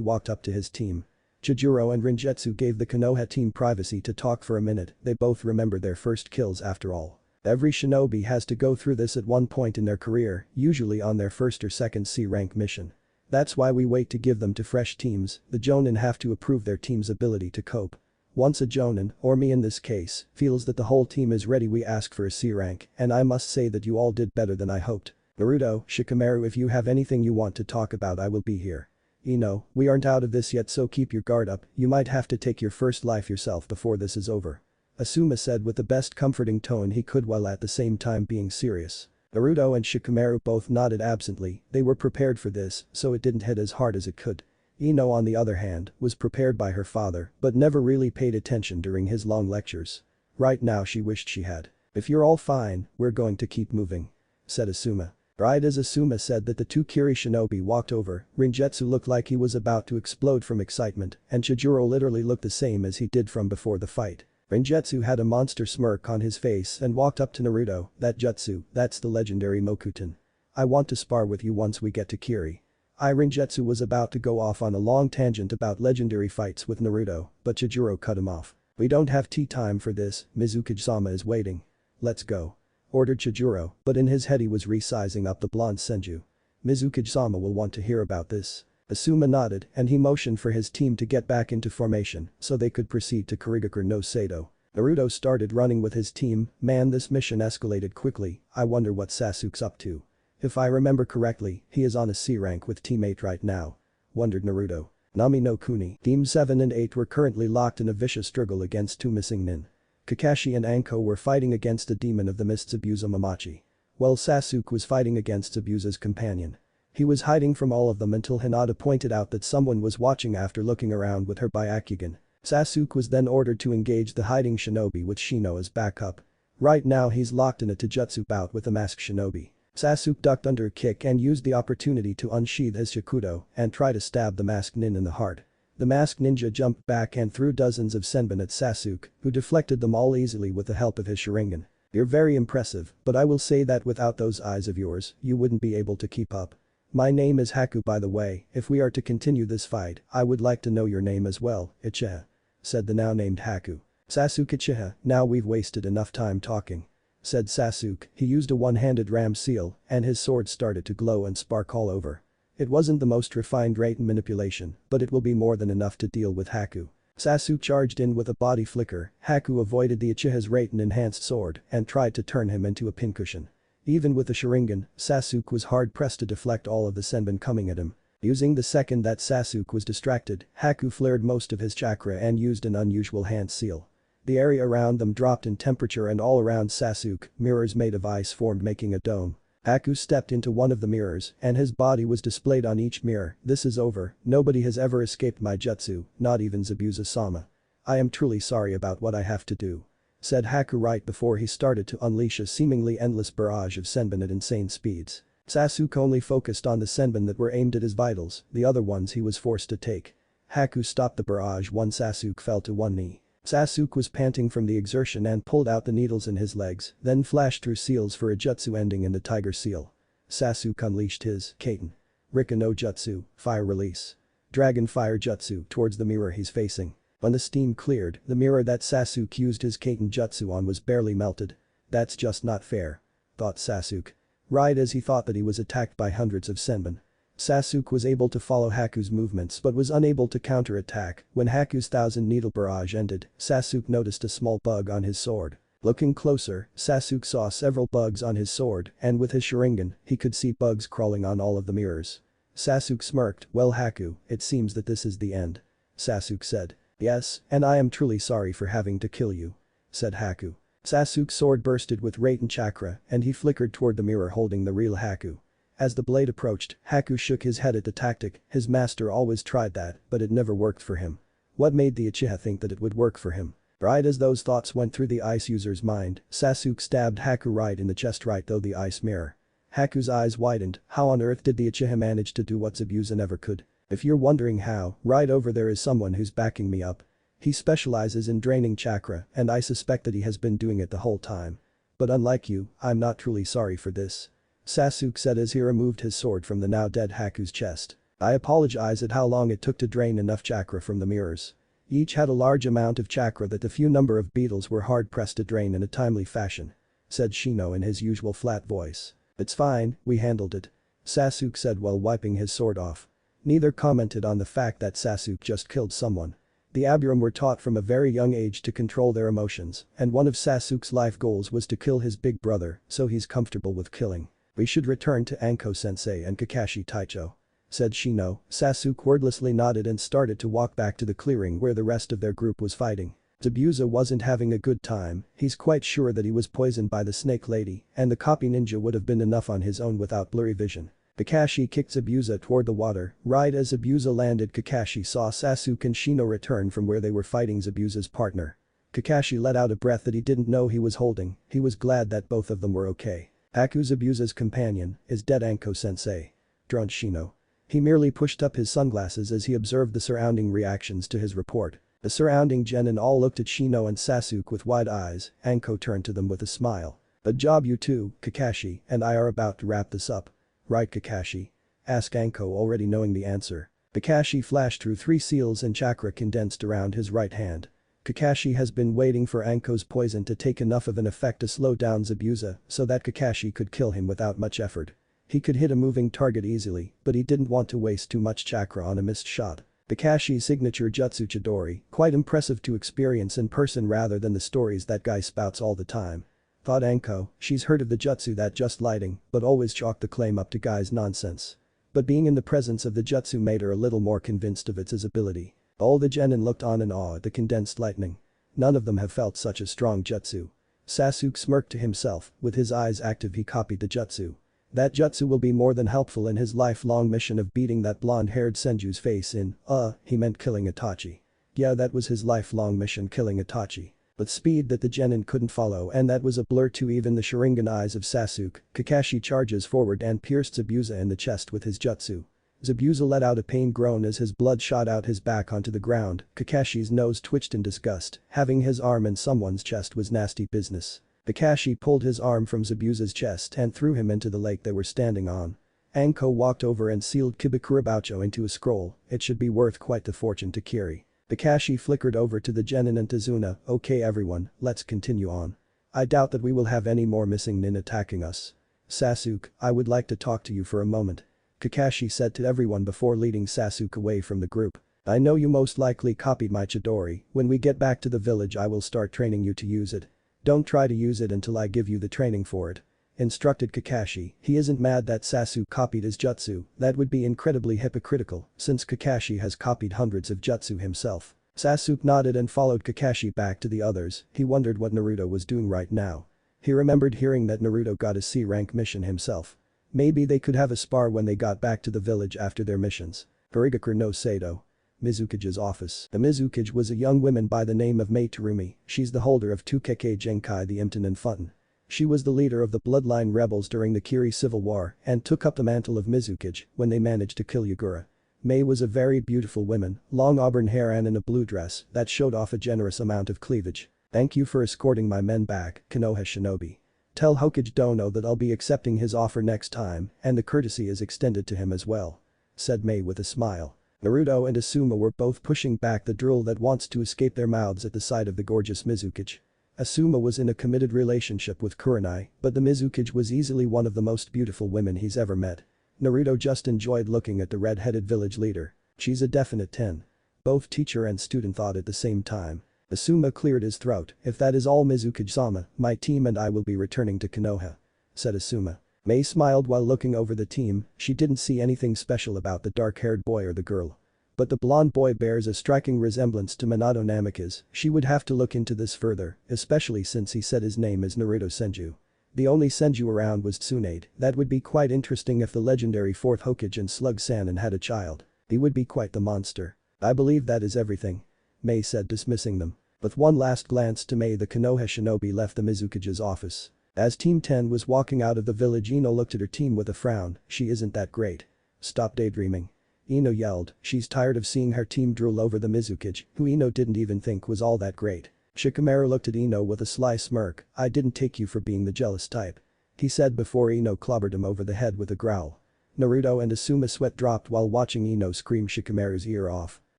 Speaker 1: walked up to his team. Chijuro and Rinjetsu gave the Konoha team privacy to talk for a minute, they both remembered their first kills after all. Every shinobi has to go through this at one point in their career, usually on their first or second C-rank mission. That's why we wait to give them to fresh teams, the Jonin have to approve their team's ability to cope. Once a Jonin, or me in this case, feels that the whole team is ready, we ask for a C-rank, and I must say that you all did better than I hoped. Naruto, Shikamaru, if you have anything you want to talk about I will be here. Ino, we aren't out of this yet, so keep your guard up, you might have to take your first life yourself before this is over. Asuma said with the best comforting tone he could while at the same time being serious. Naruto and Shikamaru both nodded absently, they were prepared for this, so it didn't hit as hard as it could. Ino on the other hand, was prepared by her father, but never really paid attention during his long lectures. Right now she wished she had. If you're all fine, we're going to keep moving. Said Asuma. Right as Asuma said that, the 2 Kiri shinobi walked over, Rinjetsu looked like he was about to explode from excitement, and Chijuro literally looked the same as he did from before the fight. Rinjetsu had a monster smirk on his face and walked up to Naruto, that jutsu, that's the legendary Mokuton. I want to spar with you once we get to Kiri. Rinjetsu was about to go off on a long tangent about legendary fights with Naruto, but Chijuro cut him off. We don't have tea time for this, Mizukage-sama is waiting. Let's go. Ordered Chijuro, but in his head he was resizing up the blonde Senju. Mizukage-sama will want to hear about this. Asuma nodded and he motioned for his team to get back into formation so they could proceed to Kurigakure no Sado. Naruto started running with his team, man this mission escalated quickly, I wonder what Sasuke's up to. If I remember correctly, he is on a C rank with teammate right now. Wondered Naruto. Nami no Kuni, Team 7 and 8 were currently locked in a vicious struggle against 2 missing nin. Kakashi and Anko were fighting against a demon of the mists Zabuza Mamachi. While Sasuke was fighting against Zabuza's companion. He was hiding from all of them until Hinata pointed out that someone was watching after looking around with her Byakugan. Sasuke was then ordered to engage the hiding shinobi with Shino as backup. Right now he's locked in a Taijutsu bout with a masked shinobi. Sasuke ducked under a kick and used the opportunity to unsheath his Shakudo and try to stab the masked nin in the heart. The masked ninja jumped back and threw dozens of senbon at Sasuke, who deflected them all easily with the help of his Sharingan. You're very impressive, but I will say that without those eyes of yours, you wouldn't be able to keep up. My name is Haku, by the way, if we are to continue this fight, I would like to know your name as well, Uchiha. Said the now named Haku. Sasuke Uchiha, now we've wasted enough time talking. Said Sasuke, he used a one-handed ram seal, and his sword started to glow and spark all over. It wasn't the most refined rate and manipulation, but it will be more than enough to deal with Haku. Sasuke charged in with a body flicker, Haku avoided the Uchiha's Raten enhanced sword and tried to turn him into a pincushion. Even with the Sharingan, Sasuke was hard-pressed to deflect all of the senbon coming at him. Using the second that Sasuke was distracted, Haku flared most of his chakra and used an unusual hand seal. The area around them dropped in temperature and all around Sasuke, mirrors made of ice formed making a dome. Haku stepped into one of the mirrors and his body was displayed on each mirror. This is over, nobody has ever escaped my jutsu, not even Zabuza-sama. I am truly sorry about what I have to do. Said Haku right before he started to unleash a seemingly endless barrage of senbon at insane speeds. Sasuke only focused on the senbon that were aimed at his vitals, the other ones he was forced to take. Haku stopped the barrage once Sasuke fell to one knee. Sasuke was panting from the exertion and pulled out the needles in his legs, then flashed through seals for a jutsu ending in the tiger seal. Sasuke unleashed his Kaiten Rika no Jutsu, fire release. Dragon fire jutsu towards the mirror he's facing. When the steam cleared, the mirror that Sasuke used his Kaiten jutsu on was barely melted. That's just not fair. Thought Sasuke. Right as he thought that he was attacked by hundreds of senbon. Sasuke was able to follow Haku's movements but was unable to counter-attack. When Haku's 1000-needle barrage ended, Sasuke noticed a small bug on his sword. Looking closer, Sasuke saw several bugs on his sword and with his Sharingan, he could see bugs crawling on all of the mirrors. Sasuke smirked, well Haku, it seems that this is the end. Sasuke said. Yes, and I am truly sorry for having to kill you. Said Haku. Sasuke's sword bursted with Raiten chakra and he flickered toward the mirror holding the real Haku. As the blade approached, Haku shook his head at the tactic, his master always tried that, but it never worked for him. What made the Uchiha think that it would work for him? Right as those thoughts went through the ice user's mind, Sasuke stabbed Haku right in the chest right though the ice mirror. Haku's eyes widened, how on earth did the Uchiha manage to do what Zabuza never could? If you're wondering how, right over there is someone who's backing me up. He specializes in draining chakra and I suspect that he has been doing it the whole time. But unlike you, I'm not truly sorry for this. Sasuke said as he removed his sword from the now dead Haku's chest. I apologize at how long it took to drain enough chakra from the mirrors. Each had a large amount of chakra that the few number of beetles were hard-pressed to drain in a timely fashion. Said Shino in his usual flat voice. It's fine, we handled it. Sasuke said while wiping his sword off. Neither commented on the fact that Sasuke just killed someone. The Abiram were taught from a very young age to control their emotions, and one of Sasuke's life goals was to kill his big brother, so he's comfortable with killing. We should return to Anko-sensei and Kakashi Taicho. Said Shino. Sasuke wordlessly nodded and started to walk back to the clearing where the rest of their group was fighting. Zabuza wasn't having a good time, he's quite sure that he was poisoned by the snake lady, and the copy ninja would have been enough on his own without blurry vision. Kakashi kicked Zabuza toward the water, right as Zabuza landed Kakashi saw Sasuke and Shino return from where they were fighting Zabuza's partner. Kakashi let out a breath that he didn't know he was holding, he was glad that both of them were okay. Haku Zabuza's companion is dead Anko-sensei. Droned Shino. He merely pushed up his sunglasses as he observed the surrounding reactions to his report. The surrounding genin all looked at Shino and Sasuke with wide eyes, Anko turned to them with a smile. Good job you two, Kakashi, and I are about to wrap this up. Right Kakashi? Asked Anko already knowing the answer. Kakashi flashed through 3 seals and chakra condensed around his right hand. Kakashi has been waiting for Anko's poison to take enough of an effect to slow down Zabuza so that Kakashi could kill him without much effort. He could hit a moving target easily, but he didn't want to waste too much chakra on a missed shot. Kakashi's signature jutsu Chidori, quite impressive to experience in person rather than the stories that guy spouts all the time. Thought Anko, she's heard of the jutsu that just lighting, but always chalked the claim up to guy's nonsense. But being in the presence of the jutsu made her a little more convinced of its ability. All the genin looked on in awe at the condensed lightning. None of them have felt such a strong jutsu. Sasuke smirked to himself, with his eyes active he copied the jutsu. That jutsu will be more than helpful in his lifelong mission of beating that blonde-haired Senju's face in, he meant killing Itachi. Yeah, that was his lifelong mission, killing Itachi. But speed that the genin couldn't follow and that was a blur to even the Sharingan eyes of Sasuke. Kakashi charges forward and pierced Zabuza in the chest with his jutsu. Zabuza let out a pain groan as his blood shot out his back onto the ground. Kakashi's nose twitched in disgust, having his arm in someone's chest was nasty business. Kakashi pulled his arm from Zabuza's chest and threw him into the lake they were standing on. Anko walked over and sealed Kibakurabacho into a scroll, it should be worth quite the fortune to carry. Kakashi flickered over to the genin and Tazuna, okay everyone, let's continue on. I doubt that we will have any more missing nin attacking us. Sasuke, I would like to talk to you for a moment. Kakashi said to everyone before leading Sasuke away from the group. I know you most likely copied my Chidori, when we get back to the village I will start training you to use it. Don't try to use it until I give you the training for it. Instructed Kakashi. He isn't mad that Sasuke copied his jutsu, that would be incredibly hypocritical since Kakashi has copied hundreds of jutsu himself. Sasuke nodded and followed Kakashi back to the others, he wondered what Naruto was doing right now. He remembered hearing that Naruto got a C rank mission himself. Maybe they could have a spar when they got back to the village after their missions. Barigakure no Sato. Mizukage's office. The Mizukage was a young woman by the name of Mei Terumi. She's the holder of 2 Kekkei Genkai, the Imton and Funton. She was the leader of the Bloodline rebels during the Kiri Civil War and took up the mantle of Mizukage when they managed to kill Yagura. Mei was a very beautiful woman, long auburn hair and in a blue dress that showed off a generous amount of cleavage. "Thank you for escorting my men back, Konoha Shinobi. Tell Hokage Dono that I'll be accepting his offer next time and the courtesy is extended to him as well," said Mei with a smile. Naruto and Asuma were both pushing back the drool that wants to escape their mouths at the sight of the gorgeous Mizukage. Asuma was in a committed relationship with Kurenai, but the Mizukage was easily one of the most beautiful women he's ever met. Naruto just enjoyed looking at the red-headed village leader. "She's a definite 10. Both teacher and student thought at the same time. Asuma cleared his throat. "If that is all, Mizukage-sama, my team and I will be returning to Konoha," said Asuma. Mei smiled while looking over the team. She didn't see anything special about the dark-haired boy or the girl. But the blonde boy bears a striking resemblance to Minato Namikaze. She would have to look into this further, especially since he said his name is Naruto Senju. The only Senju around was Tsunade. That would be quite interesting if the legendary 4th Hokage and Slug Sannin had a child. He would be quite the monster. "I believe that is everything," Mei said, dismissing them. With one last glance to Mei, the Konoha Shinobi left the Mizukage's office. As Team 10 was walking out of the village, Ino looked at her team with a frown. "She isn't that great. Stop daydreaming," Ino yelled. She's tired of seeing her team drool over the Mizukage, who Ino didn't even think was all that great. Shikamaru looked at Ino with a sly smirk. "I didn't take you for being the jealous type," he said before Ino clobbered him over the head with a growl. Naruto and Asuma sweat dropped while watching Ino scream Shikamaru's ear off.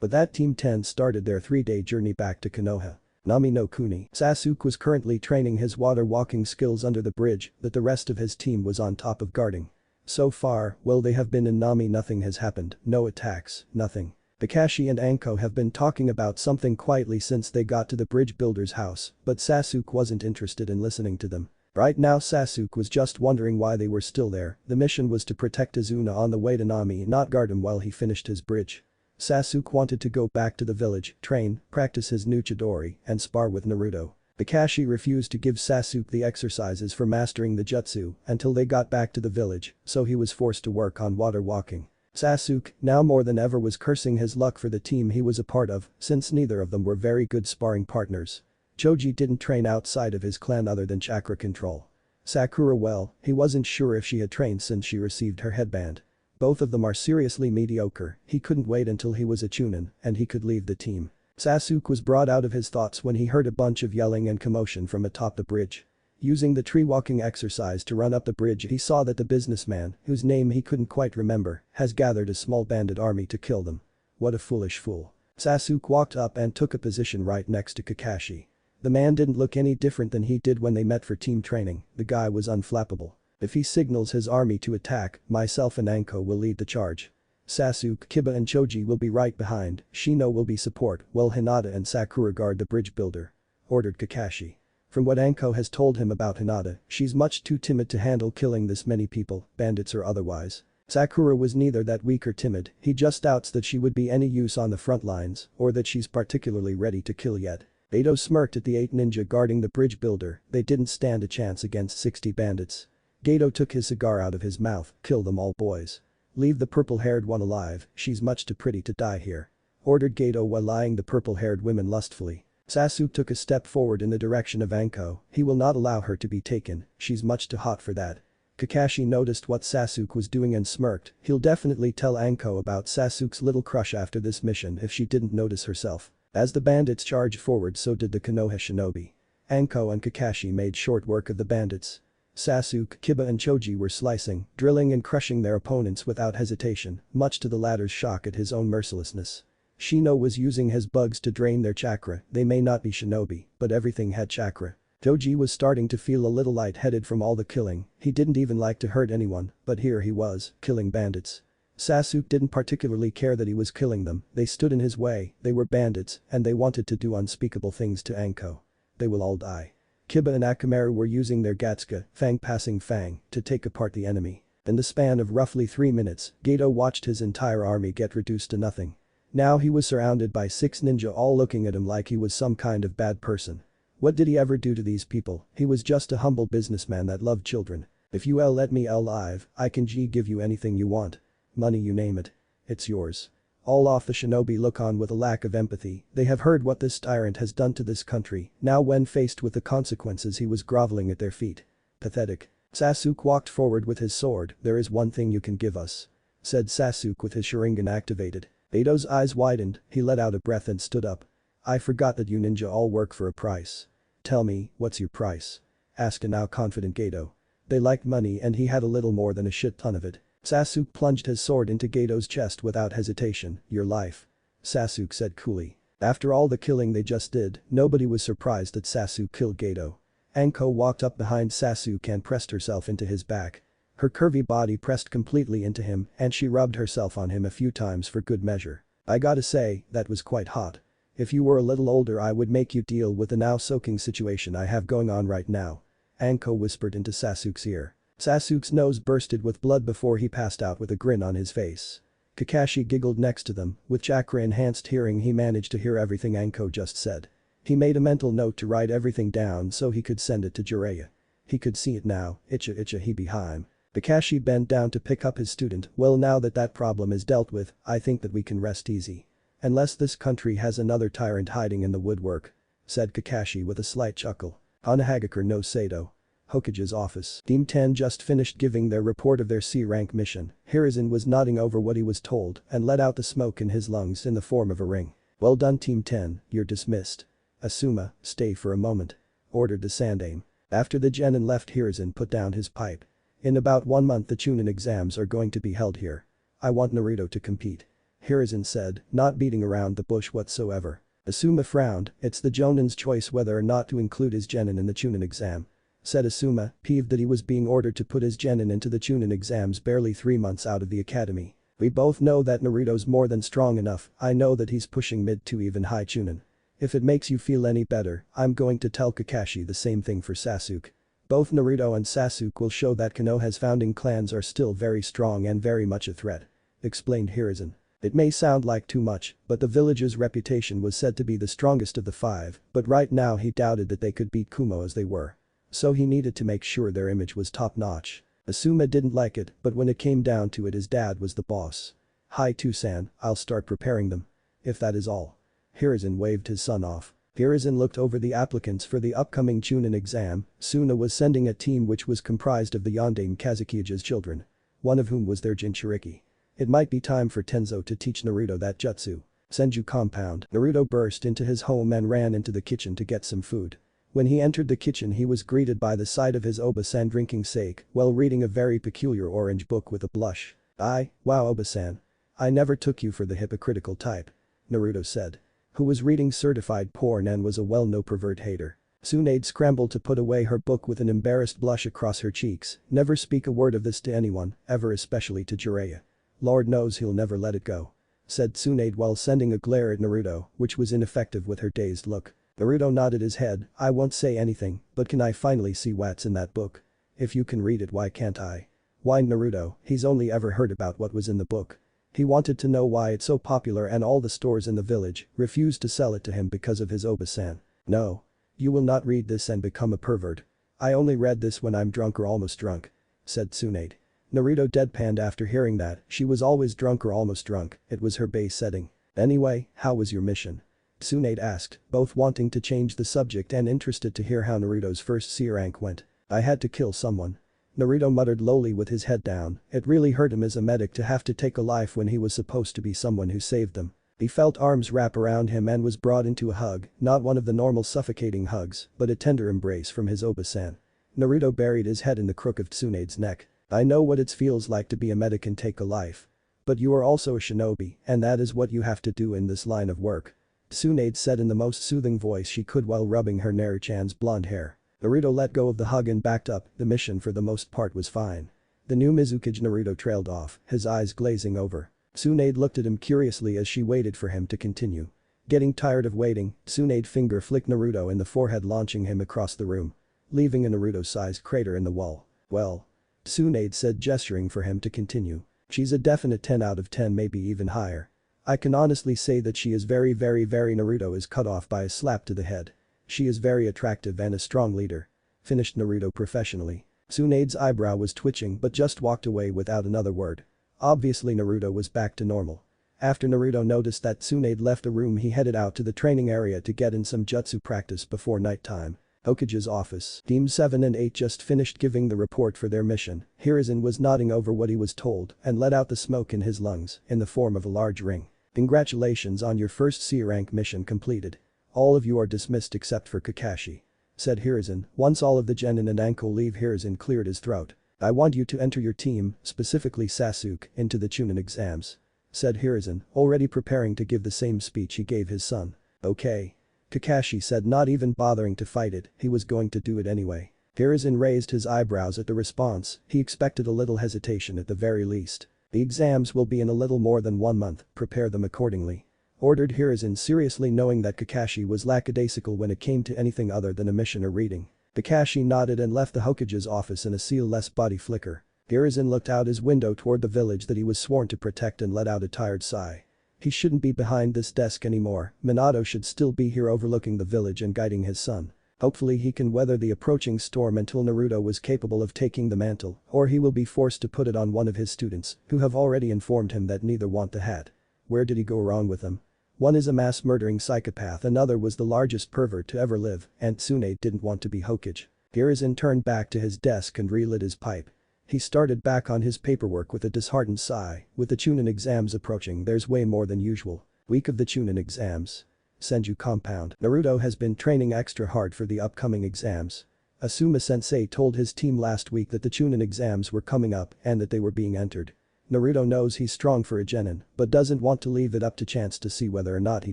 Speaker 1: But that Team 10 started their 3-day journey back to Konoha. Nami no Kuni. Sasuke was currently training his water walking skills under the bridge that the rest of his team was on top of guarding. So far, while they have been in Nami, nothing has happened, no attacks, nothing. Kakashi and Anko have been talking about something quietly since they got to the bridge builder's house, but Sasuke wasn't interested in listening to them. Right now Sasuke was just wondering why they were still there. The mission was to protect Izuna on the way to Nami, not guard him while he finished his bridge. Sasuke wanted to go back to the village, train, practice his new Chidori, and spar with Naruto. Kakashi refused to give Sasuke the exercises for mastering the jutsu until they got back to the village, so he was forced to work on water walking. Sasuke, now more than ever, was cursing his luck for the team he was a part of, since neither of them were very good sparring partners. Choji didn't train outside of his clan other than chakra control. Sakura, well, he wasn't sure if she had trained since she received her headband. Both of them are seriously mediocre. He couldn't wait until he was a Chunin and he could leave the team. Sasuke was brought out of his thoughts when he heard a bunch of yelling and commotion from atop the bridge. Using the tree walking exercise to run up the bridge, he saw that the businessman, whose name he couldn't quite remember, has gathered a small bandit army to kill them. What a foolish fool. Sasuke walked up and took a position right next to Kakashi. The man didn't look any different than he did when they met for team training. The guy was unflappable. If he signals his army to attack, myself and Anko will lead the charge. Sasuke, Kiba and Choji will be right behind, Shino will be support, while Hinata and Sakura guard the bridge builder," ordered Kakashi. From what Anko has told him about Hinata, she's much too timid to handle killing this many people, bandits or otherwise. Sakura was neither that weak or timid, he just doubts that she would be any use on the front lines, or that she's particularly ready to kill yet. Beto smirked at the 8 ninja guarding the bridge builder. They didn't stand a chance against 60 bandits. Gato took his cigar out of his mouth. "Kill them all, boys. Leave the purple-haired one alive, she's much too pretty to die here," ordered Gato while eyeing the purple-haired women lustfully. Sasuke took a step forward in the direction of Anko. He will not allow her to be taken, she's much too hot for that. Kakashi noticed what Sasuke was doing and smirked. He'll definitely tell Anko about Sasuke's little crush after this mission if she didn't notice herself. As the bandits charged forward, so did the Konoha Shinobi. Anko and Kakashi made short work of the bandits. Sasuke, Kiba and Choji were slicing, drilling and crushing their opponents without hesitation, much to the latter's shock at his own mercilessness. Shino was using his bugs to drain their chakra. They may not be shinobi, but everything had chakra. Choji was starting to feel a little lightheaded from all the killing. He didn't even like to hurt anyone, but here he was, killing bandits. Sasuke didn't particularly care that he was killing them. They stood in his way, they were bandits, and they wanted to do unspeakable things to Anko. They will all die. Kiba and Akamaru were using their Gatsuka, Fang passing Fang, to take apart the enemy. In the span of roughly 3 minutes, Gato watched his entire army get reduced to nothing. Now he was surrounded by 6 ninja, all looking at him like he was some kind of bad person. What did he ever do to these people? He was just a humble businessman that loved children. If you'll let me alive, I can give you anything you want. Money, you name it. It's yours. All off the shinobi look on with a lack of empathy. They have heard what this tyrant has done to this country. Now when faced with the consequences, he was groveling at their feet. Pathetic. Sasuke walked forward with his sword. There is one thing you can give us, said Sasuke with his Sharingan activated. Gedo's eyes widened, he let out a breath and stood up. I forgot that you ninja all work for a price. Tell me, what's your price? Asked a now confident Gedo. They liked money and he had a little more than a shit ton of it. Sasuke plunged his sword into Gedo's chest without hesitation. Your life, Sasuke said coolly. After all the killing they just did, nobody was surprised that Sasuke killed Gedo. Anko walked up behind Sasuke and pressed herself into his back. Her curvy body pressed completely into him and she rubbed herself on him a few times for good measure. I gotta say, that was quite hot. If you were a little older I would make you deal with the now soaking situation I have going on right now, Anko whispered into Sasuke's ear. Sasuke's nose bursted with blood before he passed out with a grin on his face. Kakashi giggled next to them. With chakra-enhanced hearing he managed to hear everything Anko just said. He made a mental note to write everything down so he could send it to Jiraiya. He could see it now. Icha he behind. Kakashi bent down to pick up his student. Well, now that that problem is dealt with, I think that we can rest easy. Unless this country has another tyrant hiding in the woodwork, said Kakashi with a slight chuckle. Hanahagakure no Sato, Hokage's office. Team 10 just finished giving their report of their C-rank mission. Hiruzen was nodding over what he was told and let out the smoke in his lungs in the form of a ring. Well done Team 10, you're dismissed. Asuma, stay for a moment, ordered the Descendant. After the genin left, Hiruzen put down his pipe. In about 1 month the Chunin exams are going to be held here. I want Naruto to compete, Hiruzen said, not beating around the bush whatsoever. Asuma frowned. It's the Jonin's choice whether or not to include his genin in the Chunin exam, said Asuma, peeved that he was being ordered to put his genin into the Chunin exams barely 3 months out of the academy. We both know that Naruto's more than strong enough. I know that he's pushing mid to even high Chunin. If it makes you feel any better, I'm going to tell Kakashi the same thing for Sasuke. Both Naruto and Sasuke will show that Konoha's founding clans are still very strong and very much a threat, explained Hiruzen. It may sound like too much, but the village's reputation was said to be the strongest of the 5, but right now he doubted that they could beat Kumo as they were. So he needed to make sure their image was top-notch. Asuma didn't like it, but when it came down to it his dad was the boss. Hi Tusan, I'll start preparing them. If that is all. Hiruzen waved his son off. Hiruzen looked over the applicants for the upcoming Chunin exam. Suna was sending a team which was comprised of the Yondaime Kazukiya's children, one of whom was their Jinchuriki. It might be time for Tenzo to teach Naruto that jutsu. Senju compound. Naruto burst into his home and ran into the kitchen to get some food. When he entered the kitchen he was greeted by the sight of his Oba-san drinking sake while reading a very peculiar orange book with a blush. Wow Oba-san. I never took you for the hypocritical type, Naruto said, who was reading certified porn and was a well-known pervert hater. Tsunade scrambled to put away her book with an embarrassed blush across her cheeks. Never speak a word of this to anyone, ever, especially to Jiraiya. Lord knows he'll never let it go, said Tsunade while sending a glare at Naruto, which was ineffective with her dazed look. Naruto nodded his head. I won't say anything, but can I finally see what's in that book? If you can read it, why can't I? Whined Naruto. He's only ever heard about what was in the book. He wanted to know why it's so popular and all the stores in the village refused to sell it to him because of his Oba-san. No. You will not read this and become a pervert. I only read this when I'm drunk or almost drunk, said Tsunade. Naruto deadpanned after hearing that. She was always drunk or almost drunk, it was her base setting. Anyway, how was your mission? Tsunade asked, both wanting to change the subject and interested to hear how Naruto's first C rank went. I had to kill someone, Naruto muttered lowly with his head down. It really hurt him as a medic to have to take a life when he was supposed to be someone who saved them. He felt arms wrap around him and was brought into a hug, not one of the normal suffocating hugs, but a tender embrace from his Oba-san. Naruto buried his head in the crook of Tsunade's neck. I know what it feels like to be a medic and take a life. But you are also a shinobi, and that is what you have to do in this line of work, Tsunade said in the most soothing voice she could while rubbing her Naruto-chan's blonde hair. Naruto let go of the hug and backed up. The mission for the most part was fine. The new Mizukage. Naruto trailed off, his eyes glazing over. Tsunade looked at him curiously as she waited for him to continue. Getting tired of waiting, Tsunade finger flicked Naruto in the forehead, launching him across the room, leaving a Naruto-sized crater in the wall. Well, Tsunade said, gesturing for him to continue. She's a definite 10 out of 10, maybe even higher. I can honestly say that she is very Naruto is cut off by a slap to the head. She is very attractive and a strong leader. Finished Naruto professionally. Tsunade's eyebrow was twitching but just walked away without another word. Obviously Naruto was back to normal. After Naruto noticed that Tsunade left the room, he headed out to the training area to get in some jutsu practice before nighttime. Hokage's office. Team 7 and 8 just finished giving the report for their mission. Hiruzen was nodding over what he was told and let out the smoke in his lungs in the form of a large ring. Congratulations on your first C-rank mission completed. All of you are dismissed except for Kakashi. Said Hiruzen. Once all of the genin and Anko leave, Hiruzen cleared his throat. I want you to enter your team, specifically Sasuke, into the Chunin exams. Said Hiruzen, already preparing to give the same speech he gave his son. Okay. Kakashi said, not even bothering to fight it, he was going to do it anyway. Hiruzen raised his eyebrows at the response, he expected a little hesitation at the very least. The exams will be in a little more than 1 month, prepare them accordingly. Ordered Hiruzen, seriously knowing that Kakashi was lackadaisical when it came to anything other than a mission or reading. Kakashi nodded and left the Hokage's office in a seal-less body flicker. Hiruzen looked out his window toward the village that he was sworn to protect and let out a tired sigh. He shouldn't be behind this desk anymore, Minato should still be here overlooking the village and guiding his son. Hopefully he can weather the approaching storm until Naruto is capable of taking the mantle, or he will be forced to put it on one of his students, who have already informed him that neither want the hat. Where did he go wrong with them? One is a mass-murdering psychopath, another was the largest pervert to ever live, and Tsunade didn't want to be Hokage. Hiruzen turned back to his desk and relit his pipe. He started back on his paperwork with a disheartened sigh. With the Chunin exams approaching, there's way more than usual. Week of the Chunin exams. Senju compound. Naruto has been training extra hard for the upcoming exams. Asuma-sensei told his team last week that the Chunin exams were coming up and that they were being entered. Naruto knows he's strong for a genin, but doesn't want to leave it up to chance to see whether or not he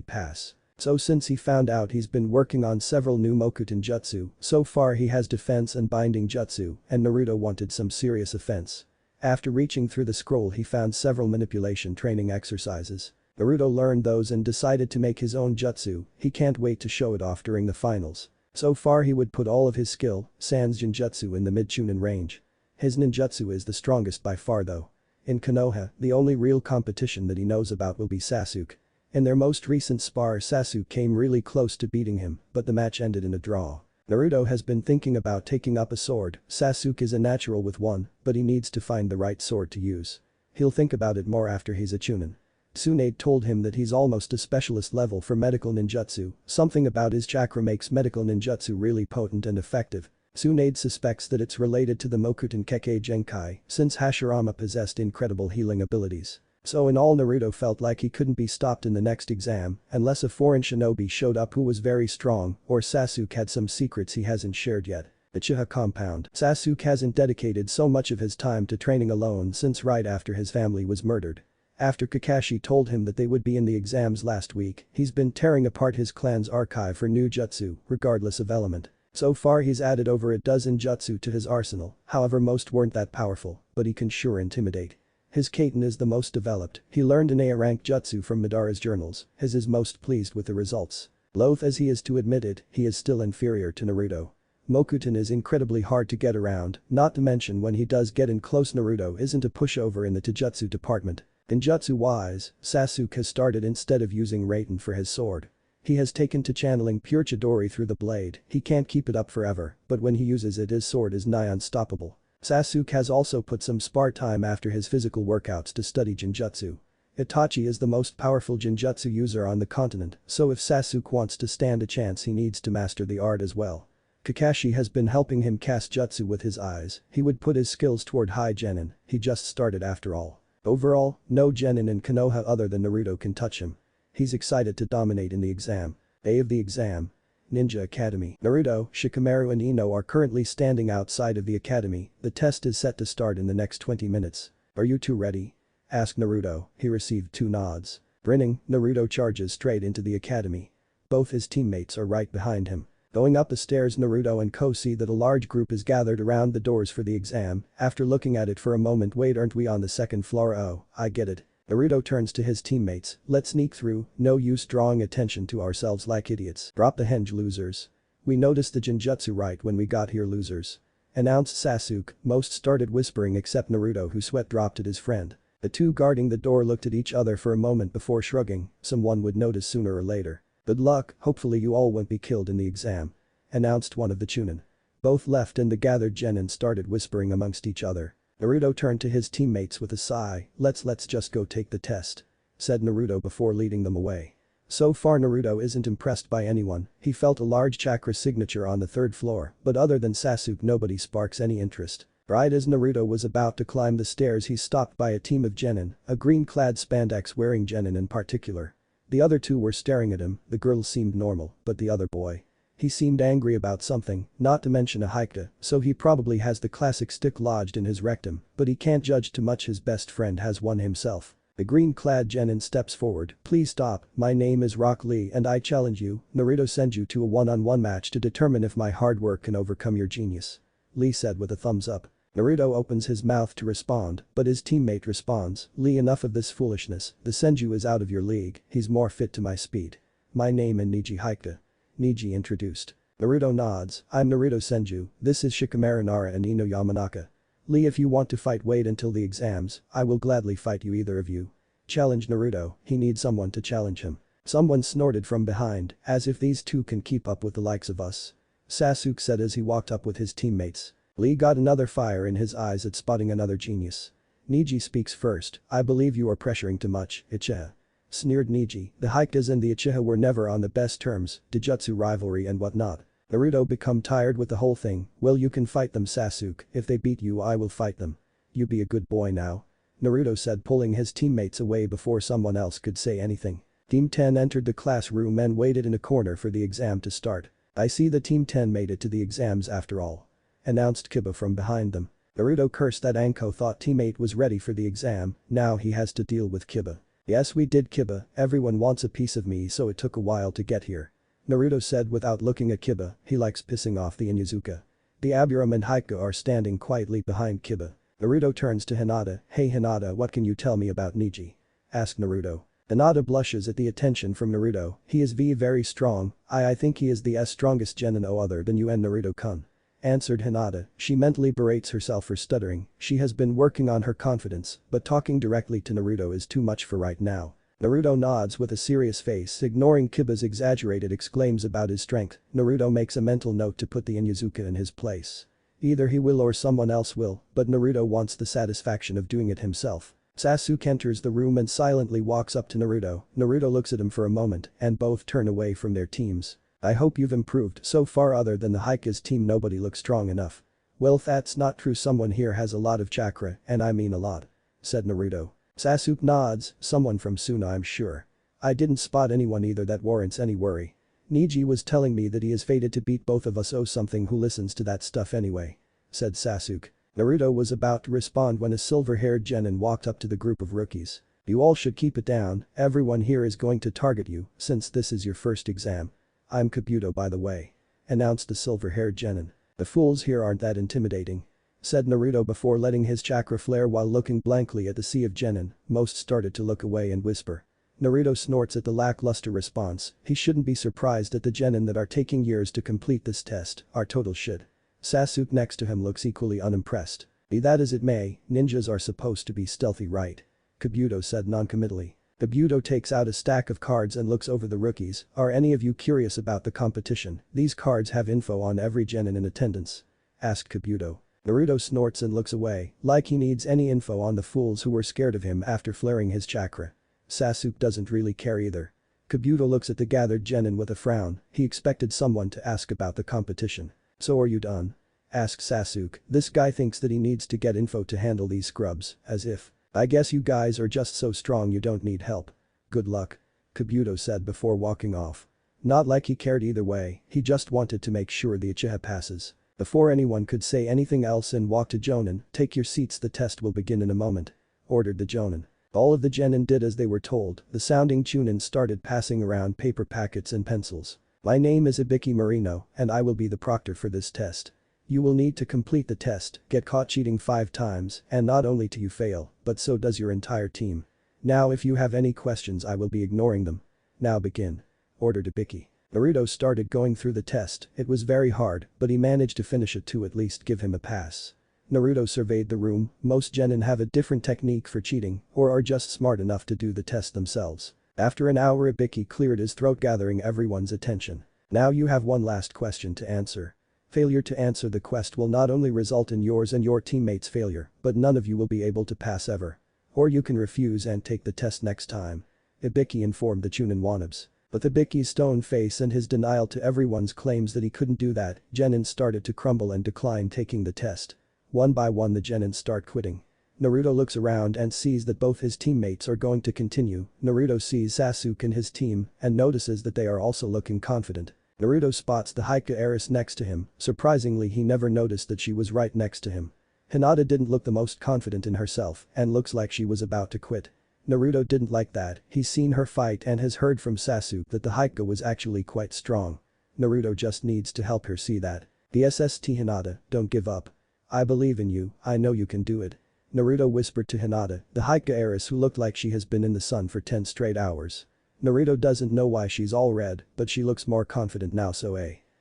Speaker 1: pass. So since he found out, he's been working on several new Mokuton jutsu. So far he has defense and binding jutsu, and Naruto wanted some serious offense. After reaching through the scroll, he found several manipulation training exercises. Naruto learned those and decided to make his own jutsu. He can't wait to show it off during the finals. So far he would put all of his skill, sans Jinjutsu, in the mid-Chunin range. His ninjutsu is the strongest by far though. In Konoha, the only real competition that he knows about will be Sasuke. In their most recent spar, Sasuke came really close to beating him, but the match ended in a draw. Naruto has been thinking about taking up a sword. Sasuke is a natural with one, but he needs to find the right sword to use. He'll think about it more after he's a Chunin. Tsunade told him that he's almost a specialist level for medical ninjutsu. Something about his chakra makes medical ninjutsu really potent and effective. Tsunade suspects that it's related to the Mokuton Kekkei Genkai, since Hashirama possessed incredible healing abilities. So in all, Naruto felt like he couldn't be stopped in the next exam unless a foreign shinobi showed up who was very strong, or Sasuke had some secrets he hasn't shared yet. Uchiha compound. Sasuke hasn't dedicated so much of his time to training alone since right after his family was murdered. After Kakashi told him that they would be in the exams last week, he's been tearing apart his clan's archive for new jutsu, regardless of element. So far he's added over a dozen jutsu to his arsenal, however most weren't that powerful, but he can sure intimidate. His Kaiten is the most developed. He learned an A-rank jutsu from Madara's journals. His is most pleased with the results. Loath as he is to admit it, he is still inferior to Naruto. Mokuton is incredibly hard to get around, not to mention when he does get in close, Naruto isn't a pushover in the Taijutsu department. Ninjutsu-wise, Sasuke has started instead of using Raiten for his sword. He has taken to channeling pure Chidori through the blade. He can't keep it up forever, but when he uses it his sword is nigh unstoppable. Sasuke has also put some spare time after his physical workouts to study Jinjutsu. Itachi is the most powerful Jinjutsu user on the continent, so if Sasuke wants to stand a chance he needs to master the art as well. Kakashi has been helping him cast jutsu with his eyes. He would put his skills toward high genin, he just started after all. Overall, no genin in Konoha other than Naruto can touch him. He's excited to dominate in the exam. Day of the exam. Ninja Academy. Naruto, Shikamaru and Ino are currently standing outside of the academy. The test is set to start in the next 20 minutes. Are you two ready? Asked Naruto. He received 2 nods. Grinning, Naruto charges straight into the academy. Both his teammates are right behind him. Going up the stairs, Naruto and Ko see that a large group is gathered around the doors for the exam. After looking at it for a moment, wait, aren't we on the 2nd floor? Oh, I get it. Naruto turns to his teammates. Let's sneak through, no use drawing attention to ourselves like idiots. Drop the henge, losers. We noticed the Jinjutsu right when we got here, losers. Announced Sasuke. Most started whispering except Naruto, who sweat dropped at his friend. The two guarding the door looked at each other for a moment before shrugging. Someone would notice sooner or later. Good luck, hopefully you all won't be killed in the exam. Announced one of the Chunin. Both left and the gathered genin started whispering amongst each other. Naruto turned to his teammates with a sigh, let's just go take the test. Said Naruto before leading them away. So far Naruto isn't impressed by anyone, he felt a large chakra signature on the third floor, but other than Sasuke nobody sparks any interest. Right as Naruto was about to climb the stairs he's stopped by a team of genin, a green-clad spandex-wearing genin in particular. The other two were staring at him, the girl seemed normal, but the other boy. He seemed angry about something, not to mention a Hikta, so he probably has the classic stick lodged in his rectum, but he can't judge too much his best friend has one himself. The green-clad genin steps forward, please stop, my name is Rock Lee and I challenge you, Naruto Senju to a one-on-one match to determine if my hard work can overcome your genius. Lee said with a thumbs up. Naruto opens his mouth to respond, but his teammate responds, Lee enough of this foolishness, the Senju is out of your league, he's more fit to my speed. My name is Neji Hikta. Neji introduced. Naruto nods, I'm Naruto Senju, this is Shikamaru Nara and Ino Yamanaka. Lee if you want to fight wait until the exams, I will gladly fight you either of you. Challenge Naruto, he needs someone to challenge him. Someone snorted from behind, as if these two can keep up with the likes of us. Sasuke said as he walked up with his teammates. Lee got another fire in his eyes at spotting another genius. Neji speaks first, I believe you are pressuring too much, Uchiha. Sneered Neji, the Hiktas and the Uchiha were never on the best terms, Dijutsu rivalry and whatnot. Naruto become tired with the whole thing, well you can fight them Sasuke, if they beat you I will fight them. You be a good boy now. Naruto said pulling his teammates away before someone else could say anything. Team 10 entered the classroom and waited in a corner for the exam to start. I see the Team 10 made it to the exams after all. Announced Kiba from behind them. Naruto cursed that Anko thought teammate was ready for the exam, now he has to deal with Kiba. Yes we did Kiba, everyone wants a piece of me so it took a while to get here. Naruto said without looking at Kiba, he likes pissing off the Inuzuka. The Aburam and Hika are standing quietly behind Kiba. Naruto turns to Hinata, hey Hinata what can you tell me about Neji? Asked Naruto. Hinata blushes at the attention from Naruto, he is very strong, I think he is the strongest genin other than you and Naruto-kun. Answered Hinata, she mentally berates herself for stuttering, she has been working on her confidence, but talking directly to Naruto is too much for right now. Naruto nods with a serious face ignoring Kiba's exaggerated exclaims about his strength, Naruto makes a mental note to put the Inuzuka in his place. Either he will or someone else will, but Naruto wants the satisfaction of doing it himself. Sasuke enters the room and silently walks up to Naruto, Naruto looks at him for a moment and both turn away from their teams. I hope you've improved so far other than the Hika's team nobody looks strong enough. Well that's not true someone here has a lot of chakra and I mean a lot. Said Naruto. Sasuke nods, someone from Suna I'm sure. I didn't spot anyone either that warrants any worry. Neji was telling me that he is fated to beat both of us something who listens to that stuff anyway. Said Sasuke. Naruto was about to respond when a silver-haired genin walked up to the group of rookies. You all should keep it down, everyone here is going to target you since this is your first exam. I'm Kabuto by the way. Announced the silver-haired genin. The fools here aren't that intimidating. Said Naruto before letting his chakra flare while looking blankly at the sea of genin, most started to look away and whisper. Naruto snorts at the lackluster response, he shouldn't be surprised at the genin that are taking years to complete this test, are total shit. Sasuke next to him looks equally unimpressed. Be that as it may, ninjas are supposed to be stealthy right? Kabuto said noncommittally. Kabuto takes out a stack of cards and looks over the rookies, are any of you curious about the competition, these cards have info on every genin in attendance. Asked Kabuto. Naruto snorts and looks away, like he needs any info on the fools who were scared of him after flaring his chakra. Sasuke doesn't really care either. Kabuto looks at the gathered genin with a frown, he expected someone to ask about the competition. So are you done? Asked Sasuke, this guy thinks that he needs to get info to handle these scrubs, as if. I guess you guys are just so strong you don't need help. Good luck. Kabuto said before walking off. Not like he cared either way, he just wanted to make sure the Uchiha passes. Before anyone could say anything else and walk to Jonin, take your seats the test will begin in a moment. Ordered the Jonin. All of the genin did as they were told, the sounding Chunin started passing around paper packets and pencils. My name is Ibiki Marino and I will be the proctor for this test. You will need to complete the test, get caught cheating 5 times, and not only do you fail, but so does your entire team. Now if you have any questions I will be ignoring them. Now begin. Ordered Ibiki. Naruto started going through the test, it was very hard, but he managed to finish it to at least give him a pass. Naruto surveyed the room, most genin have a different technique for cheating, or are just smart enough to do the test themselves. After an hour Ibiki cleared his throat, gathering everyone's attention. Now you have one last question to answer. Failure to answer the quest will not only result in yours and your teammates' failure, but none of you will be able to pass ever. Or you can refuse and take the test next time. Ibiki informed the Chunin wannabes. With Ibiki's stone face and his denial to everyone's claims that he couldn't do that, genin started to crumble and decline taking the test. One by one the genin start quitting. Naruto looks around and sees that both his teammates are going to continue. Naruto sees Sasuke and his team and notices that they are also looking confident. Naruto spots the Hika heiress next to him. Surprisingly, he never noticed that she was right next to him. Hinata didn't look the most confident in herself and looks like she was about to quit. Naruto didn't like that. He's seen her fight and has heard from Sasuke that the Hika was actually quite strong. Naruto just needs to help her see that. The SST Hinata, don't give up. I believe in you, I know you can do it. Naruto whispered to Hinata, the Hika heiress who looked like she has been in the sun for 10 straight hours. Naruto doesn't know why she's all red, but she looks more confident now, so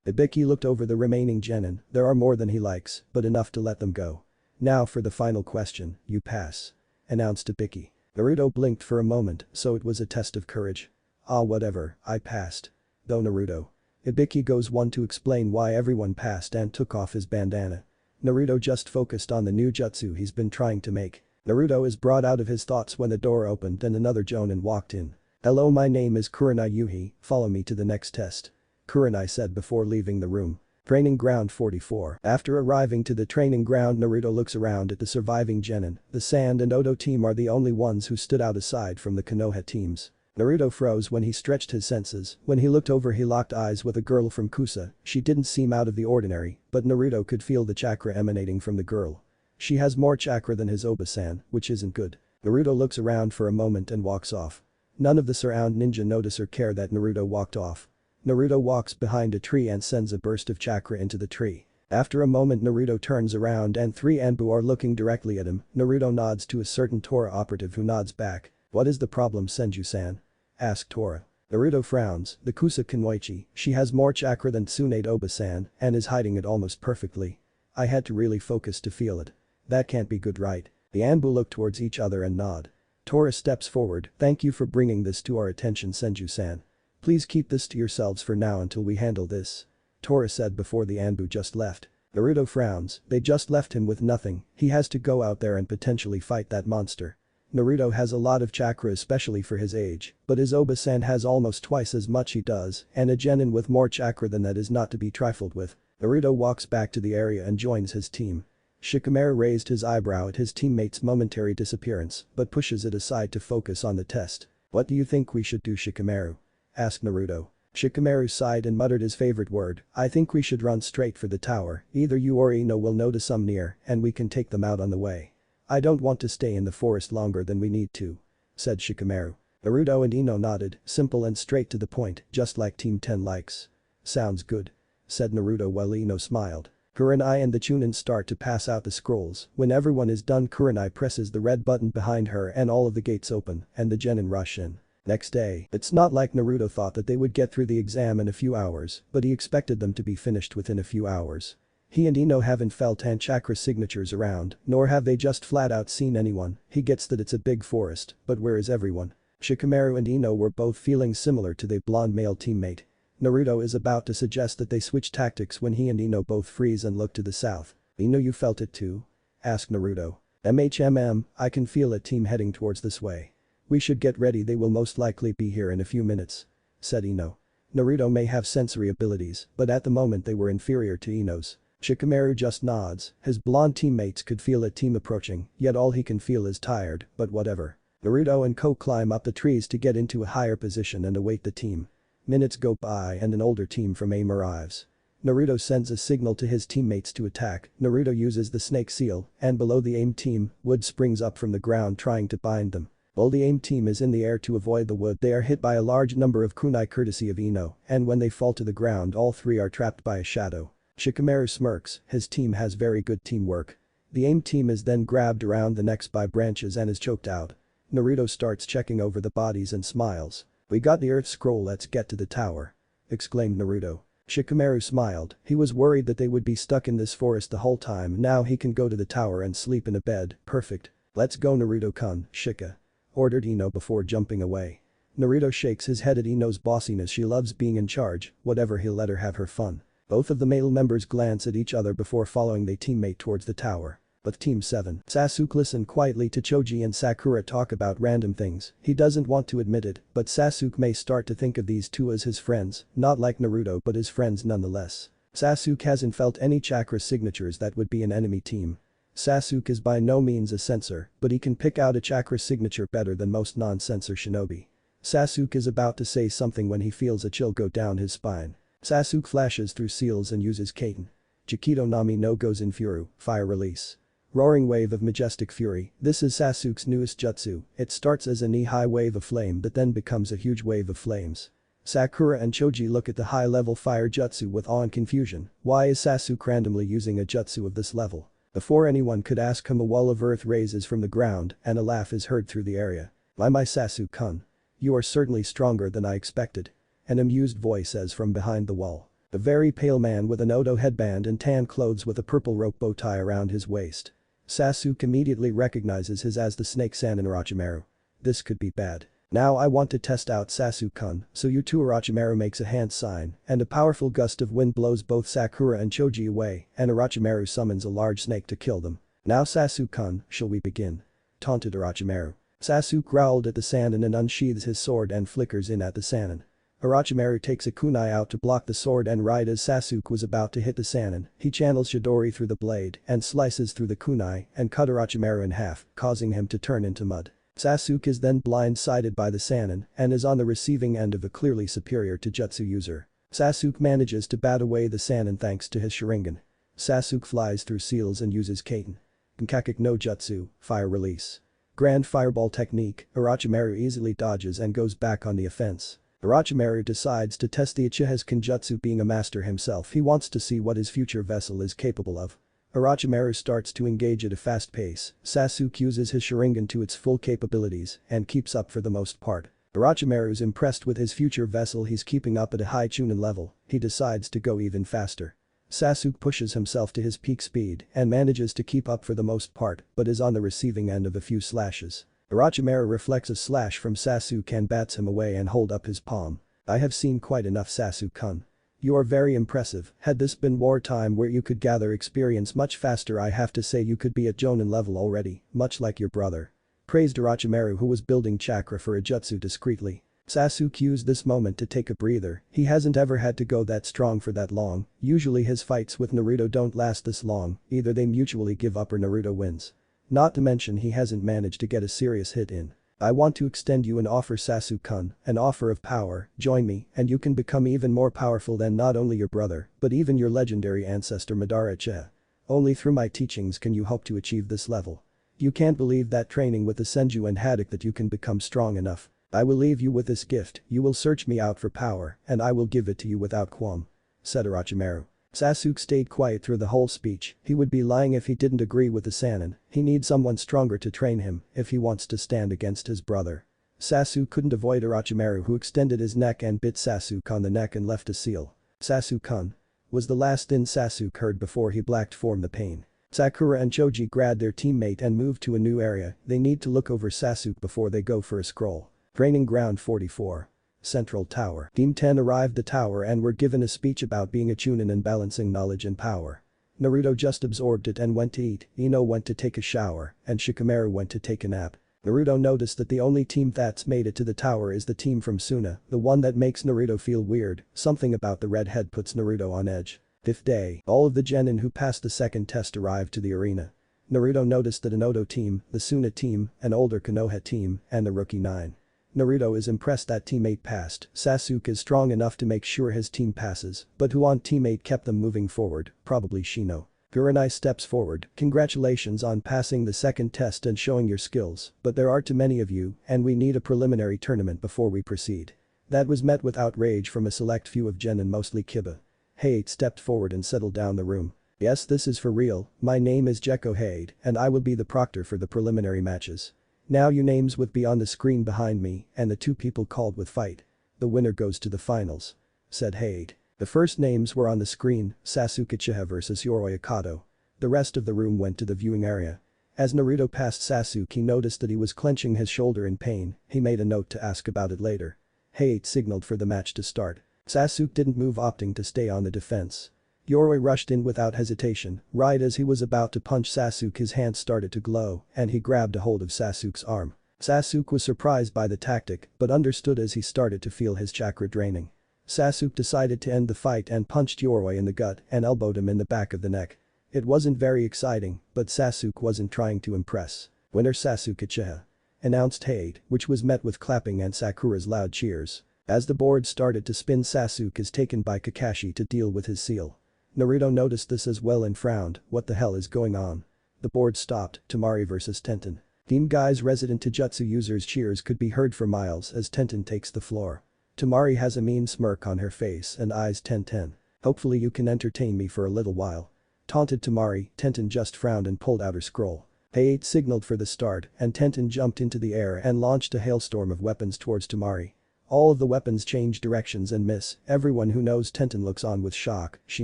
Speaker 1: Ibiki looked over the remaining genin. There are more than he likes, but enough to let them go. Now for the final question, you pass. Announced Ibiki. Naruto blinked for a moment, so it was a test of courage. Ah, whatever, I passed. Though Naruto. Ibiki goes on to explain why everyone passed and took off his bandana. Naruto just focused on the new jutsu he's been trying to make. Naruto is brought out of his thoughts when the door opened and another jonin walked in. Hello, my name is Kurenai Yuhi, follow me to the next test. Kurenai said before leaving the room. Training ground 44. After arriving to the training ground, Naruto looks around at the surviving genin. The Sand and Odo team are the only ones who stood out aside from the Konoha teams. Naruto froze when he stretched his senses. When he looked over, he locked eyes with a girl from Kusa. She didn't seem out of the ordinary, but Naruto could feel the chakra emanating from the girl. She has more chakra than his Oba-san, which isn't good. Naruto looks around for a moment and walks off. None of the surround ninja notice or care that Naruto walked off. Naruto walks behind a tree and sends a burst of chakra into the tree. After a moment Naruto turns around and 3 Anbu are looking directly at him. Naruto nods to a certain Tora operative who nods back. What is the problem, Senju-san? Asked Tora. Naruto frowns, the Kusa Kunoichi, she has more chakra than Tsunade Oba-san and is hiding it almost perfectly. I had to really focus to feel it. That can't be good, right? The Anbu look towards each other and nod. Tora steps forward, thank you for bringing this to our attention, Senju-san. Please keep this to yourselves for now until we handle this. Tora said before the Anbu just left. Naruto frowns, they just left him with nothing, he has to go out there and potentially fight that monster. Naruto has a lot of chakra, especially for his age, but his Oba-san has almost twice as much he does, and a genin with more chakra than that is not to be trifled with. Naruto walks back to the area and joins his team. Shikamaru raised his eyebrow at his teammate's momentary disappearance, but pushes it aside to focus on the test. What do you think we should do, Shikamaru? Asked Naruto. Shikamaru sighed and muttered his favorite word, I think we should run straight for the tower, either you or Ino will notice some near, and we can take them out on the way. I don't want to stay in the forest longer than we need to. Said Shikamaru. Naruto and Ino nodded, simple and straight to the point, just like Team 10 likes. Sounds good. Said Naruto while Ino smiled. Kurenai and the Chunin start to pass out the scrolls. When everyone is done, Kurenai presses the red button behind her and all of the gates open, and the genin rush in. Next day, it's not like Naruto thought that they would get through the exam in a few hours, but he expected them to be finished within a few hours. He and Ino haven't felt and chakra signatures around, nor have they just flat out seen anyone. He gets that it's a big forest, but where is everyone? Shikamaru and Ino were both feeling similar to their blonde male teammate. Naruto is about to suggest that they switch tactics when he and Ino both freeze and look to the south. Ino, you felt it too? Asked Naruto. I can feel a team heading towards this way. We should get ready, they will most likely be here in a few minutes. Said Ino. Naruto may have sensory abilities, but at the moment they were inferior to Ino's. Shikamaru just nods, his blonde teammates could feel a team approaching, yet all he can feel is tired, but whatever. Naruto and Ko climb up the trees to get into a higher position and await the team. Minutes go by and an older team from AIM arrives. Naruto sends a signal to his teammates to attack. Naruto uses the snake seal, and below the AIM team, wood springs up from the ground trying to bind them. While the AIM team is in the air to avoid the wood, they are hit by a large number of kunai courtesy of Ino, and when they fall to the ground all three are trapped by a shadow. Shikamaru smirks, his team has very good teamwork. The AIM team is then grabbed around the necks by branches and is choked out. Naruto starts checking over the bodies and smiles. We got the earth scroll, let's get to the tower. Exclaimed Naruto. Shikamaru smiled, he was worried that they would be stuck in this forest the whole time, now he can go to the tower and sleep in a bed, perfect. Let's go Naruto-kun, Shika. Ordered Ino before jumping away. Naruto shakes his head at Ino's bossiness. She loves being in charge, whatever, he'll let her have her fun. Both of the male members glance at each other before following their teammate towards the tower. But Team 7. Sasuke listened quietly to Choji and Sakura talk about random things. He doesn't want to admit it, but Sasuke may start to think of these two as his friends, not like Naruto but his friends nonetheless. Sasuke hasn't felt any chakra signatures that would be an enemy team. Sasuke is by no means a sensor, but he can pick out a chakra signature better than most non-sensor shinobi. Sasuke is about to say something when he feels a chill go down his spine. Sasuke flashes through seals and uses Kaiten. Jikito Nami no Gozen Furu, fire release. Roaring wave of majestic fury. This is Sasuke's newest jutsu. It starts as a knee-high wave of flame that then becomes a huge wave of flames. Sakura and Choji look at the high-level fire jutsu with awe and confusion. Why is Sasuke randomly using a jutsu of this level? Before anyone could ask him, a wall of earth raises from the ground and a laugh is heard through the area. My Sasuke-kun. You are certainly stronger than I expected. An amused voice says from behind the wall. A very pale man with an Odo headband and tan clothes with a purple rope bow tie around his waist. Sasuke immediately recognizes his as the snake Sanin Orochimaru. This could be bad. Now I want to test out Sasuke-kun, so you two. Orochimaru makes a hand sign, and a powerful gust of wind blows both Sakura and Choji away, and Orochimaru summons a large snake to kill them. Now Sasuke-kun, shall we begin? Taunted Orochimaru. Sasuke growled at the Sanin and unsheathes his sword and flickers in at the Sanin. Orochimaru takes a kunai out to block the sword, and right as Sasuke was about to hit the Sanin, he channels Chidori through the blade and slices through the kunai and cut Orochimaru in half, causing him to turn into mud. Sasuke is then blindsided by the Sanin and is on the receiving end of a clearly superior Taijutsu user. Sasuke manages to bat away the Sanin thanks to his Sharingan. Sasuke flies through seals and uses Kaiten. Kankakek no Jutsu, fire release. Grand fireball technique. Orochimaru easily dodges and goes back on the offense. Orochimaru decides to test the Uchiha's Kenjutsu. Being a master himself, he wants to see what his future vessel is capable of. Orochimaru starts to engage at a fast pace. Sasuke uses his Sharingan to its full capabilities and keeps up for the most part. Orochimaru is impressed with his future vessel. He's keeping up at a high Chunin level. He decides to go even faster. Sasuke pushes himself to his peak speed and manages to keep up for the most part, but is on the receiving end of a few slashes. Orochimaru reflects a slash from Sasuke and bats him away and hold up his palm. I have seen quite enough, Sasuke-kun. You are very impressive. Had this been wartime where you could gather experience much faster, I have to say you could be at Jonin level already, much like your brother. Praised Orochimaru, who was building chakra for a jutsu discreetly. Sasuke used this moment to take a breather. He hasn't ever had to go that strong for that long. Usually his fights with Naruto don't last this long, either they mutually give up or Naruto wins. Not to mention he hasn't managed to get a serious hit in. I want to extend you an offer, Sasuke-kun, an offer of power. Join me and you can become even more powerful than not only your brother, but even your legendary ancestor Madara Uchiha. Only through my teachings can you hope to achieve this level. You can't believe that training with the Senju and Haddock that you can become strong enough. I will leave you with this gift. You will search me out for power and I will give it to you without qualm. Said Orochimaru. Sasuke stayed quiet through the whole speech. He would be lying if he didn't agree with the Sanin. He needs someone stronger to train him if he wants to stand against his brother. Sasuke couldn't avoid Orochimaru, who extended his neck and bit Sasuke on the neck and left a seal. Sasuke-kun. Was the last thing Sasuke heard before he blacked from the pain. Sakura and Choji grabbed their teammate and moved to a new area. They need to look over Sasuke before they go for a scroll. Training ground 44. Central Tower. Team 10 arrived the tower and were given a speech about being a Chunin and balancing knowledge and power. Naruto just absorbed it and went to eat, Ino went to take a shower, and Shikamaru went to take a nap. Naruto noticed that the only team that's made it to the tower is the team from Suna, the one that makes Naruto feel weird. Something about the red head puts Naruto on edge. Fifth day, all of the genin who passed the second test arrived to the arena. Naruto noticed that an Odo team, the Suna team, an older Konoha team, and the Rookie 9. Naruto is impressed that Team 8 passed. Sasuke is strong enough to make sure his team passes, but who on Team 8 kept them moving forward? Probably Shino. Guranai steps forward. Congratulations on passing the second test and showing your skills, but there are too many of you and we need a preliminary tournament before we proceed. That was met with outrage from a select few of genin, mostly Kiba. Hade stepped forward and settled down the room. Yes, this is for real. My name is Gekko Hade and I will be the proctor for the preliminary matches. Now your names would be on the screen behind me and the two people called with fight. The winner goes to the finals. Said Hade. The first names were on the screen, Sasuke Uchiha vs Yoroi Akato. The rest of the room went to the viewing area. As Naruto passed Sasuke, he noticed that he was clenching his shoulder in pain. He made a note to ask about it later. Hayate signaled for the match to start. Sasuke didn't move, opting to stay on the defense. Yoroi rushed in without hesitation. Right as he was about to punch Sasuke, his hand started to glow and he grabbed a hold of Sasuke's arm. Sasuke was surprised by the tactic but understood as he started to feel his chakra draining. Sasuke decided to end the fight and punched Yoroi in the gut and elbowed him in the back of the neck. It wasn't very exciting, but Sasuke wasn't trying to impress. "Winner Sasuke Uchiha," announced Hayate, which was met with clapping and Sakura's loud cheers. As the board started to spin, Sasuke is taken by Kakashi to deal with his seal. Naruto noticed this as well and frowned. What the hell is going on? The board stopped. Temari vs Tenten. Team Guy's resident Taijutsu user's cheers could be heard for miles as Tenten takes the floor. Temari has a mean smirk on her face and eyes Tenten. "Hopefully you can entertain me for a little while," taunted Temari. Tenten just frowned and pulled out her scroll. Hayate signaled for the start and Tenten jumped into the air and launched a hailstorm of weapons towards Temari. All of the weapons change directions and miss. Everyone who knows Tenten looks on with shock. She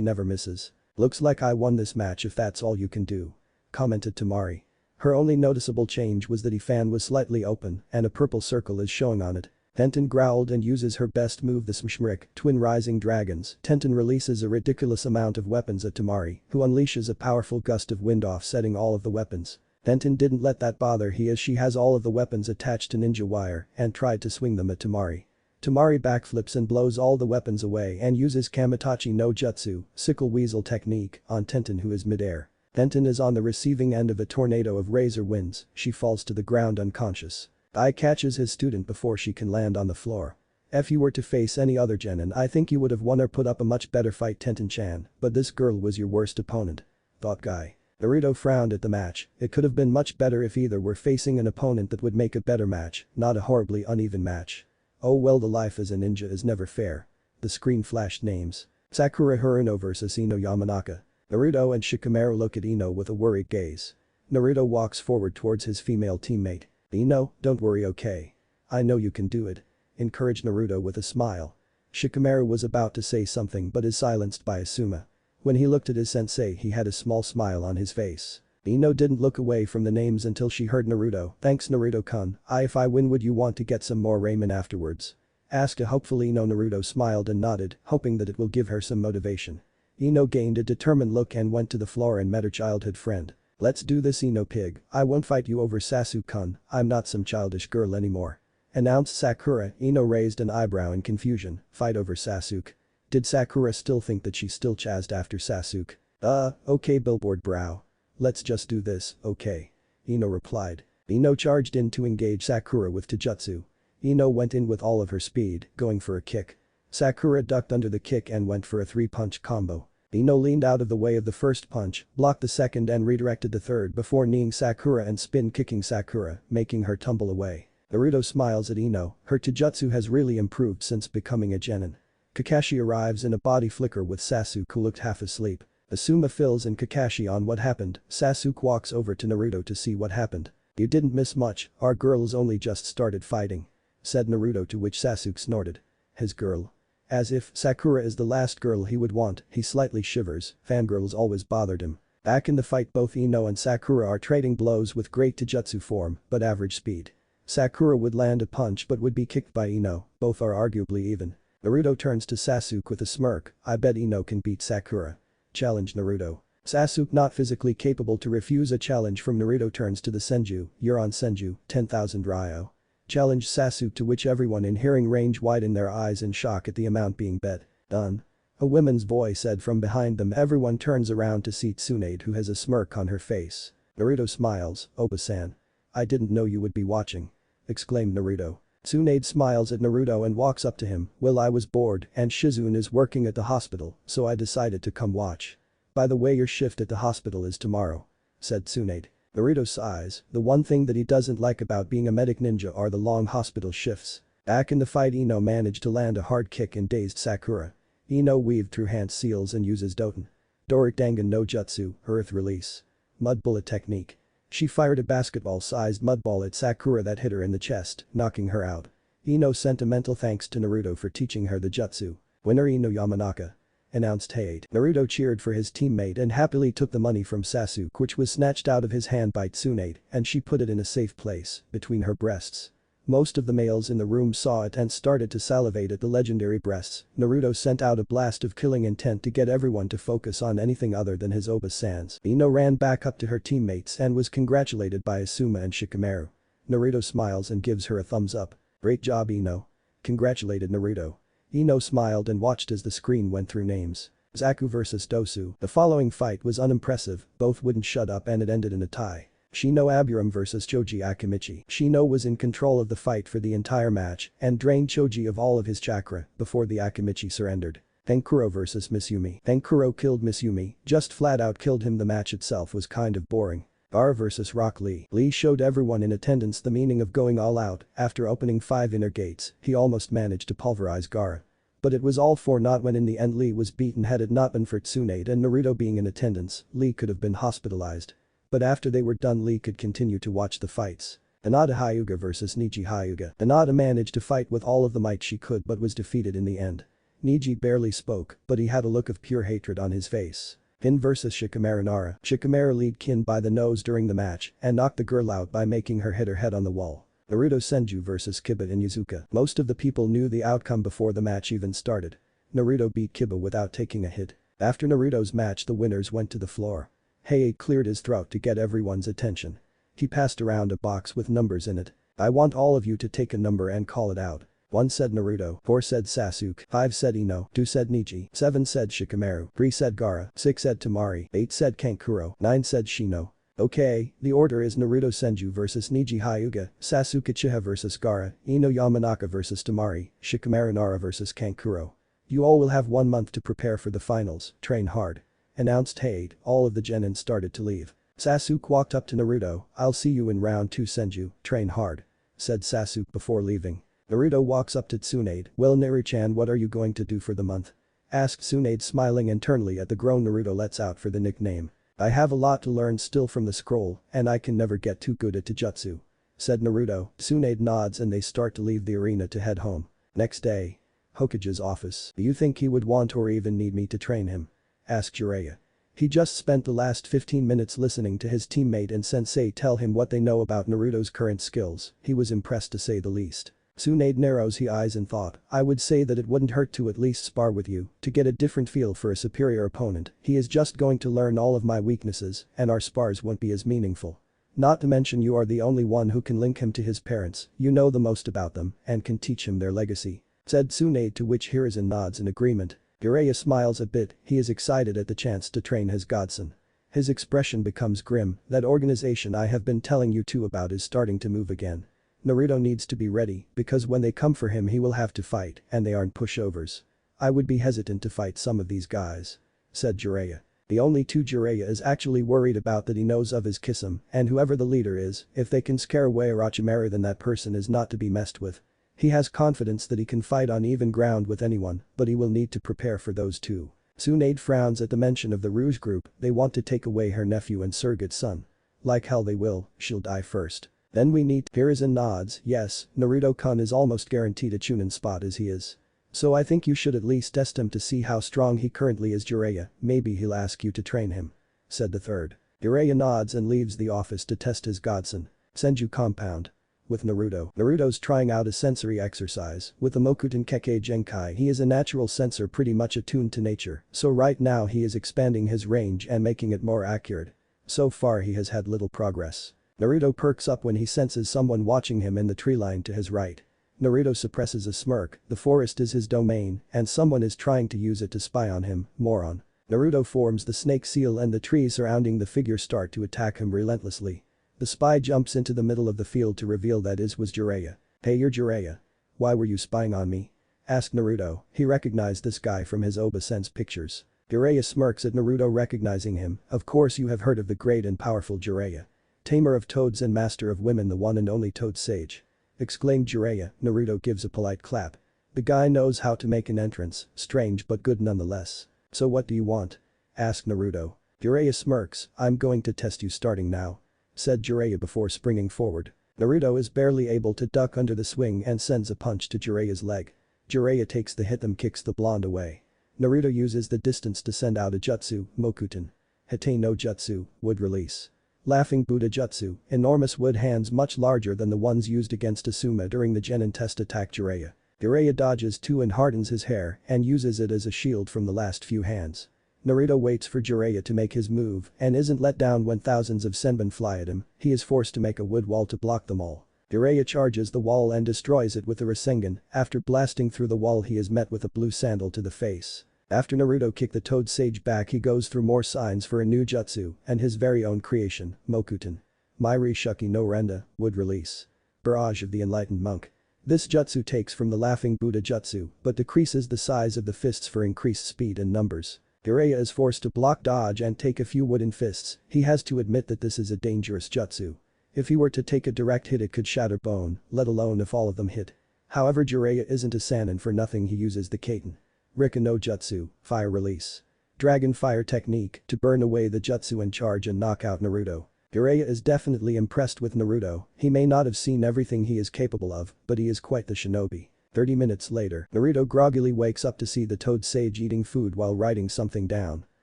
Speaker 1: never misses. "Looks like I won this match if that's all you can do," commented Temari. Her only noticeable change was that her fan was slightly open and a purple circle is showing on it. Tenten growled and uses her best move, the Smshmrik, Twin Rising Dragons. Tenten releases a ridiculous amount of weapons at Temari, who unleashes a powerful gust of wind offsetting all of the weapons. Tenten didn't let that bother her as she has all of the weapons attached to ninja wire and tried to swing them at Temari. Temari backflips and blows all the weapons away and uses Kamitachi no Jutsu, sickle weasel technique, on Tenten, who is midair. Tenten is on the receiving end of a tornado of razor winds. She falls to the ground unconscious. Ai catches his student before she can land on the floor. "If you were to face any other genin, I think you would have won or put up a much better fight, Tenten-chan, but this girl was your worst opponent," thought Guy. Naruto frowned at the match. It could have been much better if either were facing an opponent that would make a better match, not a horribly uneven match. Oh well, the life as a ninja is never fair. The screen flashed names. Sakura Haruno vs Ino Yamanaka. Naruto and Shikamaru look at Ino with a worried gaze. Naruto walks forward towards his female teammate. "Ino, don't worry, okay? I know you can do it," encouraged Naruto with a smile. Shikamaru was about to say something but is silenced by Asuma. When he looked at his sensei, he had a small smile on his face. Ino didn't look away from the names until she heard Naruto. "Thanks Naruto-kun, if I win would you want to get some more ramen afterwards?" asked a hopeful Ino. Naruto smiled and nodded, hoping that it will give her some motivation. Ino gained a determined look and went to the floor and met her childhood friend. "Let's do this, Ino pig. I won't fight you over Sasuke-kun, I'm not some childish girl anymore," announced Sakura. Ino raised an eyebrow in confusion. "Fight over Sasuke?" Did Sakura still think that she still chased after Sasuke? Okay billboard brow. "Let's just do this, okay?" Ino replied. Ino charged in to engage Sakura with Taijutsu. Ino went in with all of her speed, going for a kick. Sakura ducked under the kick and went for a 3-punch combo. Ino leaned out of the way of the first punch, blocked the second and redirected the third before kneeing Sakura and spin kicking Sakura, making her tumble away. Naruto smiles at Ino. Her Taijutsu has really improved since becoming a genin. Kakashi arrives in a body flicker with Sasuke, who looked half asleep. Asuma fills in Kakashi on what happened. Sasuke walks over to Naruto to see what happened. "You didn't miss much, our girls only just started fighting," said Naruto, to which Sasuke snorted. His girl? As if Sakura is the last girl he would want, he slightly shivers. Fangirls always bothered him. Back in the fight, both Ino and Sakura are trading blows with great Taijutsu form but average speed. Sakura would land a punch but would be kicked by Ino, both are arguably even. Naruto turns to Sasuke with a smirk. "I bet Ino can beat Sakura," challenged Naruto. Sasuke, not physically capable to refuse a challenge from Naruto, turns to the Senju. "You're on Senju, 10,000 Ryo," challenged Sasuke, to which everyone in hearing range widened their eyes in shock at the amount being bet. "Done," a woman's voice said from behind them. Everyone turns around to see Tsunade, who has a smirk on her face. Naruto smiles. "Oba-san. I didn't know you would be watching," exclaimed Naruto. Tsunade smiles at Naruto and walks up to him. "Well, I was bored and Shizune is working at the hospital, so I decided to come watch." "By the way, your shift at the hospital is tomorrow," said Tsunade. Naruto sighs. The one thing that he doesn't like about being a medic ninja are the long hospital shifts. Back in the fight, Ino managed to land a hard kick and dazed Sakura. Ino weaved through hand seals and uses Doten. Doric Dangan no Jutsu, Earth Release. Mud Bullet Technique. She fired a basketball-sized mud ball at Sakura that hit her in the chest, knocking her out. Ino sent a mental thanks to Naruto for teaching her the jutsu. "Winner Ino Yamanaka," announced Hayate. Naruto cheered for his teammate and happily took the money from Sasuke, which was snatched out of his hand by Tsunade, and she put it in a safe place, between her breasts. Most of the males in the room saw it and started to salivate at the legendary breasts. Naruto sent out a blast of killing intent to get everyone to focus on anything other than his Oba-sans. Ino ran back up to her teammates and was congratulated by Asuma and Shikamaru. Naruto smiles and gives her a thumbs up. "Great job, Ino," congratulated Naruto. Ino smiled and watched as the screen went through names. Zaku vs Dosu. The following fight was unimpressive, both wouldn't shut up and it ended in a tie. Shino Aburam vs Choji Akimichi. Shino was in control of the fight for the entire match and drained Choji of all of his chakra before the Akimichi surrendered. Tenkuro vs Misumi. Tenkuro killed Misumi, just flat out killed him. The match itself was kind of boring. Gaara vs Rock Lee. Lee showed everyone in attendance the meaning of going all out. After opening 5 inner gates, he almost managed to pulverize Gaara. But it was all for naught when in the end Lee was beaten. Had it not been for Tsunade and Naruto being in attendance, Lee could have been hospitalized. But after they were done, Lee could continue to watch the fights. Hinata Hyuga vs Neji Hyuga. Hinata managed to fight with all of the might she could but was defeated in the end. Neji barely spoke, but he had a look of pure hatred on his face. Kin vs Shikamaru Nara. Shikamaru lead Kin by the nose during the match and knocked the girl out by making her hit her head on the wall. Naruto Senju vs Kiba in Yuzuka. Most of the people knew the outcome before the match even started. Naruto beat Kiba without taking a hit. After Naruto's match, the winners went to the floor. Hayate cleared his throat to get everyone's attention. He passed around a box with numbers in it. "I want all of you to take a number and call it out." 1 said Naruto, 4 said Sasuke, 5 said Ino, 2 said Neji, 7 said Shikamaru, 3 said Gaara, 6 said Temari, 8 said Kankuro, 9 said Shino. Okay, the order is Naruto Senju vs Neji Hyuga, Sasuke Uchiha vs Gaara, Ino Yamanaka vs Temari, Shikamaru Nara vs Kankuro. You all will have 1 month to prepare for the finals, train hard. Announced Hayate. All of the genin started to leave. Sasuke walked up to Naruto. "I'll see you in round 2 Senju, train hard," said Sasuke before leaving. Naruto walks up to Tsunade. "Well Naru-chan, what are you going to do for the month?" asked Tsunade, smiling internally at the groan Naruto lets out for the nickname. "I have a lot to learn still from the scroll and I can never get too good at Taijutsu," said Naruto. Tsunade nods and they start to leave the arena to head home. Next day. Hokage's office. "Do you think he would want or even need me to train him?" asked Jiraiya. He just spent the last 15 minutes listening to his teammate and sensei tell him what they know about Naruto's current skills. He was impressed to say the least. Tsunade narrows his eyes in thought. "I would say that it wouldn't hurt to at least spar with you to get a different feel for a superior opponent. He is just going to learn all of my weaknesses and our spars won't be as meaningful. Not to mention you are the only one who can link him to his parents, you know the most about them and can teach him their legacy," said Tsunade, to which Hiruzen nods in agreement. Jiraiya smiles a bit. He is excited at the chance to train his godson. His expression becomes grim. "That organization I have been telling you two about is starting to move again. Naruto needs to be ready because when they come for him he will have to fight and they aren't pushovers. I would be hesitant to fight some of these guys," said Jiraiya. The only two Jiraiya is actually worried about that he knows of is Kisame and whoever the leader is, if they can scare away Orochimaru then that person is not to be messed with. He has confidence that he can fight on even ground with anyone, but he will need to prepare for those two. Tsunade frowns at the mention of the Rouge group. They want to take away her nephew and surrogate son. Like hell they will, she'll die first. Then we need. Hiruzen nods. Yes, Naruto-kun is almost guaranteed a Chunin spot as he is. So I think you should at least test him to see how strong he currently is. Jiraiya, maybe he'll ask you to train him," said the third. Jiraiya nods and leaves the office to test his godson. Senju compound. With Naruto. Naruto's trying out a sensory exercise. With the Mokuton Kekkei Genkai he is a natural sensor pretty much attuned to nature, so right now he is expanding his range and making it more accurate. So far he has had little progress. Naruto perks up when he senses someone watching him in the tree line to his right. Naruto suppresses a smirk. The forest is his domain and someone is trying to use it to spy on him, moron. Naruto forms the snake seal and the trees surrounding the figure start to attack him relentlessly. The spy jumps into the middle of the field to reveal that it was Jiraiya. "Hey, you're Jiraiya. Why were you spying on me?" asked Naruto. He recognized this guy from his Oba-sense pictures. Jiraiya smirks at Naruto recognizing him. "Of course you have heard of the great and powerful Jiraiya. Tamer of toads and master of women, the one and only toad sage," exclaimed Jiraiya. Naruto gives a polite clap. The guy knows how to make an entrance, strange but good nonetheless. "So what do you want?" asked Naruto. Jiraiya smirks. "I'm going to test you starting now," said Jiraiya before springing forward. Naruto is barely able to duck under the swing and sends a punch to Jiraiya's leg. Jiraiya takes the hit and kicks the blonde away. Naruto uses the distance to send out a jutsu, Mokuton. Hite no jutsu, wood release. Laughing Buddha jutsu, enormous wood hands much larger than the ones used against Asuma during the Genin test attack Jiraiya. Jiraiya dodges too and hardens his hair and uses it as a shield from the last few hands. Naruto waits for Jiraiya to make his move and isn't let down when thousands of senbon fly at him, he is forced to make a wood wall to block them all. Jiraiya charges the wall and destroys it with the Rasengan, after blasting through the wall he is met with a blue sandal to the face. After Naruto kicked the Toad Sage back he goes through more signs for a new jutsu and his very own creation, Mokuton. Mairi Shuki no Renda, wood release. Barrage of the Enlightened Monk. This jutsu takes from the Laughing Buddha jutsu but decreases the size of the fists for increased speed and numbers. Jiraiya is forced to block dodge and take a few wooden fists, he has to admit that this is a dangerous jutsu. If he were to take a direct hit it could shatter bone, let alone if all of them hit. However Jiraiya isn't a Sannin for nothing he uses the Kaiten. Rika no Jutsu, fire release. Dragon fire technique to burn away the jutsu and charge and knock out Naruto. Jiraiya is definitely impressed with Naruto, he may not have seen everything he is capable of, but he is quite the shinobi. 30 minutes later, Naruto groggily wakes up to see the Toad Sage eating food while writing something down.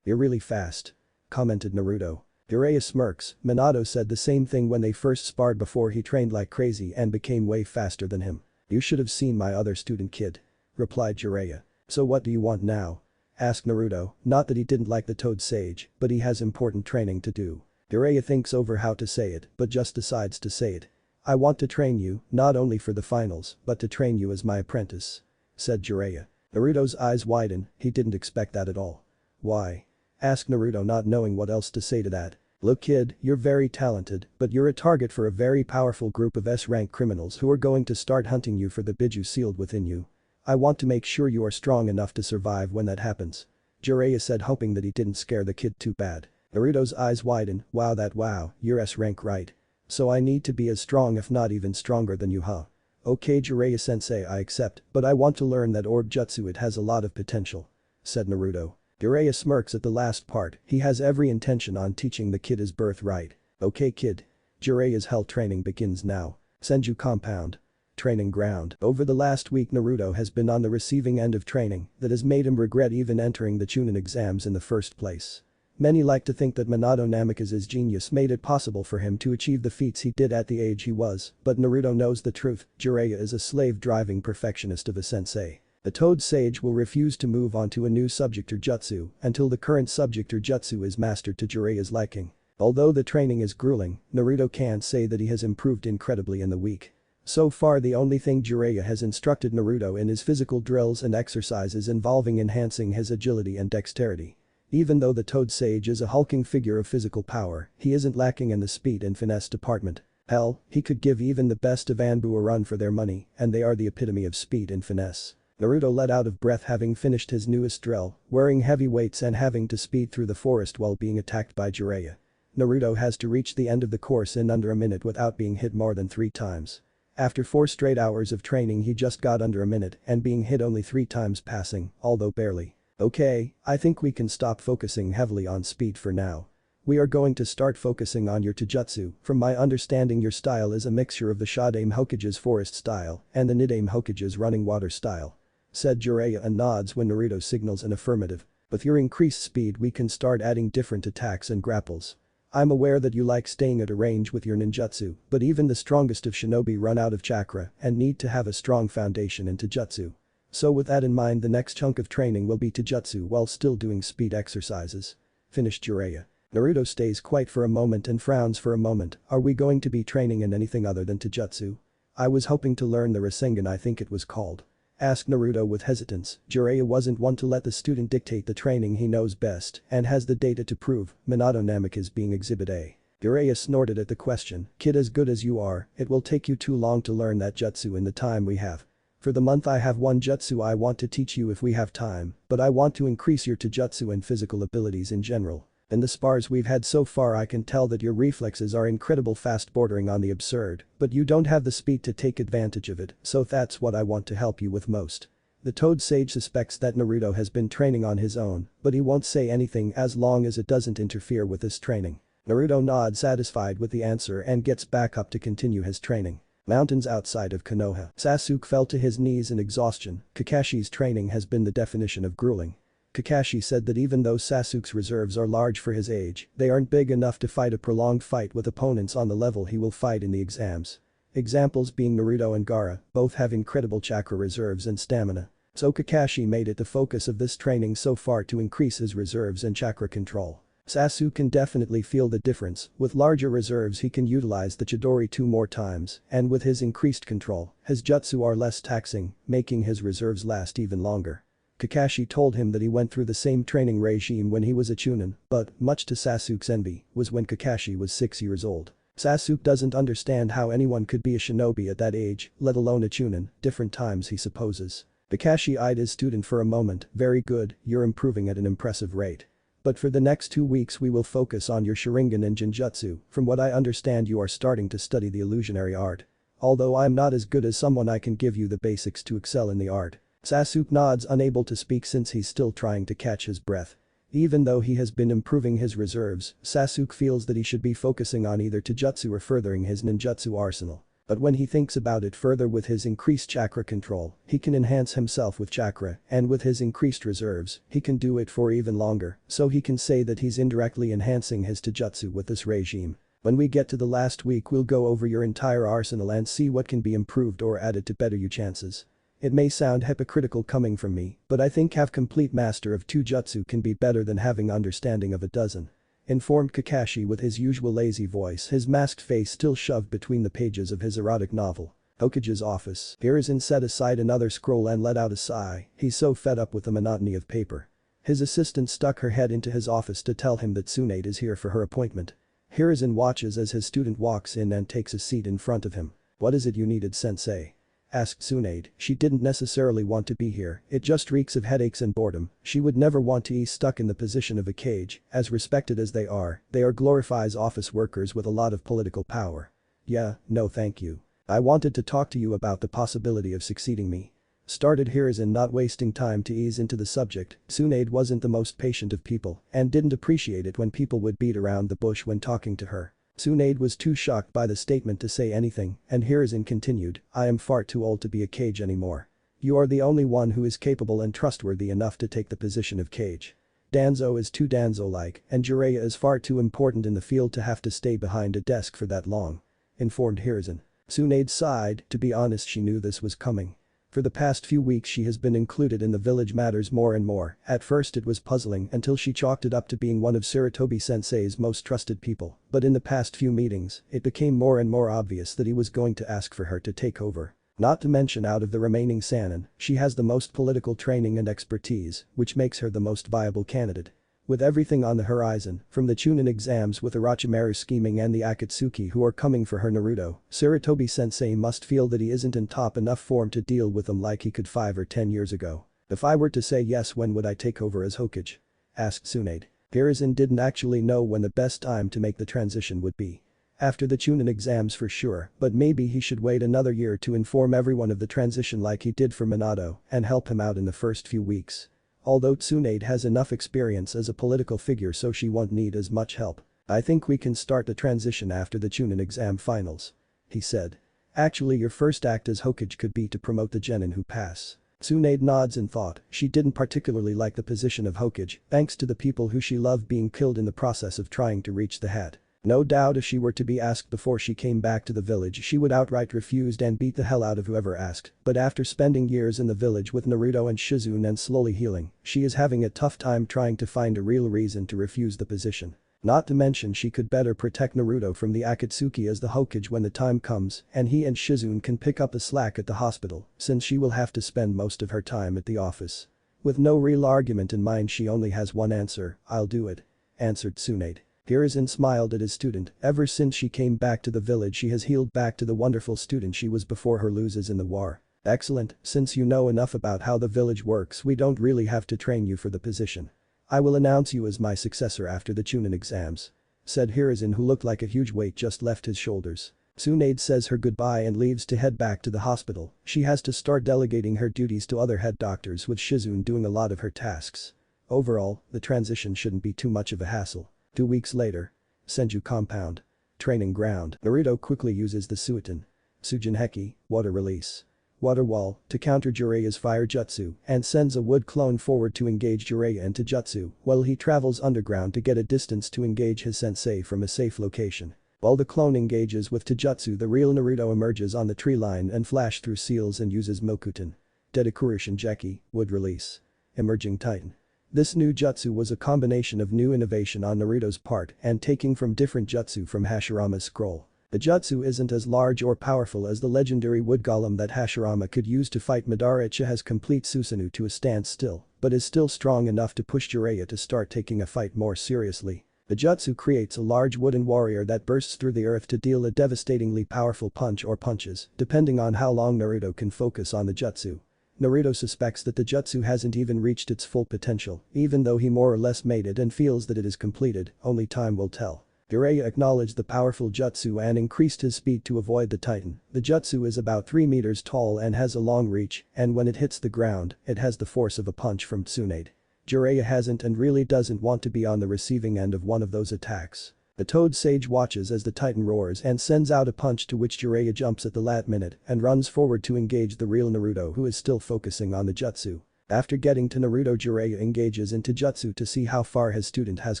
Speaker 1: "You're really fast," commented Naruto. Jiraiya smirks, Minato said the same thing when they first sparred before he trained like crazy and became way faster than him. "You should have seen my other student kid," replied Jiraiya. "So what do you want now?" asked Naruto, not that he didn't like the Toad Sage, but he has important training to do. Jiraiya thinks over how to say it, but just decides to say it. "I want to train you, not only for the finals, but to train you as my apprentice," said Jiraiya. Naruto's eyes widen, he didn't expect that at all. "Why?" asked Naruto not knowing what else to say to that. "Look kid, you're very talented, but you're a target for a very powerful group of S-rank criminals who are going to start hunting you for the Biju sealed within you. I want to make sure you are strong enough to survive when that happens," Jiraiya said hoping that he didn't scare the kid too bad. Naruto's eyes widen, wow, you're S-rank right? So I need to be as strong if not even stronger than you huh? Okay Jiraiya-sensei I accept, but I want to learn that orb jutsu it has a lot of potential," said Naruto. Jiraiya smirks at the last part, he has every intention on teaching the kid his birthright. "Okay kid." Jiraiya's hell training begins now. Senju compound. Training ground. Over the last week Naruto has been on the receiving end of training that has made him regret even entering the Chunin exams in the first place. Many like to think that Minato Namikaze's genius made it possible for him to achieve the feats he did at the age he was, but Naruto knows the truth, Jiraiya is a slave-driving perfectionist of a sensei. The Toad Sage will refuse to move on to a new subject or jutsu until the current subject or jutsu is mastered to Jiraiya's liking. Although the training is grueling, Naruto can't say that he has improved incredibly in the week. So far the only thing Jiraiya has instructed Naruto in is physical drills and exercises involving enhancing his agility and dexterity. Even though the Toad Sage is a hulking figure of physical power, he isn't lacking in the speed and finesse department. Hell, he could give even the best of Anbu a run for their money, and they are the epitome of speed and finesse. Naruto let out of breath having finished his newest drill, wearing heavy weights and having to speed through the forest while being attacked by Jiraiya. Naruto has to reach the end of the course in under a minute without being hit more than 3 times. After 4 straight hours of training he just got under a minute and being hit only 3 times passing, although barely. "Okay, I think we can stop focusing heavily on speed for now. We are going to start focusing on your taijutsu, from my understanding your style is a mixture of the Shodaime Hokage's forest style and the Nidaime Hokage's running water style," said Jiraiya and nods when Naruto signals an affirmative. "With your increased speed we can start adding different attacks and grapples. I'm aware that you like staying at a range with your ninjutsu, but even the strongest of shinobi run out of chakra and need to have a strong foundation in taijutsu. So with that in mind the next chunk of training will be taijutsu while still doing speed exercises," finished Jiraiya. Naruto stays quiet for a moment and frowns for a moment, "Are we going to be training in anything other than taijutsu? I was hoping to learn the Rasengan I think it was called," asked Naruto with hesitance. Jiraiya wasn't one to let the student dictate the training he knows best and has the data to prove, Minato Namikaze being Exhibit A. Jiraiya snorted at the question, "Kid as good as you are, it will take you too long to learn that jutsu in the time we have. For the month I have one jutsu I want to teach you if we have time, but I want to increase your taijutsu and physical abilities in general. In the spars we've had so far I can tell that your reflexes are incredible fast bordering on the absurd, but you don't have the speed to take advantage of it, so that's what I want to help you with most." The Toad Sage suspects that Naruto has been training on his own, but he won't say anything as long as it doesn't interfere with his training. Naruto nods satisfied with the answer and gets back up to continue his training. Mountains outside of Konoha. Sasuke fell to his knees in exhaustion, Kakashi's training has been the definition of grueling. Kakashi said that even though Sasuke's reserves are large for his age, they aren't big enough to fight a prolonged fight with opponents on the level he will fight in the exams. Examples being Naruto and Gaara, both have incredible chakra reserves and stamina. So Kakashi made it the focus of this training so far to increase his reserves and chakra control. Sasuke can definitely feel the difference, with larger reserves he can utilize the Chidori 2 more times, and with his increased control, his jutsu are less taxing, making his reserves last even longer. Kakashi told him that he went through the same training regime when he was a Chunin, but, much to Sasuke's envy, was when Kakashi was 6 years old. Sasuke doesn't understand how anyone could be a shinobi at that age, let alone a Chunin, different times he supposes. Kakashi eyed his student for a moment, very good, you're improving at an impressive rate. But for the next 2 weeks we will focus on your Sharingan and Genjutsu, from what I understand you are starting to study the illusionary art. Although I'm not as good as someone I can give you the basics to excel in the art. Sasuke nods, unable to speak since he's still trying to catch his breath. Even though he has been improving his reserves, Sasuke feels that he should be focusing on either Taijutsu or furthering his ninjutsu arsenal. But when he thinks about it further, with his increased chakra control, he can enhance himself with chakra, and with his increased reserves, he can do it for even longer, so he can say that he's indirectly enhancing his Taijutsu with this regime. When we get to the last week we'll go over your entire arsenal and see what can be improved or added to better your chances. It may sound hypocritical coming from me, but I think have complete master of 2 jutsu can be better than having understanding of a dozen. Informed Kakashi with his usual lazy voice, his masked face still shoved between the pages of his erotic novel. Hokage's office. Hiruzen set aside another scroll and let out a sigh, he's so fed up with the monotony of paper. His assistant stuck her head into his office to tell him that Tsunade is here for her appointment. Hiruzen watches as his student walks in and takes a seat in front of him. What is it you needed, sensei? Asked Tsunade. She didn't necessarily want to be here, it just reeks of headaches and boredom, she would never want to be stuck in the position of a cage, as respected as they are glorifies office workers with a lot of political power. Yeah, no thank you. I wanted to talk to you about the possibility of succeeding me. Started Hiruzen, not wasting time to ease into the subject. Tsunade wasn't the most patient of people and didn't appreciate it when people would beat around the bush when talking to her. Tsunade was too shocked by the statement to say anything, and Hiruzen continued, I am far too old to be a cage anymore. You are the only one who is capable and trustworthy enough to take the position of cage. Danzo is too Danzo-like, and Jiraiya is far too important in the field to have to stay behind a desk for that long. Informed Hiruzen. Tsunade sighed, to be honest she knew this was coming. For the past few weeks she has been included in the village matters more and more. At first it was puzzling until she chalked it up to being one of Sarutobi-sensei's most trusted people, but in the past few meetings, it became more and more obvious that he was going to ask for her to take over. Not to mention, out of the remaining Sannin, she has the most political training and expertise, which makes her the most viable candidate. With everything on the horizon, from the Chunin exams with Orochimaru scheming and the Akatsuki who are coming for her Naruto, Sarutobi-sensei must feel that he isn't in top enough form to deal with them like he could 5 or 10 years ago. If I were to say yes, when would I take over as Hokage? Asked Tsunade. Hiruzen didn't actually know when the best time to make the transition would be. After the Chunin exams for sure, but maybe he should wait another year to inform everyone of the transition like he did for Minato and help him out in the first few weeks. Although Tsunade has enough experience as a political figure so she won't need as much help. I think we can start the transition after the Chunin exam finals. He said. Actually your first act as Hokage could be to promote the genin who pass. Tsunade nods in thought, she didn't particularly like the position of Hokage, thanks to the people who she loved being killed in the process of trying to reach the head. No doubt if she were to be asked before she came back to the village she would outright refuse and beat the hell out of whoever asked, but after spending years in the village with Naruto and Shizune and slowly healing, she is having a tough time trying to find a real reason to refuse the position. Not to mention she could better protect Naruto from the Akatsuki as the Hokage when the time comes, and he and Shizune can pick up the slack at the hospital, since she will have to spend most of her time at the office. With no real argument in mind she only has one answer, I'll do it. Answered Tsunade. Hiruzen smiled at his student, ever since she came back to the village she has healed back to the wonderful student she was before her losses in the war. Excellent, since you know enough about how the village works we don't really have to train you for the position. I will announce you as my successor after the Chunin exams. Said Hiruzen, who looked like a huge weight just left his shoulders. Tsunade says her goodbye and leaves to head back to the hospital. She has to start delegating her duties to other head doctors with Shizune doing a lot of her tasks. Overall, the transition shouldn't be too much of a hassle. 2 weeks later. Senju compound. Training ground. Naruto quickly uses the Suiton. Sujinheki, water release. Water Wall to counter Jiraiya's fire jutsu and sends a wood clone forward to engage Jiraiya into jutsu while he travels underground to get a distance to engage his sensei from a safe location. While the clone engages with Taijutsu, the real Naruto emerges on the tree line and flash through seals and uses Mokuton. Dedekuru Shinjeki, wood release. Emerging Titan. This new jutsu was a combination of new innovation on Naruto's part and taking from different jutsu from Hashirama's scroll. The jutsu isn't as large or powerful as the legendary wood golem that Hashirama could use to fight Madara Uchiha's complete Susanoo to a standstill, but is still strong enough to push Jiraiya to start taking a fight more seriously. The jutsu creates a large wooden warrior that bursts through the earth to deal a devastatingly powerful punch or punches, depending on how long Naruto can focus on the jutsu. Naruto suspects that the jutsu hasn't even reached its full potential, even though he more or less made it and feels that it is completed, only time will tell. Jiraiya acknowledged the powerful jutsu and increased his speed to avoid the Titan. The jutsu is about 3 meters tall and has a long reach, and when it hits the ground, it has the force of a punch from Tsunade. Jiraiya hasn't and really doesn't want to be on the receiving end of one of those attacks. The Toad Sage watches as the Titan roars and sends out a punch, to which Jiraiya jumps at the last minute and runs forward to engage the real Naruto, who is still focusing on the jutsu. After getting to Naruto, Jiraiya engages into jutsu to see how far his student has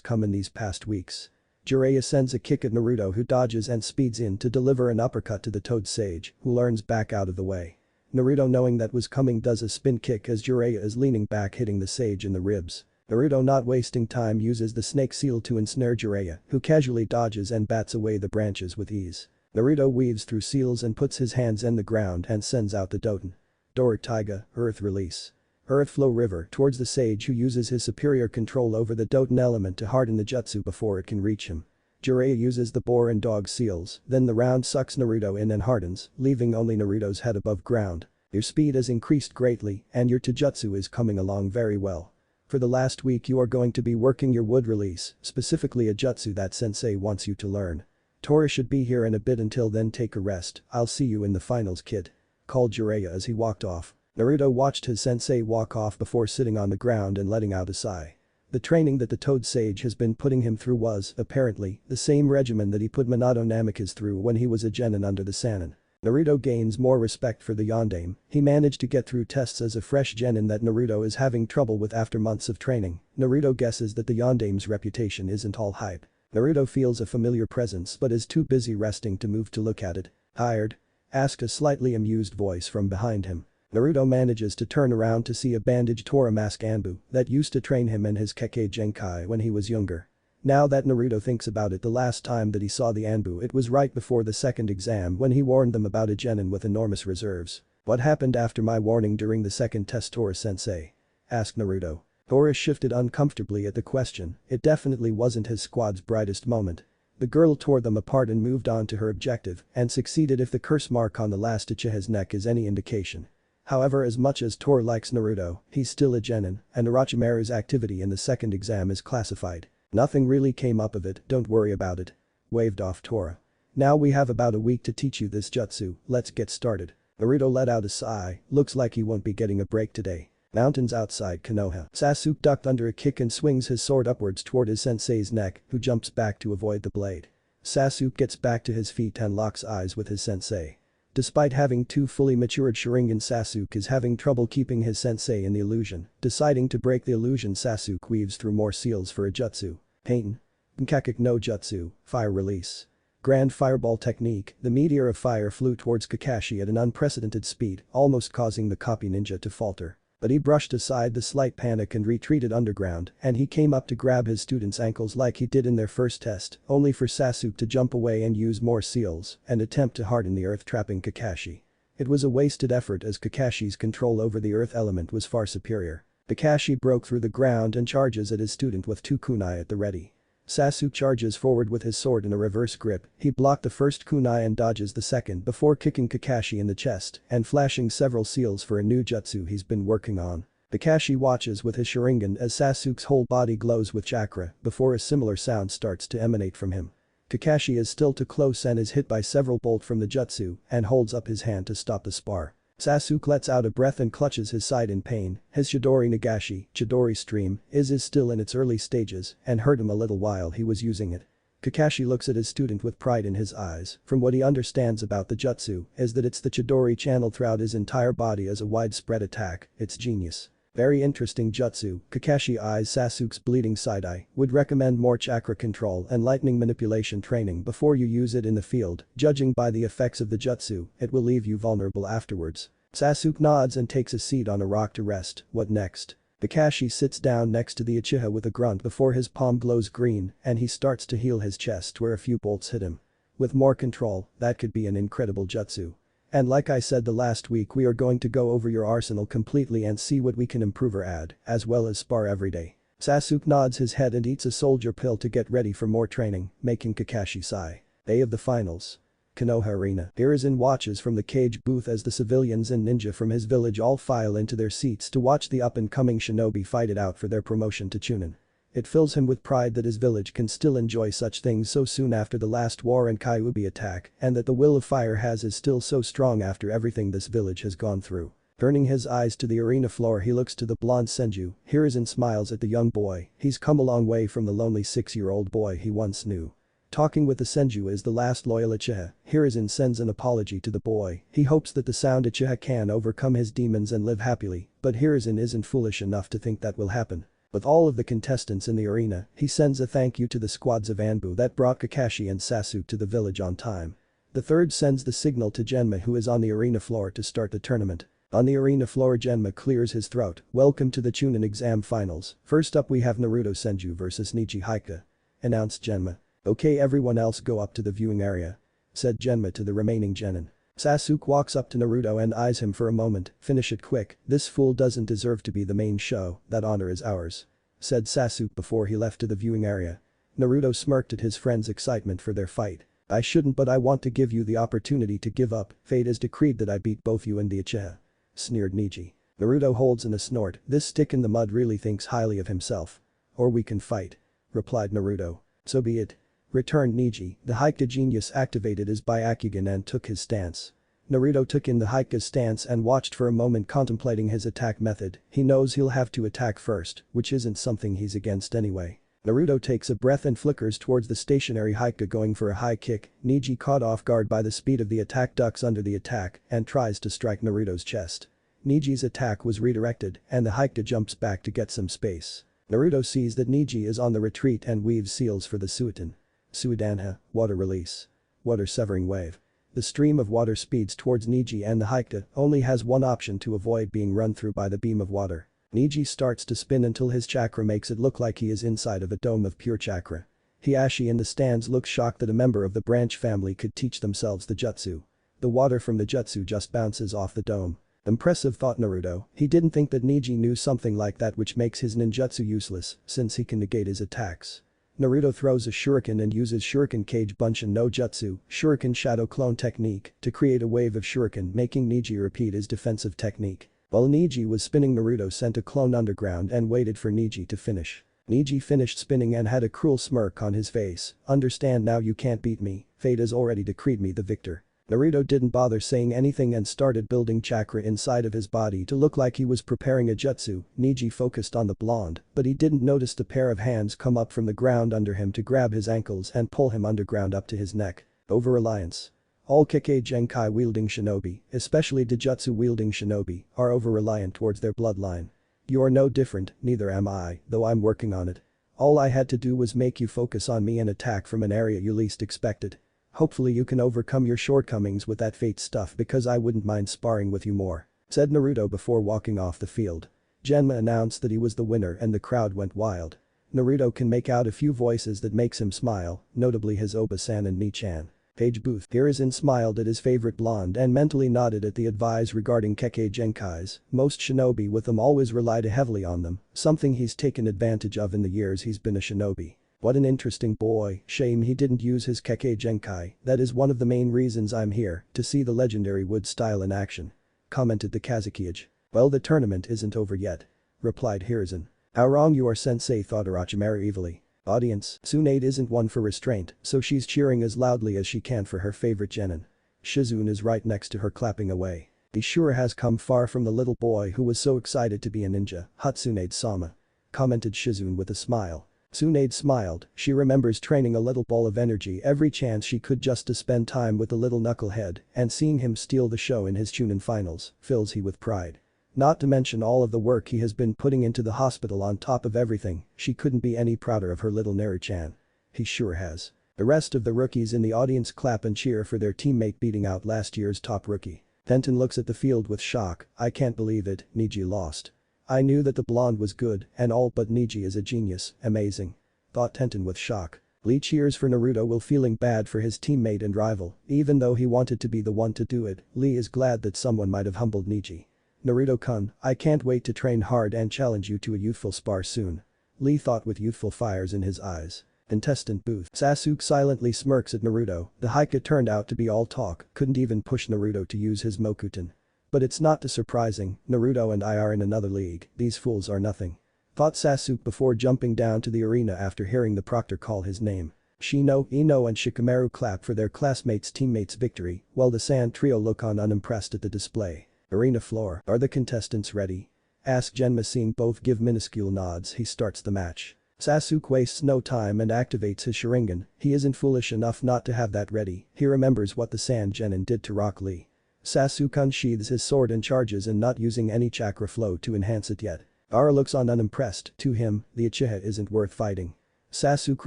Speaker 1: come in these past weeks. Jiraiya sends a kick at Naruto, who dodges and speeds in to deliver an uppercut to the Toad Sage, who learns back out of the way. Naruto, knowing that was coming, does a spin kick as Jiraiya is leaning back, hitting the sage in the ribs. Naruto, not wasting time, uses the snake seal to ensnare Jiraiya, who casually dodges and bats away the branches with ease. Naruto weaves through seals and puts his hands in the ground and sends out the Doton. Dora Taiga, Earth Release. Earth Flow River towards the sage, who uses his superior control over the Doton element to harden the jutsu before it can reach him. Jiraiya uses the boar and dog seals, then the round sucks Naruto in and hardens, leaving only Naruto's head above ground. Your speed has increased greatly and your taijutsu is coming along very well. For the last week you are going to be working your wood release, specifically a jutsu that sensei wants you to learn. Tora should be here in a bit, until then take a rest, I'll see you in the finals, kid. Called Jiraiya as he walked off. Naruto watched his sensei walk off before sitting on the ground and letting out a sigh. The training that the Toad Sage has been putting him through was, apparently, the same regimen that he put Minato Namikaze through when he was a genin under the Sannin. Naruto gains more respect for the yondaime. He managed to get through tests as a fresh genin that Naruto is having trouble with after months of training. Naruto guesses that the yondaime's reputation isn't all hype. Naruto feels a familiar presence but is too busy resting to move to look at it. "Tired?" asked a slightly amused voice from behind him. Naruto manages to turn around to see a bandaged Tora mask Anbu that used to train him in his Kekkei Genkai when he was younger. Now that Naruto thinks about it, the last time that he saw the Anbu, it was right before the second exam when he warned them about a genin with enormous reserves. "What happened after my warning during the second test, Tora-sensei?" asked Naruto. Tora shifted uncomfortably at the question. It definitely wasn't his squad's brightest moment. The girl tore them apart and moved on to her objective and succeeded, if the curse mark on the last Uchiha's neck is any indication. However, as much as Tora likes Naruto, he's still a genin, and Orochimaru's activity in the second exam is classified. "Nothing really came up of it, don't worry about it," waved off Tora. "Now we have about a week to teach you this jutsu, let's get started." Naruto let out a sigh, looks like he won't be getting a break today. Mountains outside Konoha. Sasuke ducked under a kick and swings his sword upwards toward his sensei's neck, who jumps back to avoid the blade. Sasuke gets back to his feet and locks eyes with his sensei. Despite having 2 fully matured Sharingan, Sasuke is having trouble keeping his sensei in the illusion. Deciding to break the illusion, Sasuke weaves through more seals for a jutsu. Pain. Nkakek no Jutsu, Fire Release. Grand Fireball Technique. The meteor of fire flew towards Kakashi at an unprecedented speed, almost causing the copy ninja to falter. But he brushed aside the slight panic and retreated underground, and he came up to grab his student's ankles like he did in their first test, only for Sasuke to jump away and use more seals and attempt to harden the earth, trapping Kakashi. It was a wasted effort as Kakashi's control over the earth element was far superior. Kakashi broke through the ground and charges at his student with 2 kunai at the ready. Sasuke charges forward with his sword in a reverse grip. He blocked the first kunai and dodges the second before kicking Kakashi in the chest and flashing several seals for a new jutsu he's been working on. Kakashi watches with his Sharingan as Sasuke's whole body glows with chakra before a similar sound starts to emanate from him. Kakashi is still too close and is hit by several bolts from the jutsu and holds up his hand to stop the spar. Sasuke lets out a breath and clutches his side in pain. His Chidori Nagashi, Chidori stream, is still in its early stages and hurt him a little while he was using it. Kakashi looks at his student with pride in his eyes. From what he understands about the jutsu is that it's the Chidori channel throughout his entire body as a widespread attack. It's genius. Very interesting jutsu. Kakashi eyes Sasuke's bleeding side eye. Would recommend more chakra control and lightning manipulation training before you use it in the field. Judging by the effects of the jutsu, it will leave you vulnerable afterwards. Sasuke nods and takes a seat on a rock to rest. What next? Kakashi sits down next to the Uchiha with a grunt before his palm glows green and he starts to heal his chest where a few bolts hit him. With more control, that could be an incredible jutsu. And like I said the last week, we are going to go over your arsenal completely and see what we can improve or add, as well as spar every day. Sasuke nods his head and eats a soldier pill to get ready for more training, making Kakashi sigh. Day of the finals. Konoha Arena. Hiruzen watches from the cage booth as the civilians and ninja from his village all file into their seats to watch the up-and-coming shinobi fight it out for their promotion to Chunin. It fills him with pride that his village can still enjoy such things so soon after the last war and Kyuubi attack, and that the will of fire has is still so strong after everything this village has gone through. Turning his eyes to the arena floor, he looks to the blonde Senju. Hiruzen smiles at the young boy. He's come a long way from the lonely 6-year-old boy he once knew. Talking with the Senju is the last loyal Uchiha. Hiruzen sends an apology to the boy. He hopes that the sound Uchiha can overcome his demons and live happily, but Hiruzen isn't foolish enough to think that will happen. With all of the contestants in the arena, he sends a thank you to the squads of Anbu that brought Kakashi and Sasuke to the village on time. The third sends the signal to Genma, who is on the arena floor, to start the tournament. On the arena floor, Genma clears his throat. Welcome to the Chunin exam finals. First up we have Naruto Senju vs Neji Hyuga. Announced Genma. Okay, everyone else go up to the viewing area. Said Genma to the remaining genin. Sasuke walks up to Naruto and eyes him for a moment. Finish it quick, this fool doesn't deserve to be the main show, that honor is ours. Said Sasuke before he left to the viewing area. Naruto smirked at his friend's excitement for their fight. I shouldn't, but I want to give you the opportunity to give up. Fate has decreed that I beat both you and the Uchiha. Sneered Neji. Naruto holds in a snort. This stick in the mud really thinks highly of himself. Or we can fight. Replied Naruto. So be it. Returned Neji. The Hyuga genius activated his Byakugan and took his stance. Naruto took in the Hyuga's stance and watched for a moment, contemplating his attack method. He knows he'll have to attack first, which isn't something he's against anyway. Naruto takes a breath and flickers towards the stationary Hyuga, going for a high kick. Neji, caught off guard by the speed of the attack, ducks under the attack and tries to strike Naruto's chest. Neji's attack was redirected and the Hyuga jumps back to get some space. Naruto sees that Neji is on the retreat and weaves seals for the Suiton. Suidanha, water release. Water severing wave. The stream of water speeds towards Neji and the Hyuga only has one option to avoid being run through by the beam of water. Neji starts to spin until his chakra makes it look like he is inside of a dome of pure chakra. Hiashi in the stands looks shocked that a member of the branch family could teach themselves the jutsu. The water from the jutsu just bounces off the dome. Impressive, thought Naruto. He didn't think that Neji knew something like that, which makes his ninjutsu useless since he can negate his attacks. Naruto throws a shuriken and uses Shuriken Kage Bunshin no Jutsu, Shuriken Shadow Clone Technique, to create a wave of shuriken, making Neji repeat his defensive technique. While Neji was spinning, Naruto sent a clone underground and waited for Neji to finish. Neji finished spinning and had a cruel smirk on his face. Understand now, you can't beat me, fate has already decreed me the victor. Naruto didn't bother saying anything and started building chakra inside of his body to look like he was preparing a jutsu. Neji focused on the blonde, but he didn't notice the pair of hands come up from the ground under him to grab his ankles and pull him underground up to his neck. Over-reliance. All Kekkei Genkai wielding shinobi, especially Dijutsu wielding shinobi, are over-reliant towards their bloodline. You are no different, neither am I, though I'm working on it. All I had to do was make you focus on me and attack from an area you least expected. Hopefully you can overcome your shortcomings with that fate stuff, because I wouldn't mind sparring with you more. Said Naruto before walking off the field. Genma announced that he was the winner and the crowd went wild. Naruto can make out a few voices that makes him smile, notably his Oba-san and Ni-chan. Page booth. Hiruzen smiled at his favorite blonde and mentally nodded at the advice regarding Kekkei Genkais. Most shinobi with them always relied heavily on them, something he's taken advantage of in the years he's been a shinobi. What an interesting boy, shame he didn't use his Kekkei Genkai, that is one of the main reasons I'm here, to see the legendary wood style in action. Commented the Kazukiage. Well, the tournament isn't over yet. Replied Hiruzen. How wrong you are, sensei, thought Orochimaru evilly. Audience, Tsunade isn't one for restraint, so she's cheering as loudly as she can for her favorite genin. Shizune is right next to her, clapping away. He sure has come far from the little boy who was so excited to be a ninja, Hatsunade-sama. Commented Shizune with a smile. Tsunade smiled, she remembers training a little ball of energy every chance she could just to spend time with the little knucklehead, and seeing him steal the show in his Chunin finals fills he with pride. Not to mention all of the work he has been putting into the hospital on top of everything, she couldn't be any prouder of her little Naru-chan. He sure has. The rest of the rookies in the audience clap and cheer for their teammate beating out last year's top rookie. Denton looks at the field with shock, I can't believe it, Neji lost. I knew that the blonde was good and all but Neji is a genius, amazing. Thought Tenten with shock. Lee cheers for Naruto while feeling bad for his teammate and rival, even though he wanted to be the one to do it, Lee is glad that someone might have humbled Neji. Naruto-kun, I can't wait to train hard and challenge you to a youthful spar soon. Lee thought with youthful fires in his eyes. Contestant booth. Sasuke silently smirks at Naruto, the Haikyuu turned out to be all talk, couldn't even push Naruto to use his Mokuton. But it's not too surprising, Naruto and I are in another league, these fools are nothing. Thought Sasuke before jumping down to the arena after hearing the proctor call his name. Shino, Ino and Shikamaru clap for their classmates' teammates' victory, while the Sand trio look on unimpressed at the display. Arena floor, are the contestants ready? Asks Genma seeing both give minuscule nods, he starts the match. Sasuke wastes no time and activates his Sharingan, he isn't foolish enough not to have that ready, he remembers what the Sand Genin did to Rock Lee. Sasuke unsheathes his sword and charges and not using any chakra flow to enhance it yet. Gaara looks on unimpressed, to him, the Uchiha isn't worth fighting. Sasuke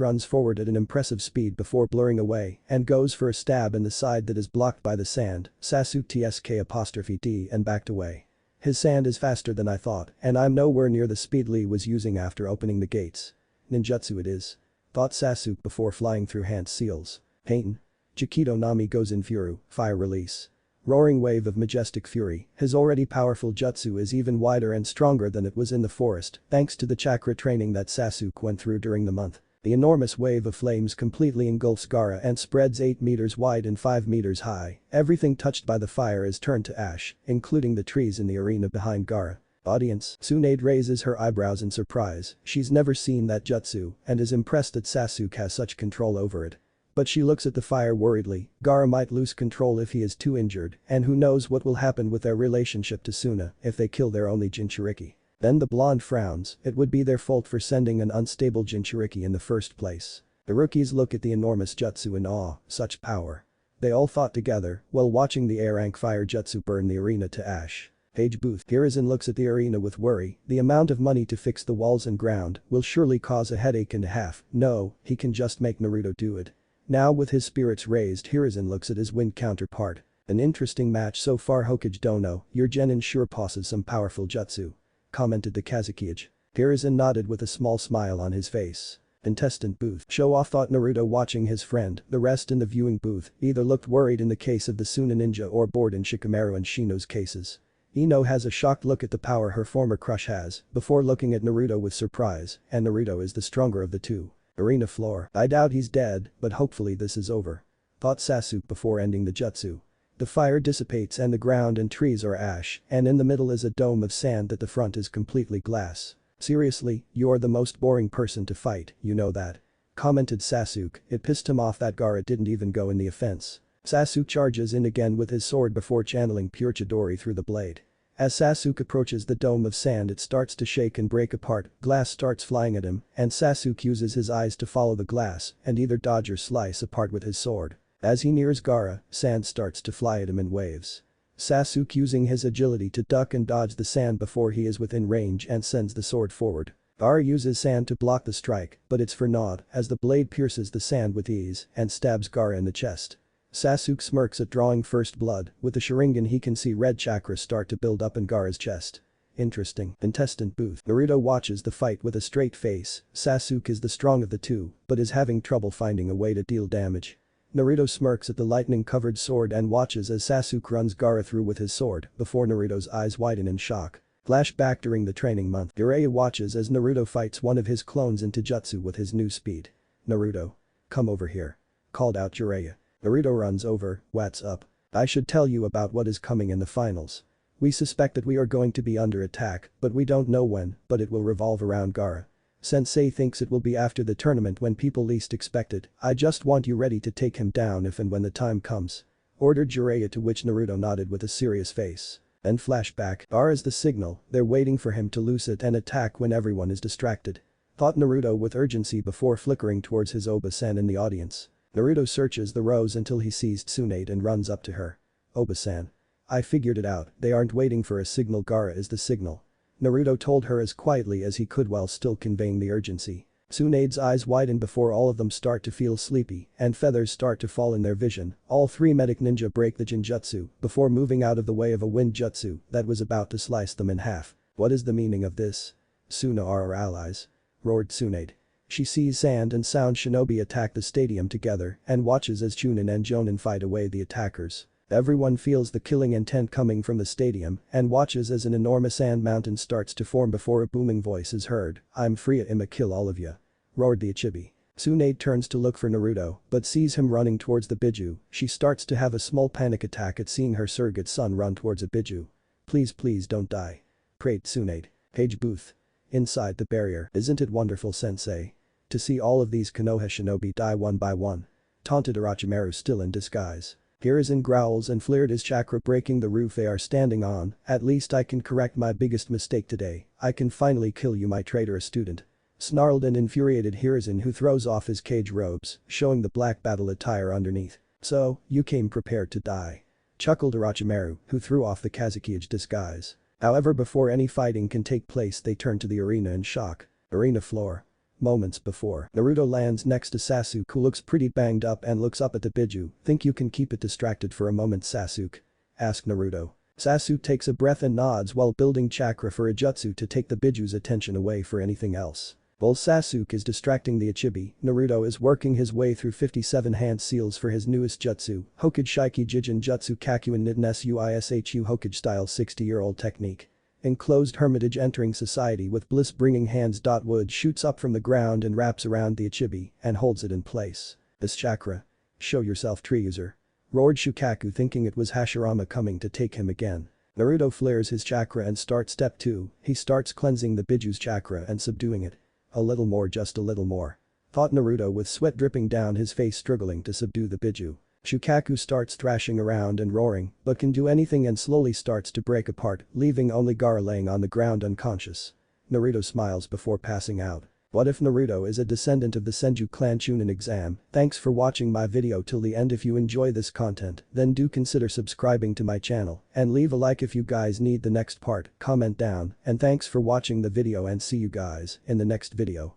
Speaker 1: runs forward at an impressive speed before blurring away and goes for a stab in the side that is blocked by the sand, Sasuke tsk''d and backed away. His sand is faster than I thought and I'm nowhere near the speed Lee was using after opening the gates. Ninjutsu it is. Thought Sasuke before flying through hand seals. Pain. Chiquito Nami goes in Furu, fire release. Roaring wave of majestic fury, his already powerful jutsu is even wider and stronger than it was in the forest, thanks to the chakra training that Sasuke went through during the month. The enormous wave of flames completely engulfs Gaara and spreads 8 meters wide and 5 meters high, everything touched by the fire is turned to ash, including the trees in the arena behind Gaara. Audience, Tsunade raises her eyebrows in surprise, she's never seen that jutsu and is impressed that Sasuke has such control over it. But she looks at the fire worriedly, Gaara might lose control if he is too injured, and who knows what will happen with their relationship to Suna if they kill their only Jinchuriki. Then the blonde frowns, it would be their fault for sending an unstable Jinchuriki in the first place. The rookies look at the enormous jutsu in awe, such power. They all thought together while watching the A-rank fire jutsu burn the arena to ash. Page booth. Hiruzen looks at the arena with worry, the amount of money to fix the walls and ground will surely cause a headache and a half, no, he can just make Naruto do it. Now with his spirits raised Hiruzen looks at his wind counterpart. An interesting match so far Hokage Dono, your genin sure possesses some powerful jutsu. Commented the Kazukiage. Hiruzen nodded with a small smile on his face. Contestant booth. Show off thought Naruto watching his friend, the rest in the viewing booth either looked worried in the case of the Suna ninja or bored in Shikamaru and Shino's cases. Ino has a shocked look at the power her former crush has, before looking at Naruto with surprise, and Naruto is the stronger of the two. Arena floor. I doubt he's dead, but hopefully this is over. Thought Sasuke before ending the jutsu. The fire dissipates and the ground and trees are ash, and in the middle is a dome of sand that the front is completely glass. Seriously, you're the most boring person to fight, you know that. Commented Sasuke, it pissed him off that Gaara didn't even go in the offense. Sasuke charges in again with his sword before channeling pure Chidori through the blade. As Sasuke approaches the dome of sand it starts to shake and break apart, glass starts flying at him, and Sasuke uses his eyes to follow the glass and either dodge or slice apart with his sword. As he nears Gaara, sand starts to fly at him in waves. Sasuke using his agility to duck and dodge the sand before he is within range and sends the sword forward. Gaara uses sand to block the strike, but it's for naught as the blade pierces the sand with ease and stabs Gaara in the chest. Sasuke smirks at drawing first blood, with the Sharingan he can see red chakra start to build up in Gaara's chest. Interesting. Contestant booth. Naruto watches the fight with a straight face, Sasuke is the strong of the two, but is having trouble finding a way to deal damage. Naruto smirks at the lightning-covered sword and watches as Sasuke runs Gaara through with his sword, before Naruto's eyes widen in shock. Flashback during the training month. Jiraiya watches as Naruto fights one of his clones into jutsu with his new speed. Naruto. Come over here. Called out Jiraiya. Naruto runs over, what's up? I should tell you about what is coming in the finals. We suspect that we are going to be under attack, but we don't know when, but it will revolve around Gaara. Sensei thinks it will be after the tournament when people least expect it, I just want you ready to take him down if and when the time comes. Ordered Jiraiya, to which Naruto nodded with a serious face. Then flashback, Gaara is the signal, they're waiting for him to loose it and attack when everyone is distracted. thought Naruto with urgency before flickering towards his Oba-san in the audience. Naruto searches the rows until he sees Tsunade and runs up to her. Oba-san. I figured it out, they aren't waiting for a signal, Gaara is the signal. Naruto told her as quietly as he could while still conveying the urgency. Tsunade's eyes widen before all of them start to feel sleepy and feathers start to fall in their vision. All three medic ninja break the Jinjutsu before moving out of the way of a wind jutsu that was about to slice them in half. What is the meaning of this? Suna are our allies. Roared Tsunade. She sees sand and sound shinobi attack the stadium together and watches as Chunin and Jonin fight away the attackers. Everyone feels the killing intent coming from the stadium and watches as an enormous sand mountain starts to form before a booming voice is heard. I'm free, I'ma kill all of ya. Roared the Ichibi. Tsunade turns to look for Naruto but sees him running towards the Biju. She starts to have a small panic attack at seeing her surrogate son run towards a Biju. Please don't die. Prayed Tsunade. Page Booth. Inside the barrier, isn't it wonderful, sensei? To see all of these Konoha shinobi die one by one. Taunted Orochimaru still in disguise. Hiruzen growls and flared his chakra breaking the roof they are standing on. At least I can correct my biggest mistake today. I can finally kill you, my traitorous student. Snarled and infuriated Hiruzen, who throws off his cage robes, showing the black battle attire underneath. So, you came prepared to die. Chuckled Orochimaru, who threw off the Kazekage disguise. However, before any fighting can take place they turn to the arena in shock. Arena floor. Moments before, Naruto lands next to Sasuke, who looks pretty banged up and looks up at the Biju. Think you can keep it distracted for a moment, Sasuke? Asked Naruto. Sasuke takes a breath and nods while building chakra for a jutsu to take the Biju's attention away for anything else. While Sasuke is distracting the Ichibi, Naruto is working his way through 57 hand seals for his newest jutsu, Hokage Shiki Jijin Jutsu Kakuen Niden Suishu Hokage style 60-year-old technique. Enclosed hermitage entering society with bliss bringing hands. Wood shoots up from the ground and wraps around the Ichibi and holds it in place. This chakra. Show yourself, tree user. Roared Shukaku, thinking it was Hashirama coming to take him again. Naruto flares his chakra and starts step 2, he starts cleansing the Biju's chakra and subduing it. A little more, just a little more. Thought Naruto with sweat dripping down his face, struggling to subdue the Biju. Shukaku starts thrashing around and roaring but can do anything and slowly starts to break apart, leaving only Gaara laying on the ground unconscious. Naruto smiles before passing out. What if Naruto is a descendant of the Senju clan Chunin exam? Thanks for watching my video till the end. If you enjoy this content, then do consider subscribing to my channel and leave a like if you guys need the next part, comment down, and thanks for watching the video and see you guys in the next video.